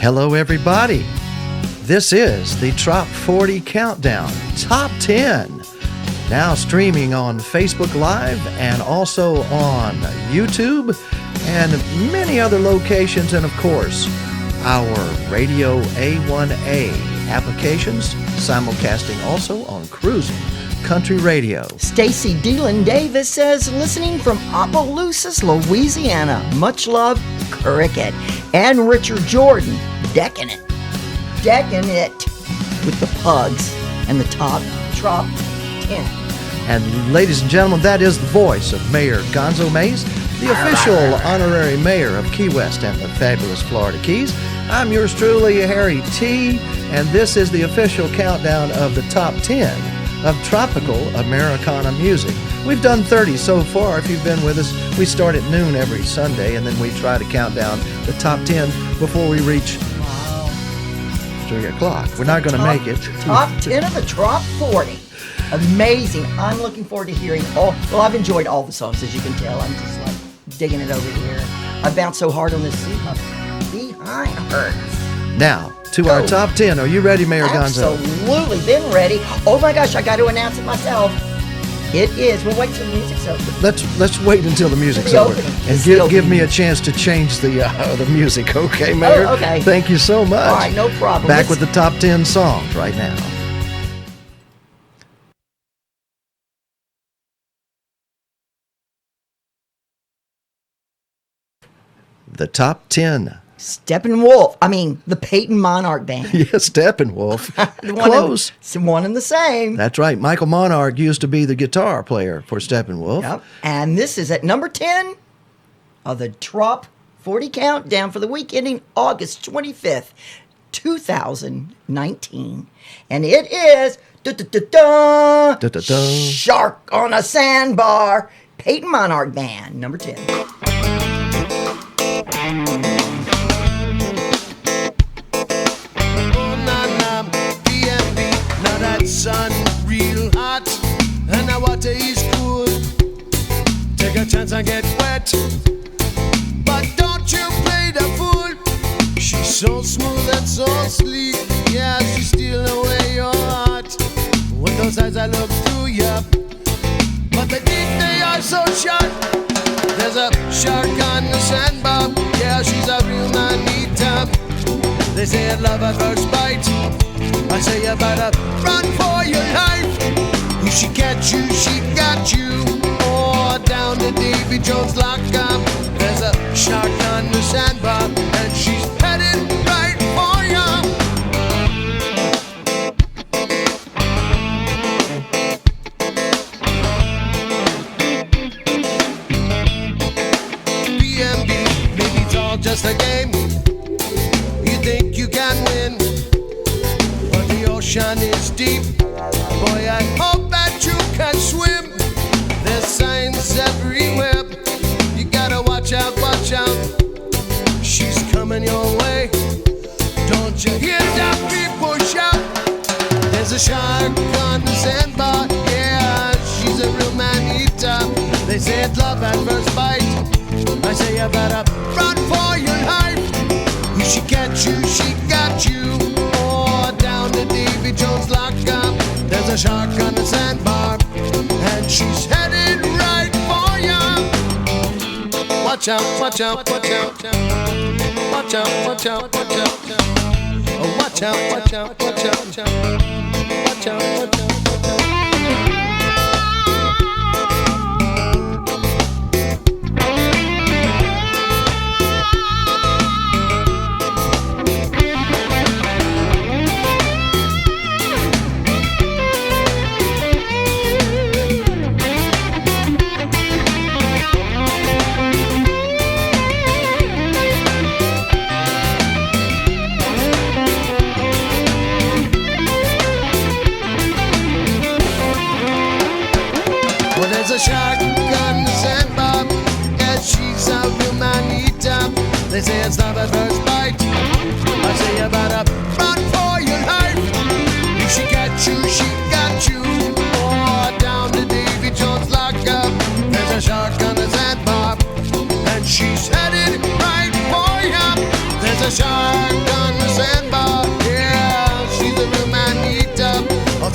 S2: Hello, everybody. This is the Trop 40 Countdown Top 10. Now streaming on Facebook Live and also on YouTube and many other locations, and of course, our Radio A1A applications, simulcasting also on Cruisin Country Radio.
S3: Stacy Dealin Davis says, listening from Opelousas, Louisiana. Much love, Cricket. And Richard Jordan, decking it with the pugs and the top Trop 10.
S2: And ladies and gentlemen, that is the voice of Mayor Gonzo Mays, the official honorary mayor of Key West and the fabulous Florida Keys. I'm yours truly, Harry T., and this is the official countdown of the top 10 of tropical Americana music. We've done 30 so far. If you've been with us, we start at noon every Sunday, and then we try to count down the top 10 before we reach 3 o'clock. We're not going to make it.
S3: Top 10 of the Trop 40. Amazing. I'm looking forward to hearing all. Well, I've enjoyed all the songs, as you can tell. I'm just like digging it over here. I bounced so hard on this seat, my behind hurts.
S2: Now, to our top 10. Are you ready, Mayor Gonzo?
S3: Absolutely. Been ready. Oh my gosh, I got to announce it myself. It is. We'll wait till the music's over.
S2: Let's wait until the music's over and give me a chance to change the music, okay, Mayor?
S3: Oh, okay.
S2: Thank you so much.
S3: All right, no problem.
S2: Back with the top 10 songs right now. The top 10.
S3: Steppenwolf. I mean, the Peyton Monarch Band.
S2: Yes, Steppenwolf.
S3: Close. One and the same.
S2: That's right. Michael Monarch used to be the guitar player for Steppenwolf.
S3: Yep. And this is at number 10 of the Trop 40 Countdown for the week ending August 25th, 2019. And it is Shark on a Sandbar, Peyton Monarch Band, number 10.
S1: Sun real hot and the water is cool. Take a chance and get wet, but don't you play the fool. She's so smooth and so sleek, yeah, she steal away your heart. With those eyes I look through ya, but the deep they are so sharp. There's a shark on the sandbar, yeah, she's a real manita. They say love at first bite, I say you better run for your life. If she catch you, she got you. Or down the Davy Jones lockup, there's a shark on the sandbar, and she's headed right for you. BMB, maybe it's all just a game. You think you can win, but the ocean is deep. Boy, I hope that you can swim. There's signs everywhere. You gotta watch out, watch out. She's coming your way. Don't you hear that people shout? There's a shark on the sandbar, yeah, she's a real man-eater. They say it's love at first bite, I say you better run for your life. If she catch you, she got you. Or down the Davy Jones lockup, there's a shark on the sandbar, and she's headed right for ya. Watch out, watch out, watch out. Watch out, watch out, watch out. Oh, watch out, watch out, watch out. Watch out, watch out, watch out.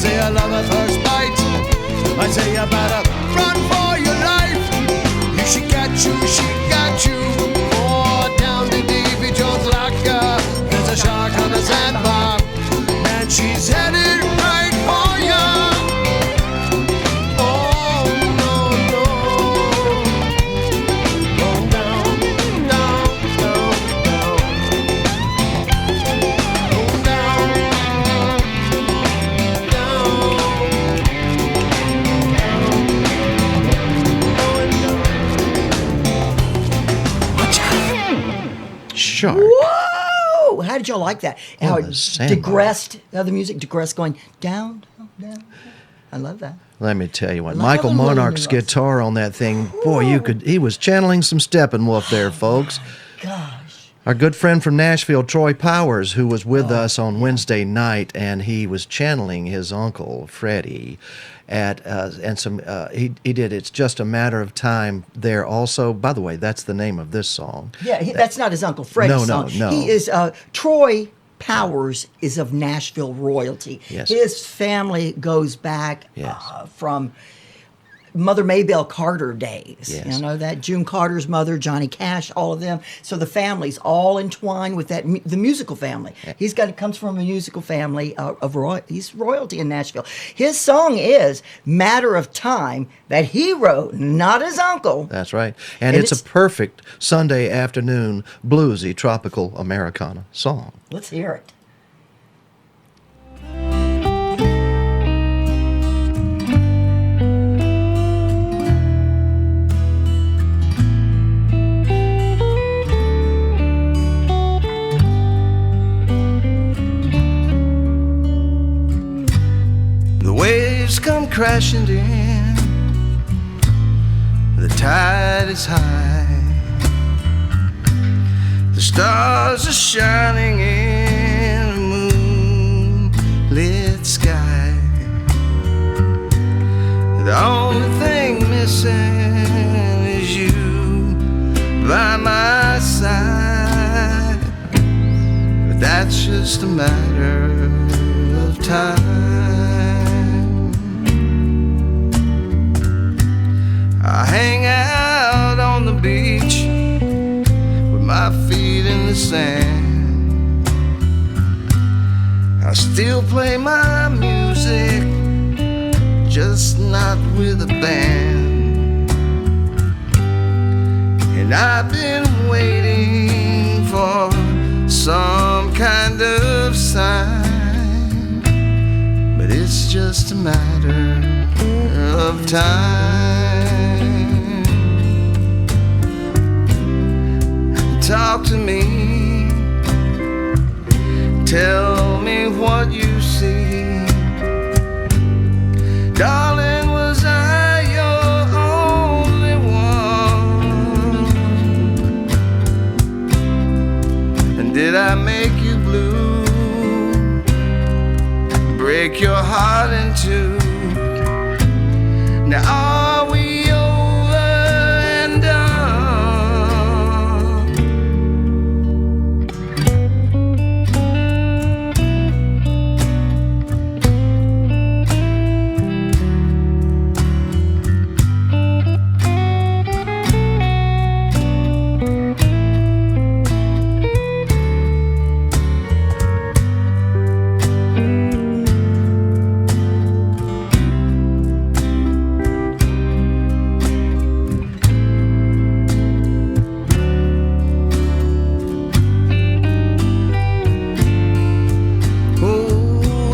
S1: say I love at first bite. I say you better run for your life. If she got you, she got you. Oh, down to Davy Jones' locker. There's a shark on the sandbar, and she's headed right for you. Oh, no, no. Going down, down, down, down. Going down,
S2: Shark.
S3: Whoa! How did y'all like that? How
S2: the
S3: it
S2: sandbar.
S3: digressed, the music digressed going down, down, down. I love that.
S2: Let me tell you what,
S3: Love
S2: Michael
S3: and
S2: Monarch's
S3: loneliness.
S2: guitar on that thing, boy, he was channeling some Steppenwolf there, folks.
S3: Gosh.
S2: Our good friend from Nashville, Troy Powers, who was with us on Wednesday night, and he was channeling his uncle, Freddie, he did It's Just a Matter of Time there also. By the way, that's the name of this song.
S3: Yeah, that's not his uncle Freddie's
S2: No,
S3: song.
S2: no.
S3: He is, Troy Powers is of Nashville royalty.
S2: Yes.
S3: His family goes back
S2: Yes.
S3: From Mother Maybelle Carter days.
S2: Yes.
S3: You know that? June Carter's mother, Johnny Cash, all of them. So the family's all entwined with that, the musical family. He comes from a musical family he's royalty in Nashville. His song is Matter of Time that he wrote, not his uncle.
S2: That's right. And it's a perfect Sunday afternoon bluesy tropical Americana song.
S3: Let's hear it.
S14: The waves come crashing in, the tide is high, the stars are shining in a moonlit sky. The only thing missing is you by my side, but that's just a matter of time. I hang out on the beach with my feet in the sand. I still play my music, just not with a band. And I've been waiting for some kind of sign, but it's just a matter of time. Talk to me, tell me what you see. Darling, was I your only one? And did I make you blue, break your heart in two? Now are we over and done?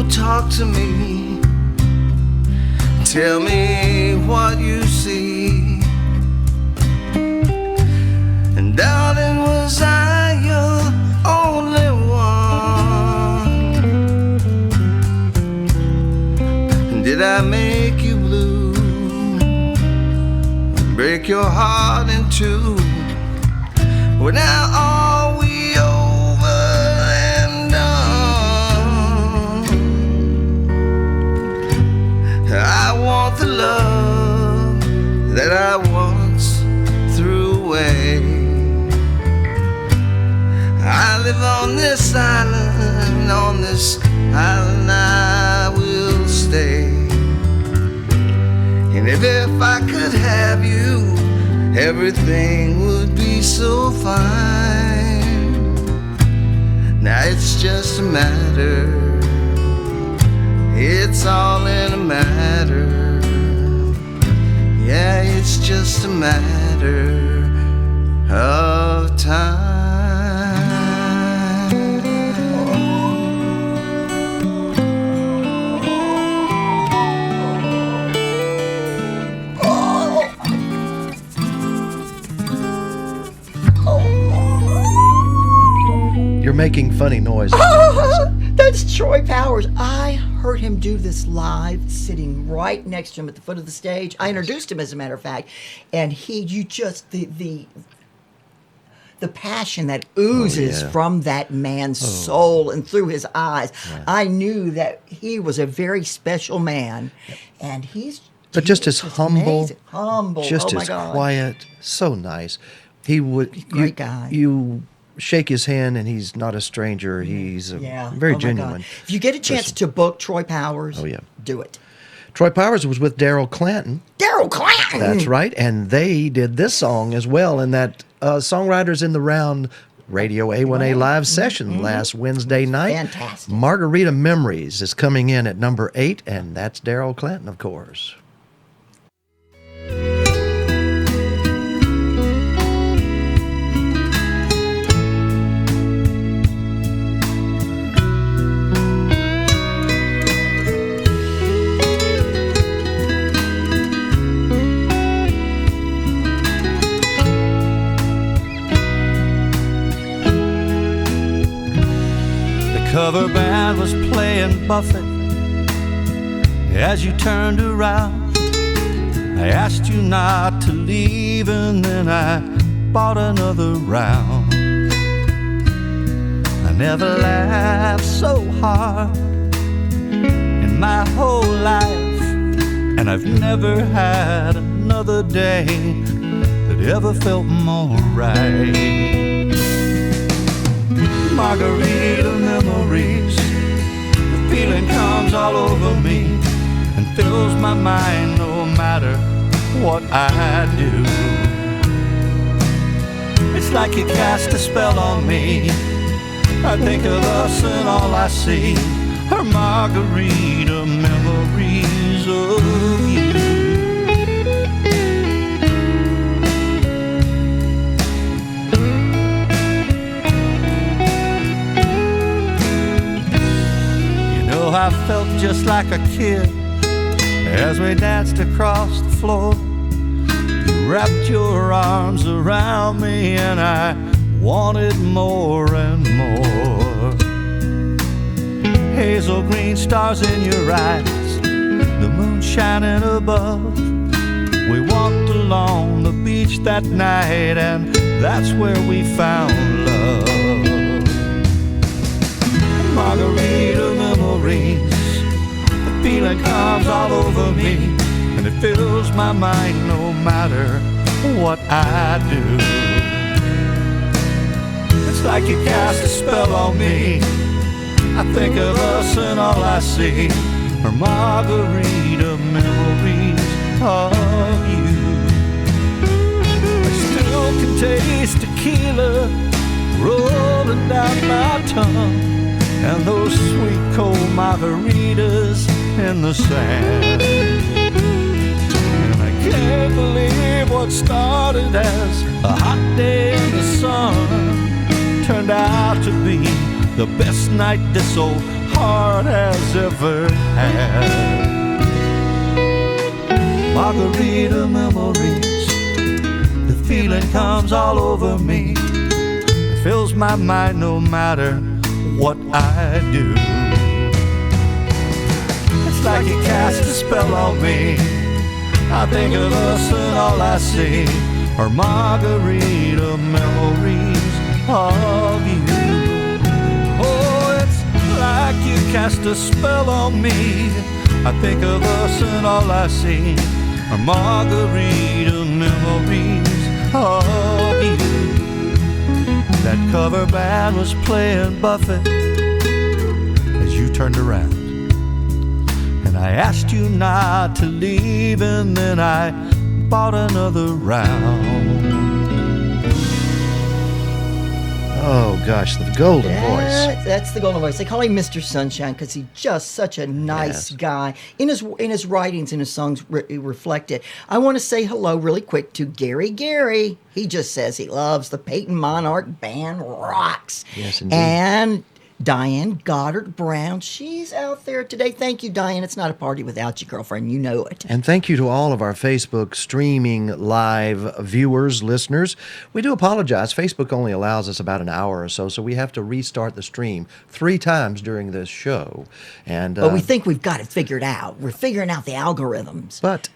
S14: Talk to me, tell me what you see. And darling, was I your only one? And did I make you blue, break your heart in two? Well, now are we over and done? I want the love that I once threw away. I live on this island I will stay. Baby, if I could have you, everything would be so fine. Now it's just a matter, it's all in a matter. Yeah, it's just a matter of time.
S2: You're making funny noises.
S3: That's Troy Powers. I heard him do this live, sitting right next to him at the foot of the stage. I introduced him, as a matter of fact, and the passion that oozes from that man's soul and through his eyes. Yeah. I knew that he was a very special man, and
S2: But just as humble,
S3: amazing. Humble,
S2: just
S3: oh my
S2: as
S3: God.
S2: quiet, so nice. He would
S3: great guy.
S2: You shake his hand, and he's not a stranger. He's very genuine.
S3: If you get a chance to book Troy Powers, do it.
S2: Troy Powers was with Daryl Clanton.
S3: Daryl Clanton!
S2: That's right. And they did this song as well in that Songwriters in the Round Radio A1A live session last Wednesday night.
S3: Fantastic.
S2: Margarita Memories is coming in at number 8, and that's Daryl Clanton, of course.
S8: Cover band was playing Buffett as you turned around. I asked you not to leave, and then I bought another round. I never laughed so hard in my whole life, and I've never had another day that ever felt more right. Margarita memories, the feeling comes all over me and fills my mind no matter what I do. It's like you cast a spell on me. I think of us and all I see are margarita memories of you. I felt just like a kid as we danced across the floor. You wrapped your arms around me and I wanted more and more. Hazel green stars in your eyes, the moon shining above. We walked along the beach that night, and that's where we found love. Margarita memories, the feeling comes all over me, and it fills my mind no matter what I do. It's like you cast a spell on me. I think of us and all I see are margarita memories of you. I still can taste tequila rolling down my tongue, and those sweet cold margaritas in the sand. And I can't believe what started as a hot day in the sun turned out to be the best night this old heart has ever had. Margarita memories, the feeling comes all over me. It fills my mind no matter what I do. It's like you cast a spell on me. I think of us and all I see are margarita memories of you. Oh, it's like you cast a spell on me. I think of us and all I see are margarita memories of you. That cover band was playing Buffett as you turned around, and
S10: I asked you not to leave, and then I bought another round.
S2: Oh gosh, the golden voice.
S3: That's the golden voice. They call him Mr. Sunshine because he's just such a nice guy. In his writings, in his songs, reflect it. I want to say hello really quick to Gary. He just says he loves the Peyton Monarch band, rocks.
S2: Yes, indeed.
S3: And Diane Goddard Brown, she's out there today. Thank you, Diane. It's not a party without you, girlfriend. You know it.
S2: And thank you to all of our Facebook streaming live viewers, listeners. We do apologize. Facebook only allows us about an hour or so we have to restart the stream 3 times during this show. But
S3: we think we've got it figured out. We're figuring out the algorithms.
S2: But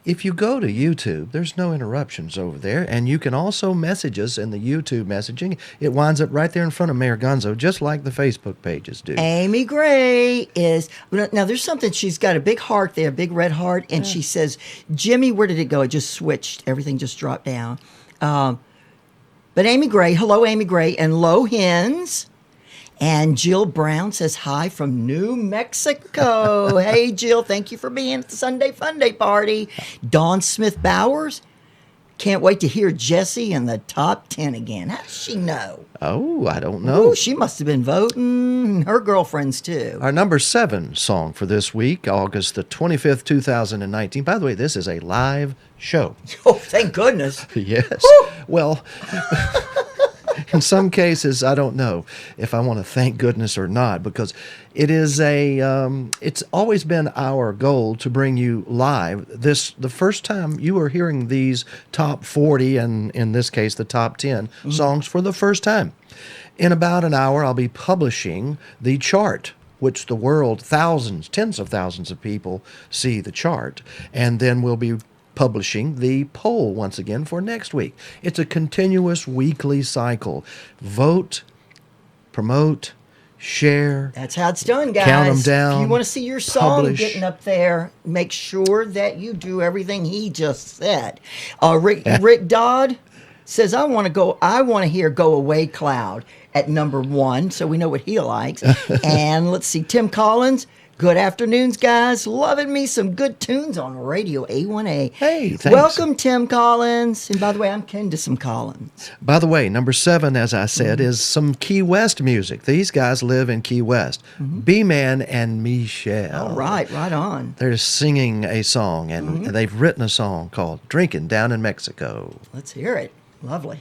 S2: if you go to YouTube, there's no interruptions over there, and you can also message us in the YouTube messaging. It winds up right there in front of Mayor Gonzo, just like the Facebook pages do.
S3: Amy Gray is, now there's something, she's got a big heart there, a big red heart, and she says, Jimmy, where did it go? It just switched. Everything just dropped down. But Amy Gray, hello Amy Gray, and Low Hens. And Jill Brown says hi from New Mexico. Hey, Jill, thank you for being at the Sunday Fun Day party. Dawn Smith Bowers, can't wait to hear Jessie in the top 10 again. How does she know?
S2: Oh, I don't know.
S3: Ooh, she must have been voting. Her girlfriends, too.
S2: Our number 7 song for this week, August the 25th, 2019. By the way, this is a live show.
S3: Oh, thank goodness.
S2: Yes. Well... In some cases, I don't know if I want to thank goodness or not, because it is it's always been our goal to bring you live. The first time you are hearing these top 40, and in this case, the top 10 songs for the first time. In about an hour, I'll be publishing the chart, which the world, thousands, tens of thousands of people see the chart, and then we'll be publishing the poll once again for next week. It's a continuous weekly cycle. Vote, promote, share.
S3: That's how it's done, guys.
S2: Count them down.
S3: If you want to see your song
S2: publish.
S3: Getting up there, make sure that you do everything he just said. Rick Dodd says, I want to hear Go Away Cloud at number 1, so we know what he likes. And let's see, Tim Collins, good afternoons, guys. Loving me some good tunes on Radio A1A.
S2: Hey, thanks.
S3: Welcome, Tim Collins. And by the way, I'm kin to some Collins.
S2: By the way, number 7, as I said, is some Key West music. These guys live in Key West. B-Man and Michelle.
S3: All right, right on.
S2: They're singing a song, and they've written a song called Drinking Down in Mexico.
S3: Let's hear it. Lovely.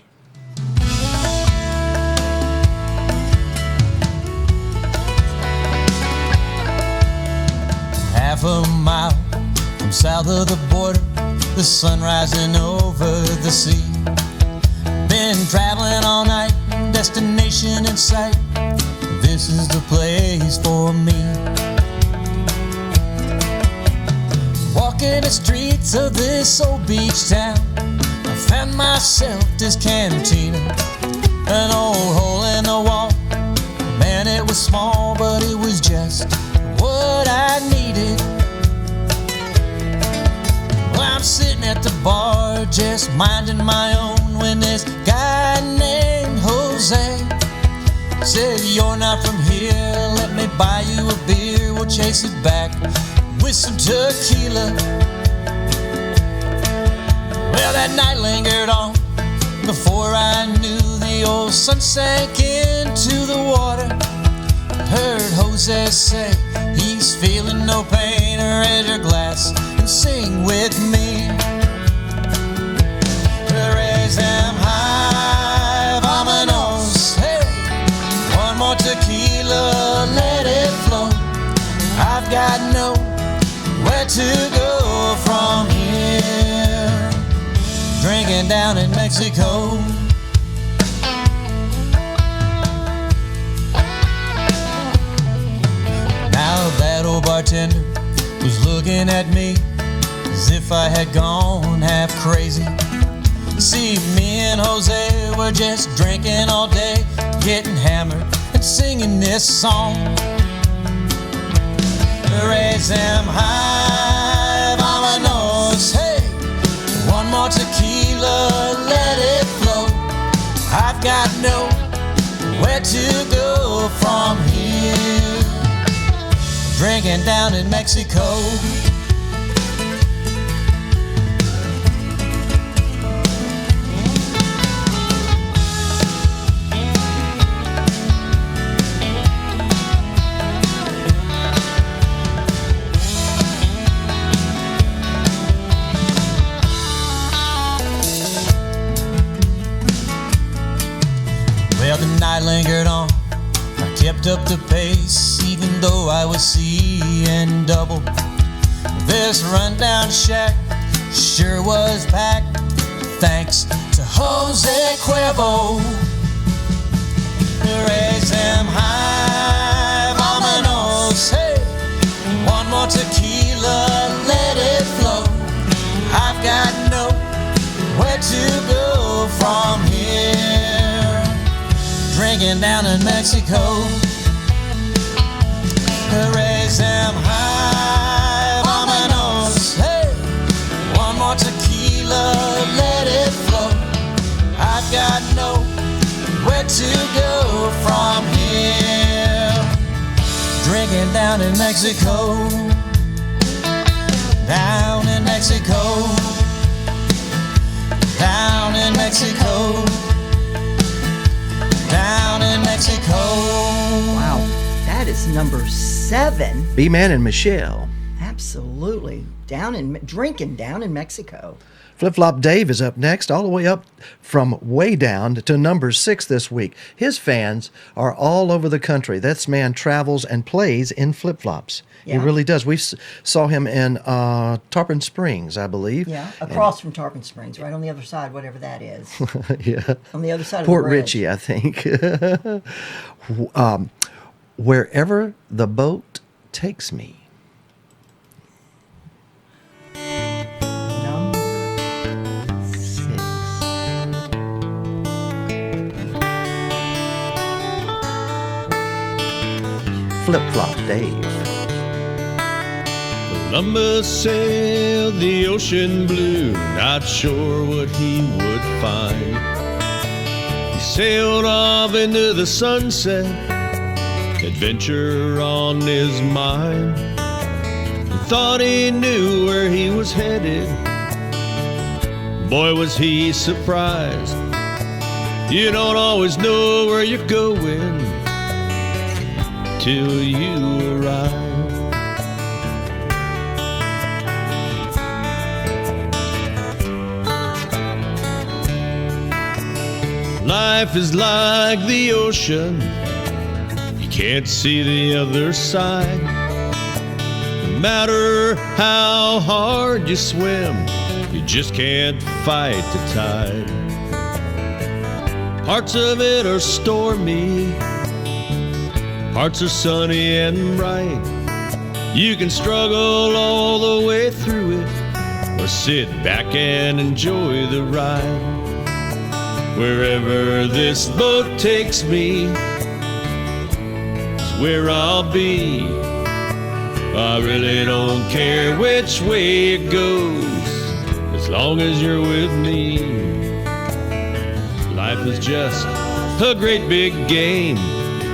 S8: Half a mile from south of the border, the sun rising over the sea. Been traveling all night, destination in sight. This is the place for me. Walking the streets of this old beach town, I found myself this cantina, an old hole in the wall. Man, it was small, but it was just what I needed. Well, I'm sitting at the bar, just minding my own, when this guy named Jose said, you're not from here, let me buy you a beer. We'll chase it back with some tequila. Well, that night lingered on. Before I knew, the old sun sank into the water. Heard Jose say he's feeling no pain. Raise your glass and sing with me. Raise them high, vámonos. Hey, one more tequila, let it flow. I've got nowhere to go from here. Drinking down in Mexico. Now that old bartender was looking at me as if I had gone half crazy. See, me and Jose were just drinking all day, getting hammered and singing this song. Raise them high, vámonos, hey. One more tequila, let it flow. I've got nowhere to go from here. drinking down in Mexico. Well, the night lingered on. I kept up the pace, even though I was seeing double. This rundown shack sure was packed, thanks to Jose Cuervo. Raise them high, vámonos, hey. One more tequila, let it flow. I've got nowhere to go from here. Drinking down in Mexico. Raise them high, vámonos, hey. One more tequila, let it flow. I've got nowhere to go from here. Drinking down in Mexico. Down in Mexico. Down in Mexico. Down in Mexico.
S3: Wow, that is number 7.
S2: B-Man and Michelle.
S3: Absolutely. Drinking down in Mexico.
S2: Flip Flop Dave is up next, all the way up from way down to number 6 this week. His fans are all over the country. This man travels and plays in flip-flops.
S3: Yeah.
S2: He really does. We saw him in Tarpon Springs, I believe.
S3: Yeah, across from Tarpon Springs, right on the other side, whatever that is.
S2: Yeah.
S3: On the other side
S2: Port
S3: of the bridge.
S2: Richey, I think. Wherever the boat takes me. Flip Flop Dave.
S15: Columbus sailed the ocean blue, not sure what he would find. He sailed off into the sunset, adventure on his mind. He thought he knew where he was headed. Boy, was he surprised. You don't always know where you're going till you arrive. Life is like the ocean, you can't see the other side. No matter how hard you swim, you just can't fight the tide. Parts of it are stormy, parts are sunny and bright. You can struggle all the way through it, or sit back and enjoy the ride. Wherever this boat takes me is where I'll be. I really don't care which way it goes, as long as you're with me. Life is just a great big game.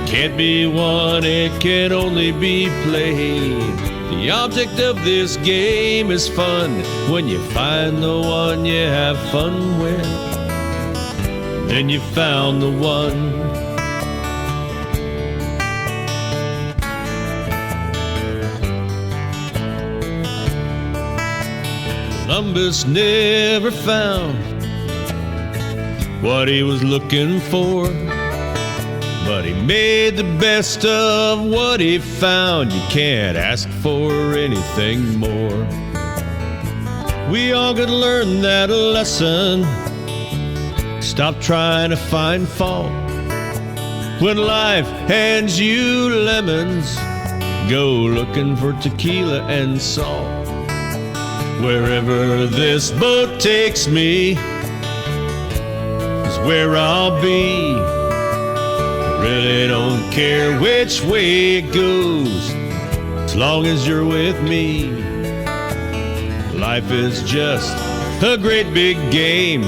S15: Can't be won, it can only be played. The object of this game is fun. When you find the one you have fun with, then you found the one. Columbus never found what he was looking for, but he made the best of what he found. You can't ask for anything more. We all could learn that lesson. Stop trying to find fault. When life hands you lemons, go looking for tequila and salt. Wherever this boat takes me is where I'll be. Really don't care which way it goes, as long as you're with me. Life is just a great big game.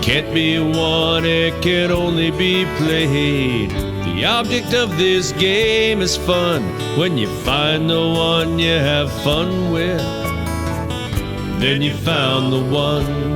S15: can't be won, it can only be played. The object of this game is fun. When you find the one you have fun with, then you found the one.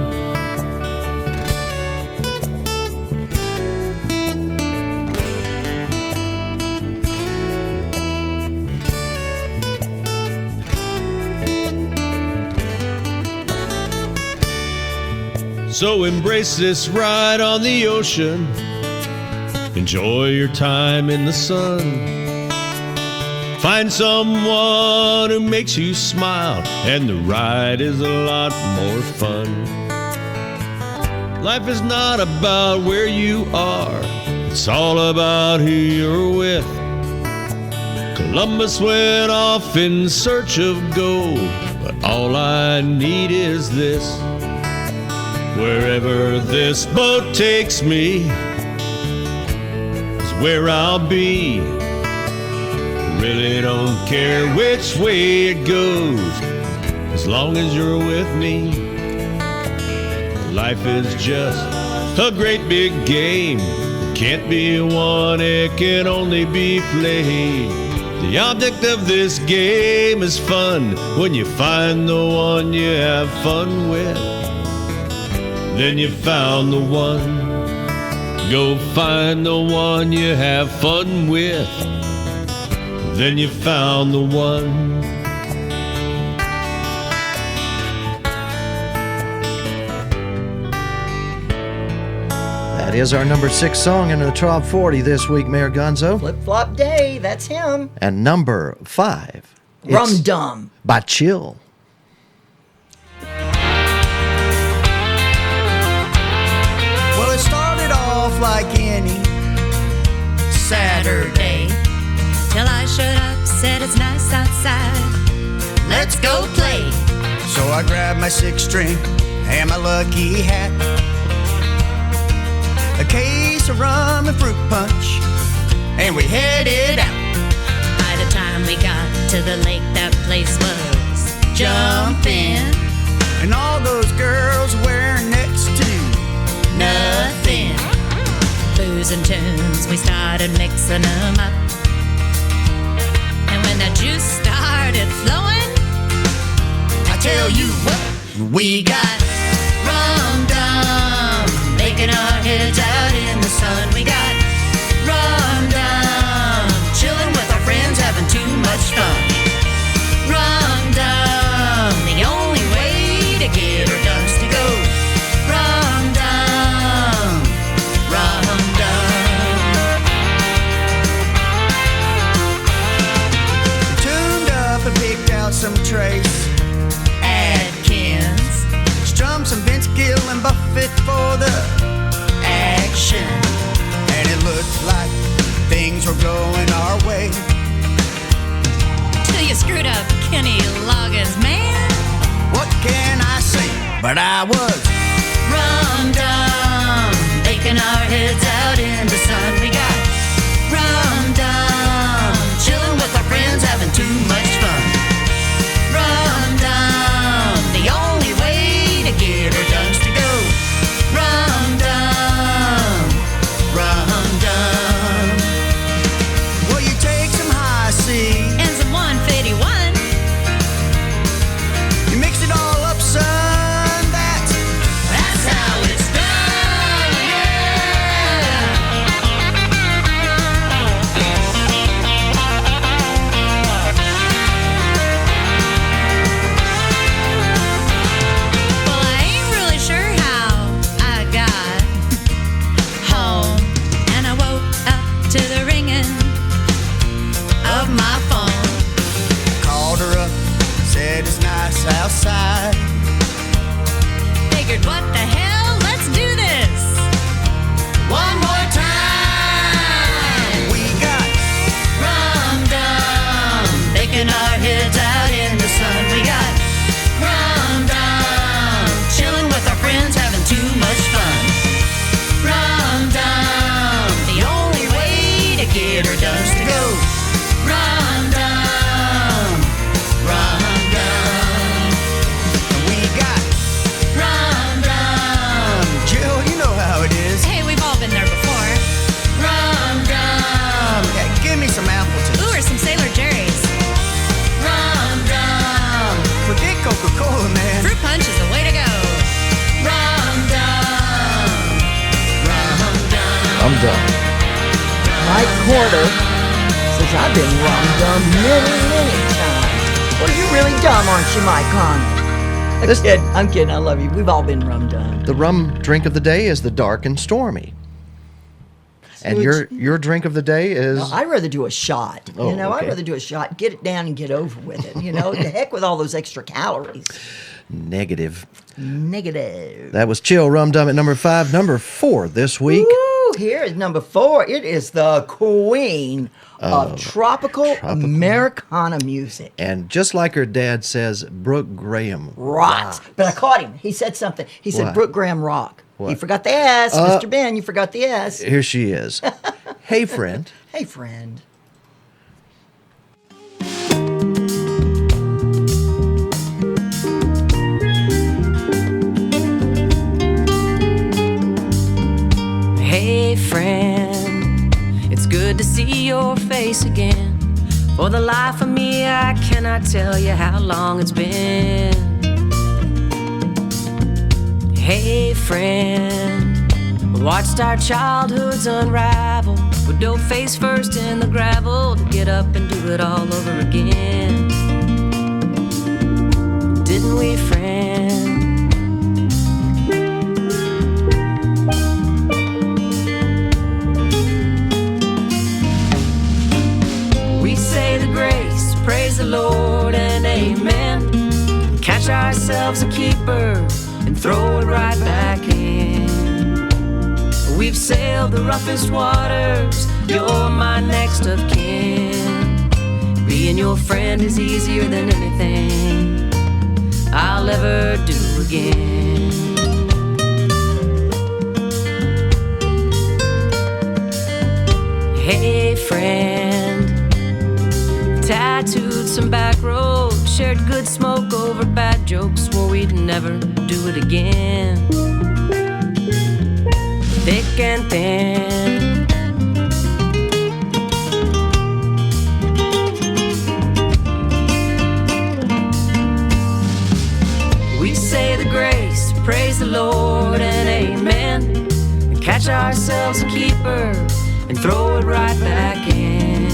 S15: So embrace this ride on the ocean. Enjoy your time in the sun. Find someone who makes you smile, and the ride is a lot more fun. Life is not about where you are, it's all about who you're with. Columbus went off in search of gold, but all I need is this. Wherever this boat takes me is where I'll be. Really don't care which way it goes, as long as you're with me. Life is just a great big game. It can't be won, it can only be played. The object of this game is fun. When you find the one you have fun with, then you found the one. Go find the one you have fun with, then you found the one.
S2: That is our number 6 song in the Trop 40 this week, Mayor Gonzo.
S3: Flip Flop Day, that's him.
S2: And number 5,
S3: Rum
S2: it's
S3: Dum
S2: by Chill.
S7: Well, it started off like any Saturday.
S11: Till I showed up, said it's nice outside. Let's go play.
S7: So I grabbed my 6-string and my lucky hat, a case of rum and fruit punch, and we headed out.
S11: By the time we got to the lake, that place was jumping.
S7: And all those girls were next to
S11: nothing. Booze and tunes, we started mixing them up. And when the juice started flowing,
S7: I tell you what,
S11: we got rum dum, making our heads out in the sun. We got rum dum, chilling with our friends, having too much fun. Rum dum, the only way to get her done is to go. Rum dum, rum dum.
S7: tuned up and picked out some Trace
S11: Adkins,
S7: strummed some Vince Gill and Buffett for the
S11: action.
S7: and it looked like things were going our way.
S11: Till you screwed up Kenny Loggins, man.
S7: What can I say? But I was
S11: Rum dum, baking our heads out in the sun. We got rum dum, chilling with our friends, having too much fun. Rum dum, the only way to get her done is to go. Rum dum, rum dum.
S7: well, you take some high C,
S11: And some 151.
S7: you mix it all up, son.
S11: That's how it's done, yeah. Well, I ain't really sure how I got home, and I woke up to the ringing of my phone.
S7: Called her up, said it's nice outside.
S11: Figured, what the hell? Let's do this one more time.
S7: We got
S11: Rum dum, baking our heads out in the sun. We got rum dum, chilling with our friends, having too much fun. Rum dum, the only way to get her done is to go. Rum dum, rum dum.
S2: Dum.
S3: Mike Corder says, I've been rum dum many times. Well, you're really dumb, aren't you, Mike Conner? I'm kidding. I love you. We've all been rum dum.
S2: The rum drink of the day is the dark and stormy. And your drink of the day is?
S3: No, I'd rather do a shot.
S2: Oh,
S3: I'd
S2: okay.
S3: rather do a shot, get it down and get over with it. The heck with all those extra calories.
S2: Negative.
S3: That
S2: was Chill Rum Dum at number 5. Number 4 this week.
S3: Ooh, here is number 4. It is the queen of tropical Americana music.
S2: And just like her dad says, Brooke Graham
S3: Rocks. But I caught him. He said something. He said
S2: What?
S3: Brooke Graham rock.
S2: What?
S3: He forgot the S. Mr. Ben, you forgot the S.
S2: Here she is. Hey, friend.
S3: Hey, friend.
S16: Hey friend, it's good to see your face again. For the life of me, I cannot tell you how long it's been. Hey friend, watched our childhoods unravel. We'd go face first in the gravel to get up and do it all over again. Didn't we, friend? Say the grace, praise the Lord and amen. Catch ourselves a keeper and throw it right back in. We've sailed the roughest waters, you're my next of kin. Being your friend is easier than anything I'll ever do again. Hey friend, tattooed some back roads, shared good smoke over bad jokes, swore we'd never do it again. Thick and thin, we say the grace, praise the Lord and amen. And catch ourselves a keeper and throw it right back in.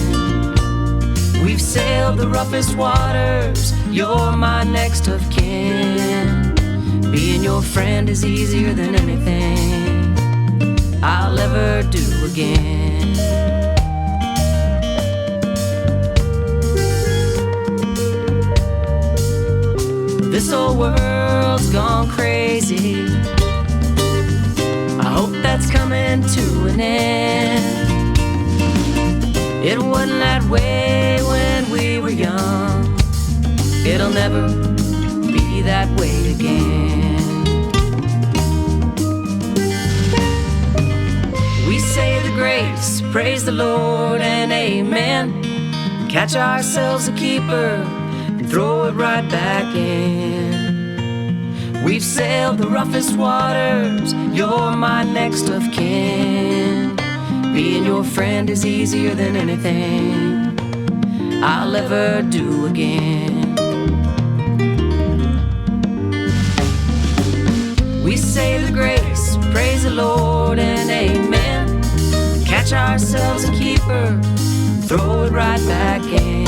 S16: We've sailed the roughest waters, you're my next of kin. Being your friend is easier than anything I'll ever do again. This whole world's gone crazy, I hope that's coming to an end. It wasn't that way when we were young, it'll never be that way again. We say the grace, praise the Lord and amen. Catch ourselves a keeper and throw it right back in. We've sailed the roughest waters, you're my next of kin. Being your friend is easier than anything I'll ever do again. We say the grace, praise the Lord and amen. Catch ourselves a keeper, throw it right back in.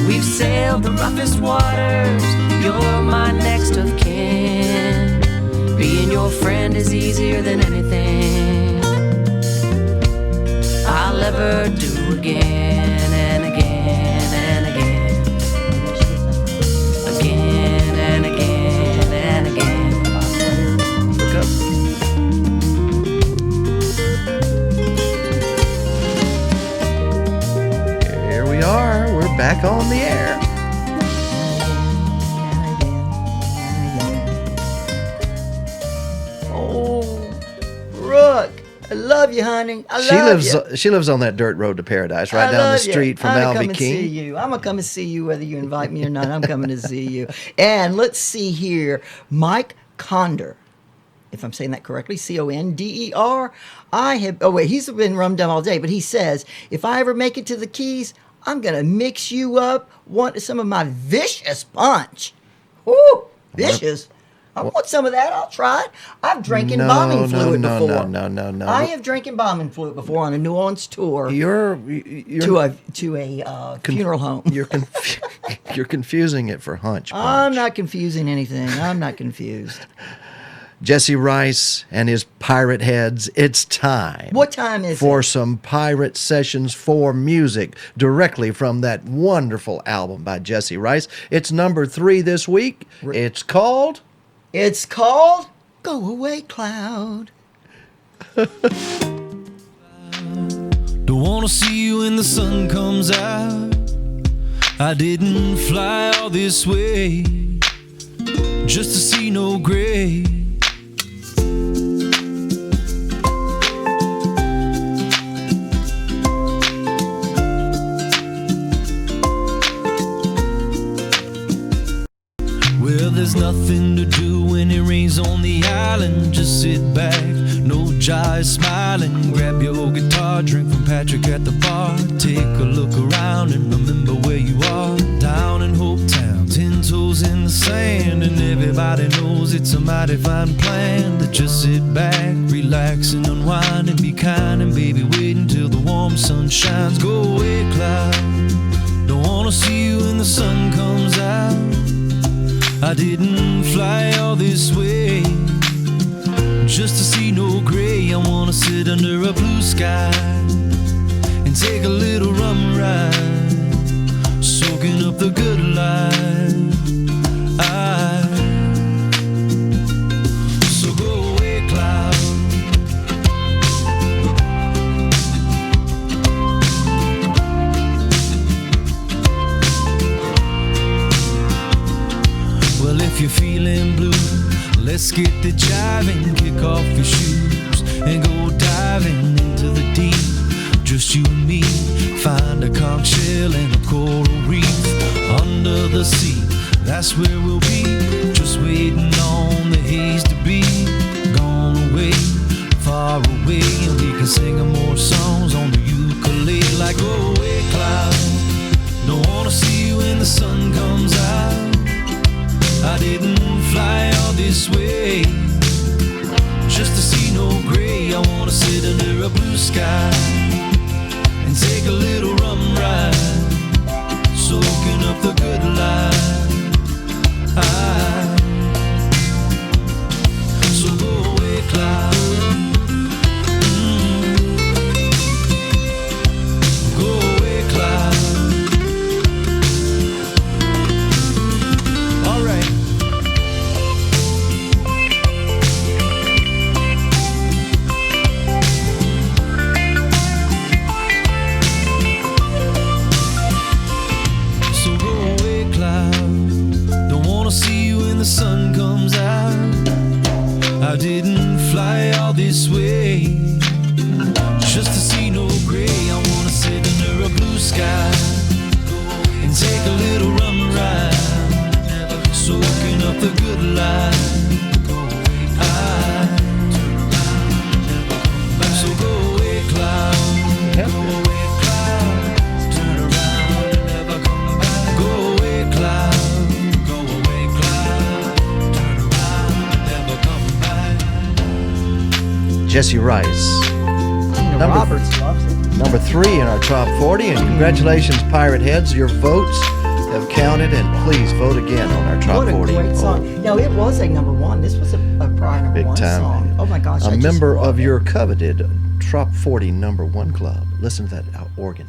S16: We've sailed the roughest waters, you're my next of kin. Being your friend is easier than anything I'll ever do again and again and again. Again and again and again. Look up.
S2: Here we are. We're back on the air.
S3: Oh, Brooke, I love you, honey. I love you.
S2: She lives on that dirt road to paradise, right
S3: I
S2: down the
S3: love you.
S2: street from
S3: I'm gonna
S2: Albie
S3: come and
S2: King.
S3: see you. I'm gonna come and see you whether you invite me or not. I'm coming to see you. And let's see here, Mike Conder. If I'm saying that correctly, Conder. He's been rum dum all day, but he says, if I ever make it to the Keys, I'm gonna mix you up some of my vicious punch. Woo, vicious. I want some of that. I'll try it. I've drank embalming fluid before.
S2: No.
S3: I have drank embalming fluid before on a New Orleans tour.
S2: You're
S3: to a funeral home.
S2: You're confusing it for Hunch Punch.
S3: I'm not confusing anything. I'm not confused.
S2: Jesse Rice and his pirate heads, it's time.
S3: What time is
S2: for
S3: it?
S2: some Pirate Sessions 4 music directly from that wonderful album by Jesse Rice. It's number 3 this week. It's called
S3: Go Away Cloud.
S8: Don't wanna see you when the sun comes out. I didn't fly all this way just to see no gray. Well, there's nothing to do when it rains on the island. Just sit back, no jive, smiling. Grab your guitar, drink from Patrick at the bar. Take a look around and remember where you are. Down in Hope Town, 10 toes in the sand. And everybody knows it's a mighty fine plan to just sit back, relax and unwind and be kind. And baby, wait until the warm sun shines. Go away, cloud. Don't wanna see you when the sun comes out. I didn't fly all this way just to see no gray. I wanna sit under a blue sky and take a little rum ride, soaking up the good life. So go away, cloud. Well, if you're feeling blue, let's get the jiving, kick off your shoes and go diving into the deep. Just you and me, find a conch shell and a coral reef under the sea. That's where we'll be, just waiting on the haze to be gone away, far away, and we can sing more songs on the ukulele. Like go away, cloud. Don't wanna see you when the sun comes out. I didn't fly all this way just to see no gray. I wanna sit under a blue sky and take a little rum ride, soaking up the good life. So go away, cloud. Go away, cloud. All right. So go away, cloud. Don't wanna see you when the sun comes out. I didn't fly all this way just to see no gray. I wanna sit under a blue sky and take a little rum ride, soaking up the good life. So go away, cloud. Go away, cloud. Turn around and never come back. Go away, cloud. Go away, cloud. Turn around and never come back.
S2: Jesse Rice.
S3: Roberts loves it.
S2: Number 3 in our top 40. And congratulations, Pirate Heads. Your votes have counted, and please vote again on our top
S3: What a
S2: 40.
S3: great song. Now, it was a number 1. This was a prior number
S2: Big
S3: 1
S2: time.
S3: song. Oh, my gosh.
S2: A member of your coveted Trop 40 number 1 club. Listen to that organ.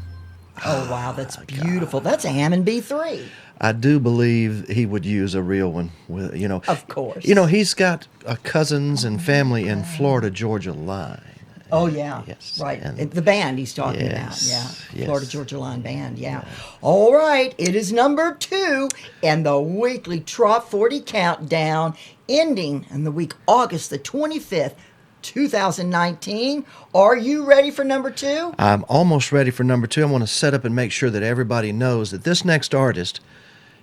S3: Oh, wow. That's beautiful. That's a Hammond B3.
S2: I do believe he would use a real one. With
S3: Of course.
S2: He's got cousins and family in Florida Georgia line.
S3: Oh, yeah.
S2: Yes.
S3: Right.
S2: And
S3: The band he's talking
S2: Yes,
S3: about. Yeah.
S2: yes.
S3: Florida Georgia Line Band. Yeah. All right. It is number 2 and the weekly Trop 40 countdown ending in the week August the 25th, 2019. Are you ready for number 2?
S2: I'm almost ready for number 2. I want to set up and make sure that everybody knows that this next artist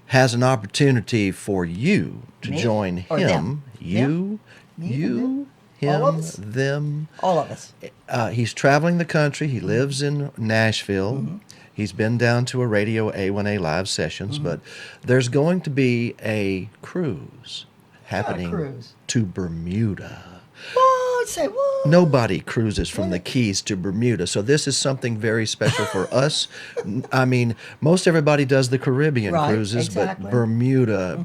S2: has an opportunity for you to
S3: Me?
S2: join
S3: Or
S2: him.
S3: them?
S2: You, him,
S3: All of us?
S2: them.
S3: All of us.
S2: He's traveling the country. He lives in Nashville.
S3: Mm-hmm.
S2: He's been down to a Radio A1A live sessions, but there's going to be a cruise happening
S3: cruise.
S2: to Bermuda.
S3: What? Say what?
S2: Nobody cruises from the Keys to Bermuda, so this is something very special for us. I mean, most everybody does the Caribbean
S3: Right,
S2: cruises,
S3: exactly.
S2: but Bermuda.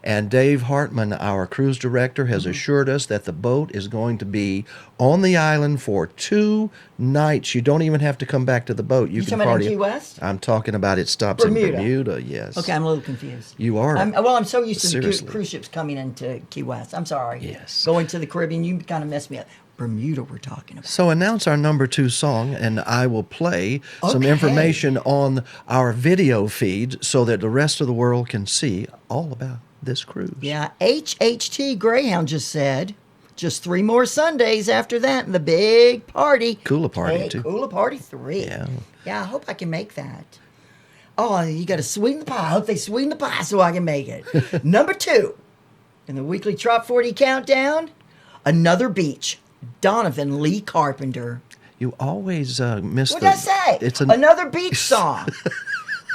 S2: And Dave Hartman, our cruise director, has assured us that the boat is going to be on the island for 2 nights. You don't even have to come back to the boat. You can
S3: talking about in
S2: party.
S3: Key West?
S2: I'm talking about it stops
S3: Bermuda.
S2: in Bermuda. Yes.
S3: Okay, I'm a little confused.
S2: You are.
S3: I'm so used to
S2: Seriously.
S3: cruise ships coming into Key West. I'm sorry.
S2: Yes.
S3: Going to the Caribbean, you kind of messed me up. Bermuda, we're talking about.
S2: So announce our number 2 song, and I will play some
S3: Okay.
S2: information on our video feed so that the rest of the world can see all about this cruise.
S3: Yeah, HHT Greyhound just said, just 3 more Sundays after that, and the big party.
S2: Kula Party,
S3: Hey,
S2: too.
S3: Kula Party 3.
S2: Yeah.
S3: Yeah, I hope I can make that. Oh, you got to sweeten the pie. I hope they sweeten the pie so I can make it. Number 2 in the weekly Trop 40 countdown, Another Beach, Donovan Lee Carpenter.
S2: You always miss
S3: What did I say?
S2: It's
S3: Another beach song.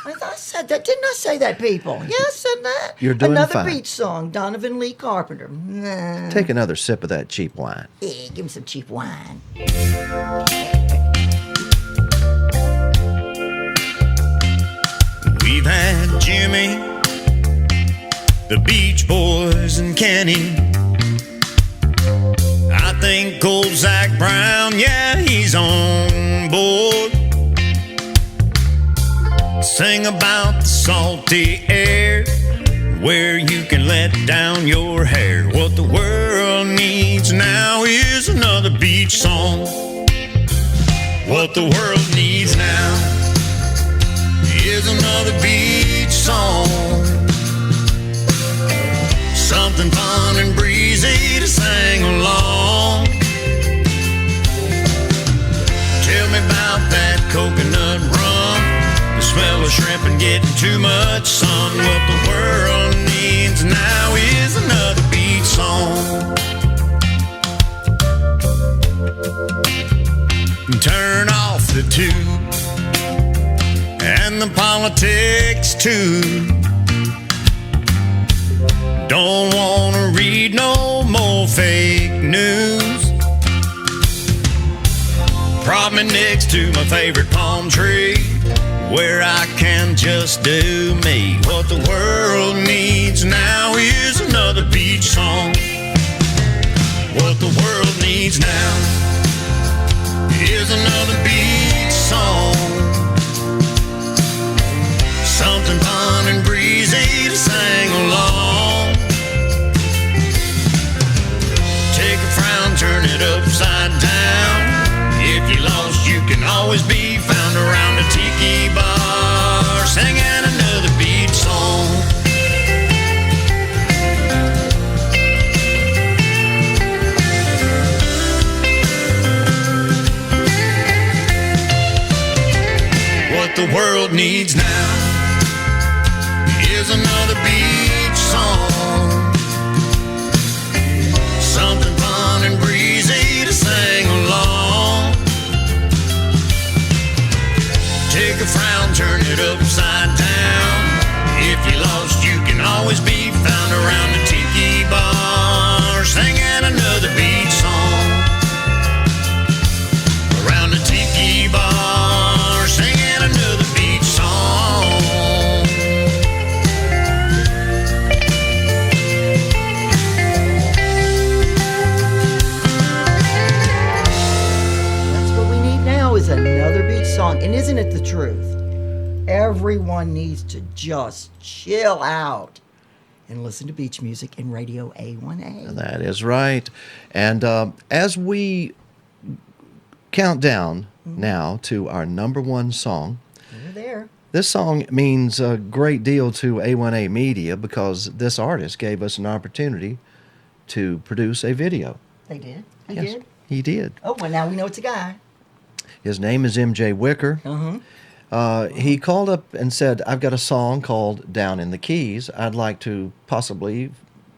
S3: I thought I said that. Didn't I say that, people? Yeah, I said that.
S2: You're doing
S3: Another
S2: fine.
S3: beach song, Donovan Lee Carpenter. Nah.
S2: Take another sip of that cheap wine.
S3: Yeah, give me some cheap wine.
S10: We've had Jimmy, the Beach Boys, and Kenny. I think old Zach Brown, yeah, he's on board. Sing about the salty air, where you can let down your hair. What the world needs now is another beach song. What the world needs now is another beach song. Something fun and breezy to sing along. Tell me about that coconut rum, the smell of shrimp and getting too much sun. What the world needs now is another beach song. Turn off the tube and the politics too. Don't wanna read no more fake news. Prop me next to my favorite palm tree, where I can just do me. What the world needs now is another beach song. What the world needs now is another beach song. Something fun and breezy to sing along. Take a frown, turn it upside down. If you're lost, you can always be found around a tiki bar, singing another beach song. What the world needs now is another beach song. Something fun and breezy to sing along. Take a frown, turn it upside down. If you're lost, you can always be found around the tiki bar, singing another beach song. Around the tiki bar, singing another beach song.
S3: That's what we need now is another beach song. And isn't it the truth? Everyone needs to just chill out and listen to beach music in Radio A1A.
S2: That is right. And as we count down now to our number 1 song,
S3: We're there.
S2: this song means a great deal to A1A Media because this artist gave us an opportunity to produce a video.
S3: They did. He
S2: Yes,
S3: did.
S2: he did.
S3: Oh, well, now we know it's a guy.
S2: His name is MJ Wicker. He called up and said, I've got a song called Down in the Keys. I'd like to possibly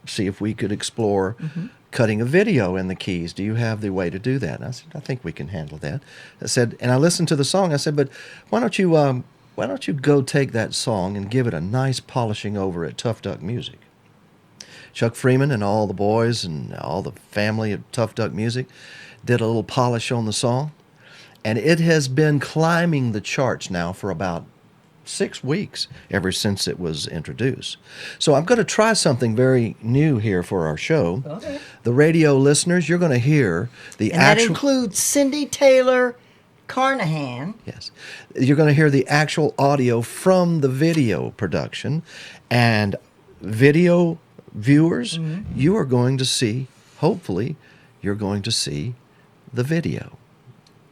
S2: see if we could explore cutting a video in the Keys. Do you have the way to do that? And I said, I think we can handle that. I said, and I listened to the song. I said, but why don't you go take that song and give it a nice polishing over at Tough Duck Music? Chuck Freeman and all the boys and all the family of Tough Duck Music did a little polish on the song. And it has been climbing the charts now for about 6 weeks ever since it was introduced. So I'm going to try something very new here for our show.
S3: Okay.
S2: The radio listeners, you're going to hear the
S3: And
S2: actual...
S3: that includes Cindy Taylor Carnahan.
S2: Yes. You're going to hear the actual audio from the video production. And video viewers, you are going to see, hopefully, you're going to see the video.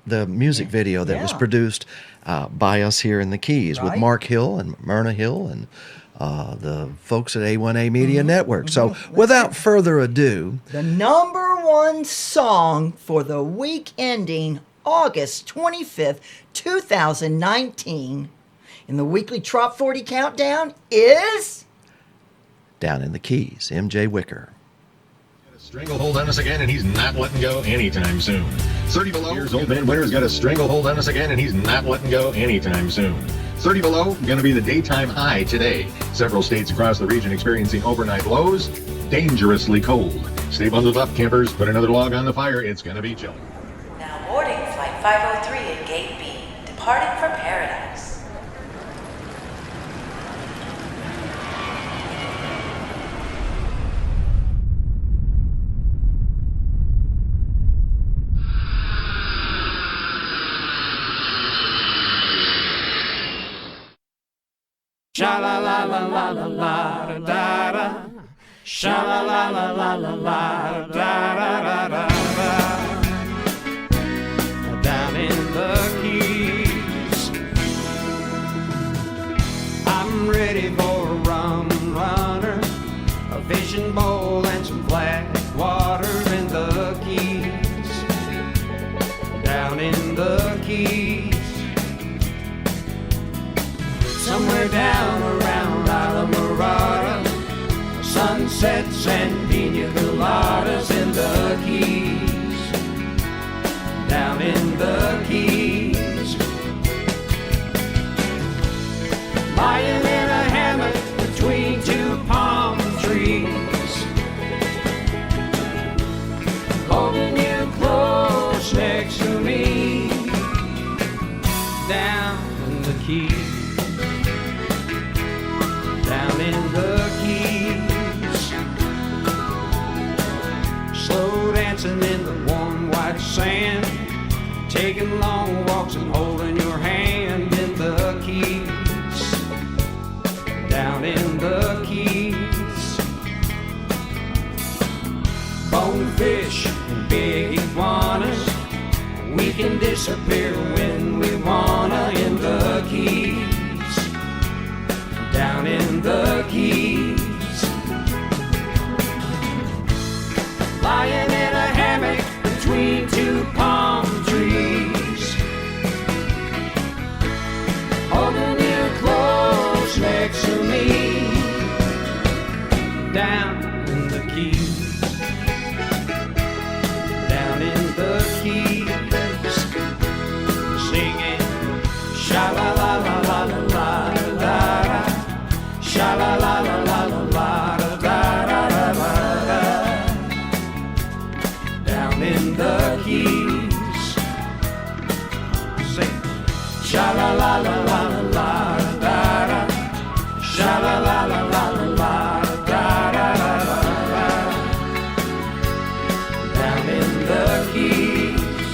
S2: The music video that was produced by us here in the Keys with Mark Hill and Myrna Hill and the folks at A1A Media Network. So without further ado...
S3: The #1 song for the week ending August 25th, 2019 in the weekly Trop 40 countdown is...
S2: Down in the Keys, M.J. Wicker.
S17: Stranglehold on us again, and he's not letting go anytime soon. 30 below, years old man Winter's got a stranglehold on us again, and he's not letting go anytime soon. 30 below, going to be the daytime high today. Several states across the region experiencing overnight lows. Dangerously cold. Stay bundled up, campers. Put another log on the fire. It's going to be chilly.
S18: Now boarding flight 503 at Gate B, departing for Paradise.
S16: Sha la la la la la la da da. Sha la la la la la la da da da da. Down in the Keys, I'm ready for a rum runner, a fishing bowl and some flat water in the Keys. Down in the Keys. Somewhere down around Islamorada, sunsets and pina coladas in the Keys. Down in the Keys. Lying in a hammock between two palm trees, holding you close next to me. Down in the Keys. Down in the Keys, slow dancing in the warm white sand, taking long walks and holding your hand in the Keys. Down in the Keys, bonefish and big iguanas, we can disappear when we wanna in the Keys. Down in the Keys, lying in a hammock between two palm trees, holding you close next to me. Down in the Keys, down in the Keys, singing sha la la la la la la la. Sha la la la la la la da da da da da. Down in the Keys, sing. Sha la la la la la la da da. Sha la la la la la la da da da da. Down in the Keys,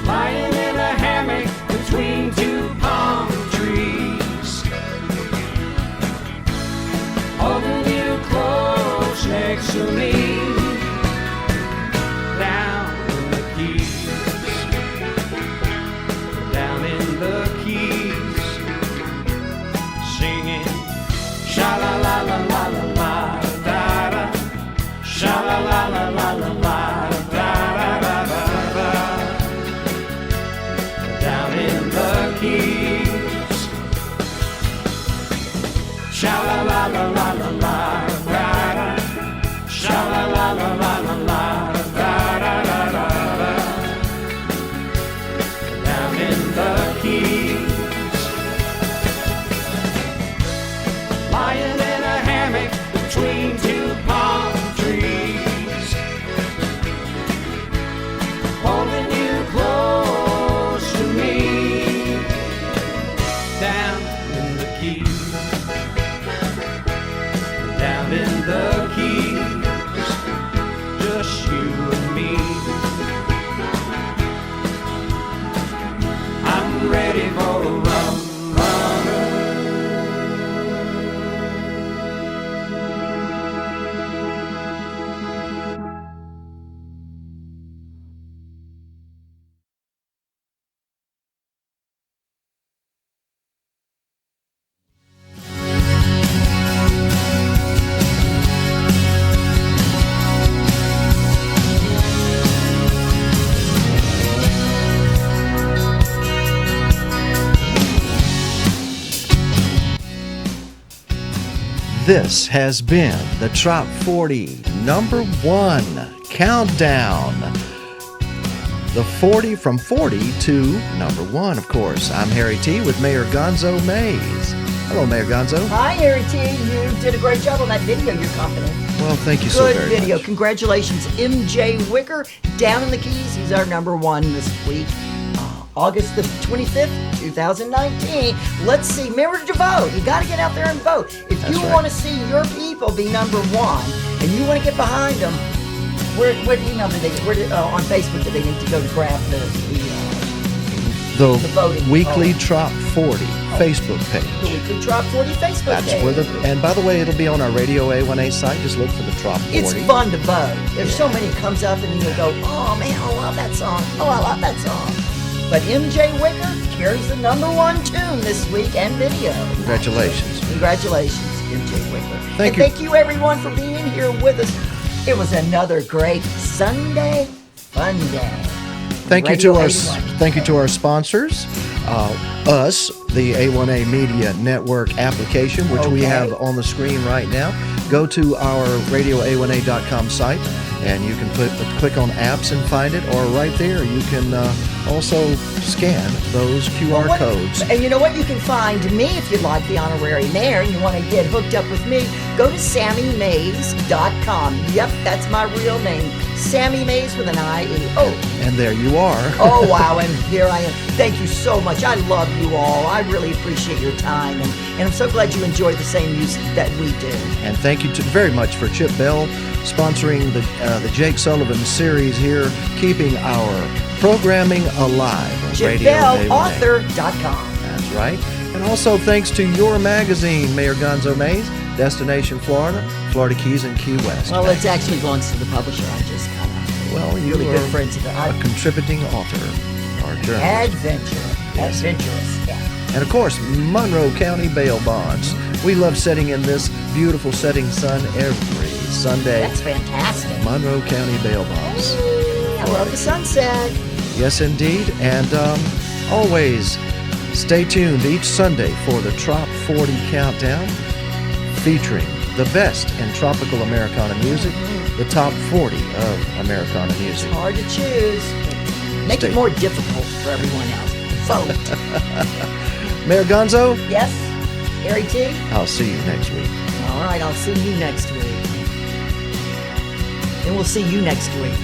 S16: lying in a hammock between two palm trees, holding you close next to me. Down in the Keys, down in the Keys, singing sha la la la la la la da da. Sha la la la la la la da da da da da. Down in the Keys, sha la la la la la la da da. Sha la la la la la la da da da da da. Down in the Keys, lying in between two palm trees, holding you close to me, down in the Keys, down in the Keys, just you and me. I'm ready for a rum runner.
S2: This has been the Trop 40 number 1 countdown. The 40 from 40 to number 1, of course. I'm Harry T. with Mayor Gonzo Mays. Hello, Mayor Gonzo.
S3: Hi, Harry T. You did a great job on that video you're complimenting.
S2: Well, thank you so very
S3: Good video.
S2: much.
S3: Congratulations, MJ Wicker, down in the Keys. He's our number 1 this week. August the 25th, 2019. Let's see. Remember to vote. You got to get out there and vote. If you want to see your people be number 1 and you want to get behind them, where email do they? On Facebook do they need to go to grab the voting
S2: Weekly Trop 40 Facebook page.
S3: The Weekly Trop 40 Facebook
S2: That's
S3: page.
S2: where and by the way, it'll be on our Radio A1A site. Just look for the Trop 40.
S3: It's fun to vote. There's so many comes up and you go, oh man, I love that song. Oh, I love that song. But MJ Wicker carries the number 1 tune this week and video.
S2: Congratulations.
S3: Congratulations, MJ Wicker.
S2: Thank you.
S3: Thank you everyone for being here with us. It was another great Sunday fun day.
S2: Thank you
S3: Radio
S2: to our
S3: 81.
S2: thank you to our sponsors, us, the A1A Media Network application, which we have on the screen right now. Go to our radioa1a.com site, and you can click on apps and find it, or right there you can also scan those QR codes.
S3: And you know what? You can find me if you'd like, the Honorary Mayor, and you want to get hooked up with me. Go to SammyMays.com. Yep, that's my real name. Sammy Mays with an I-E. Oh.
S2: And there you are.
S3: Oh, wow, and here I am. Thank you so much. I love you all. I really appreciate your time, and I'm so glad you enjoy the same music that we do.
S2: And thank you very much for Chip Bell sponsoring the Jake Sullivan series here, keeping our programming alive on Radio A1A.
S3: ChipBellAuthor.com.
S2: That's right. And also thanks to your magazine, Mayor Gonzo Mays, Destination Florida, Florida Keys and Key West.
S3: Well, it actually belongs to the publisher. I just kind of
S2: you
S3: really
S2: are
S3: good friends of
S2: a contributing author or journalist.
S3: Adventurous, yeah.
S2: And of course, Monroe County Bail Bonds. We love sitting in this beautiful setting sun every Sunday.
S3: That's fantastic.
S2: Monroe County Bail Bonds.
S3: I love the sunset.
S2: Yes, indeed. And always stay tuned each Sunday for the Trop 40 Countdown, featuring the best in tropical Americana music, the top 40 of Americana music.
S3: It's hard to choose. Make it more difficult for everyone else. Vote.
S2: Mayor Gonzo?
S3: Yes? Harry T?
S2: I'll see you next week.
S3: All right, I'll see you next week. And we'll see you next week.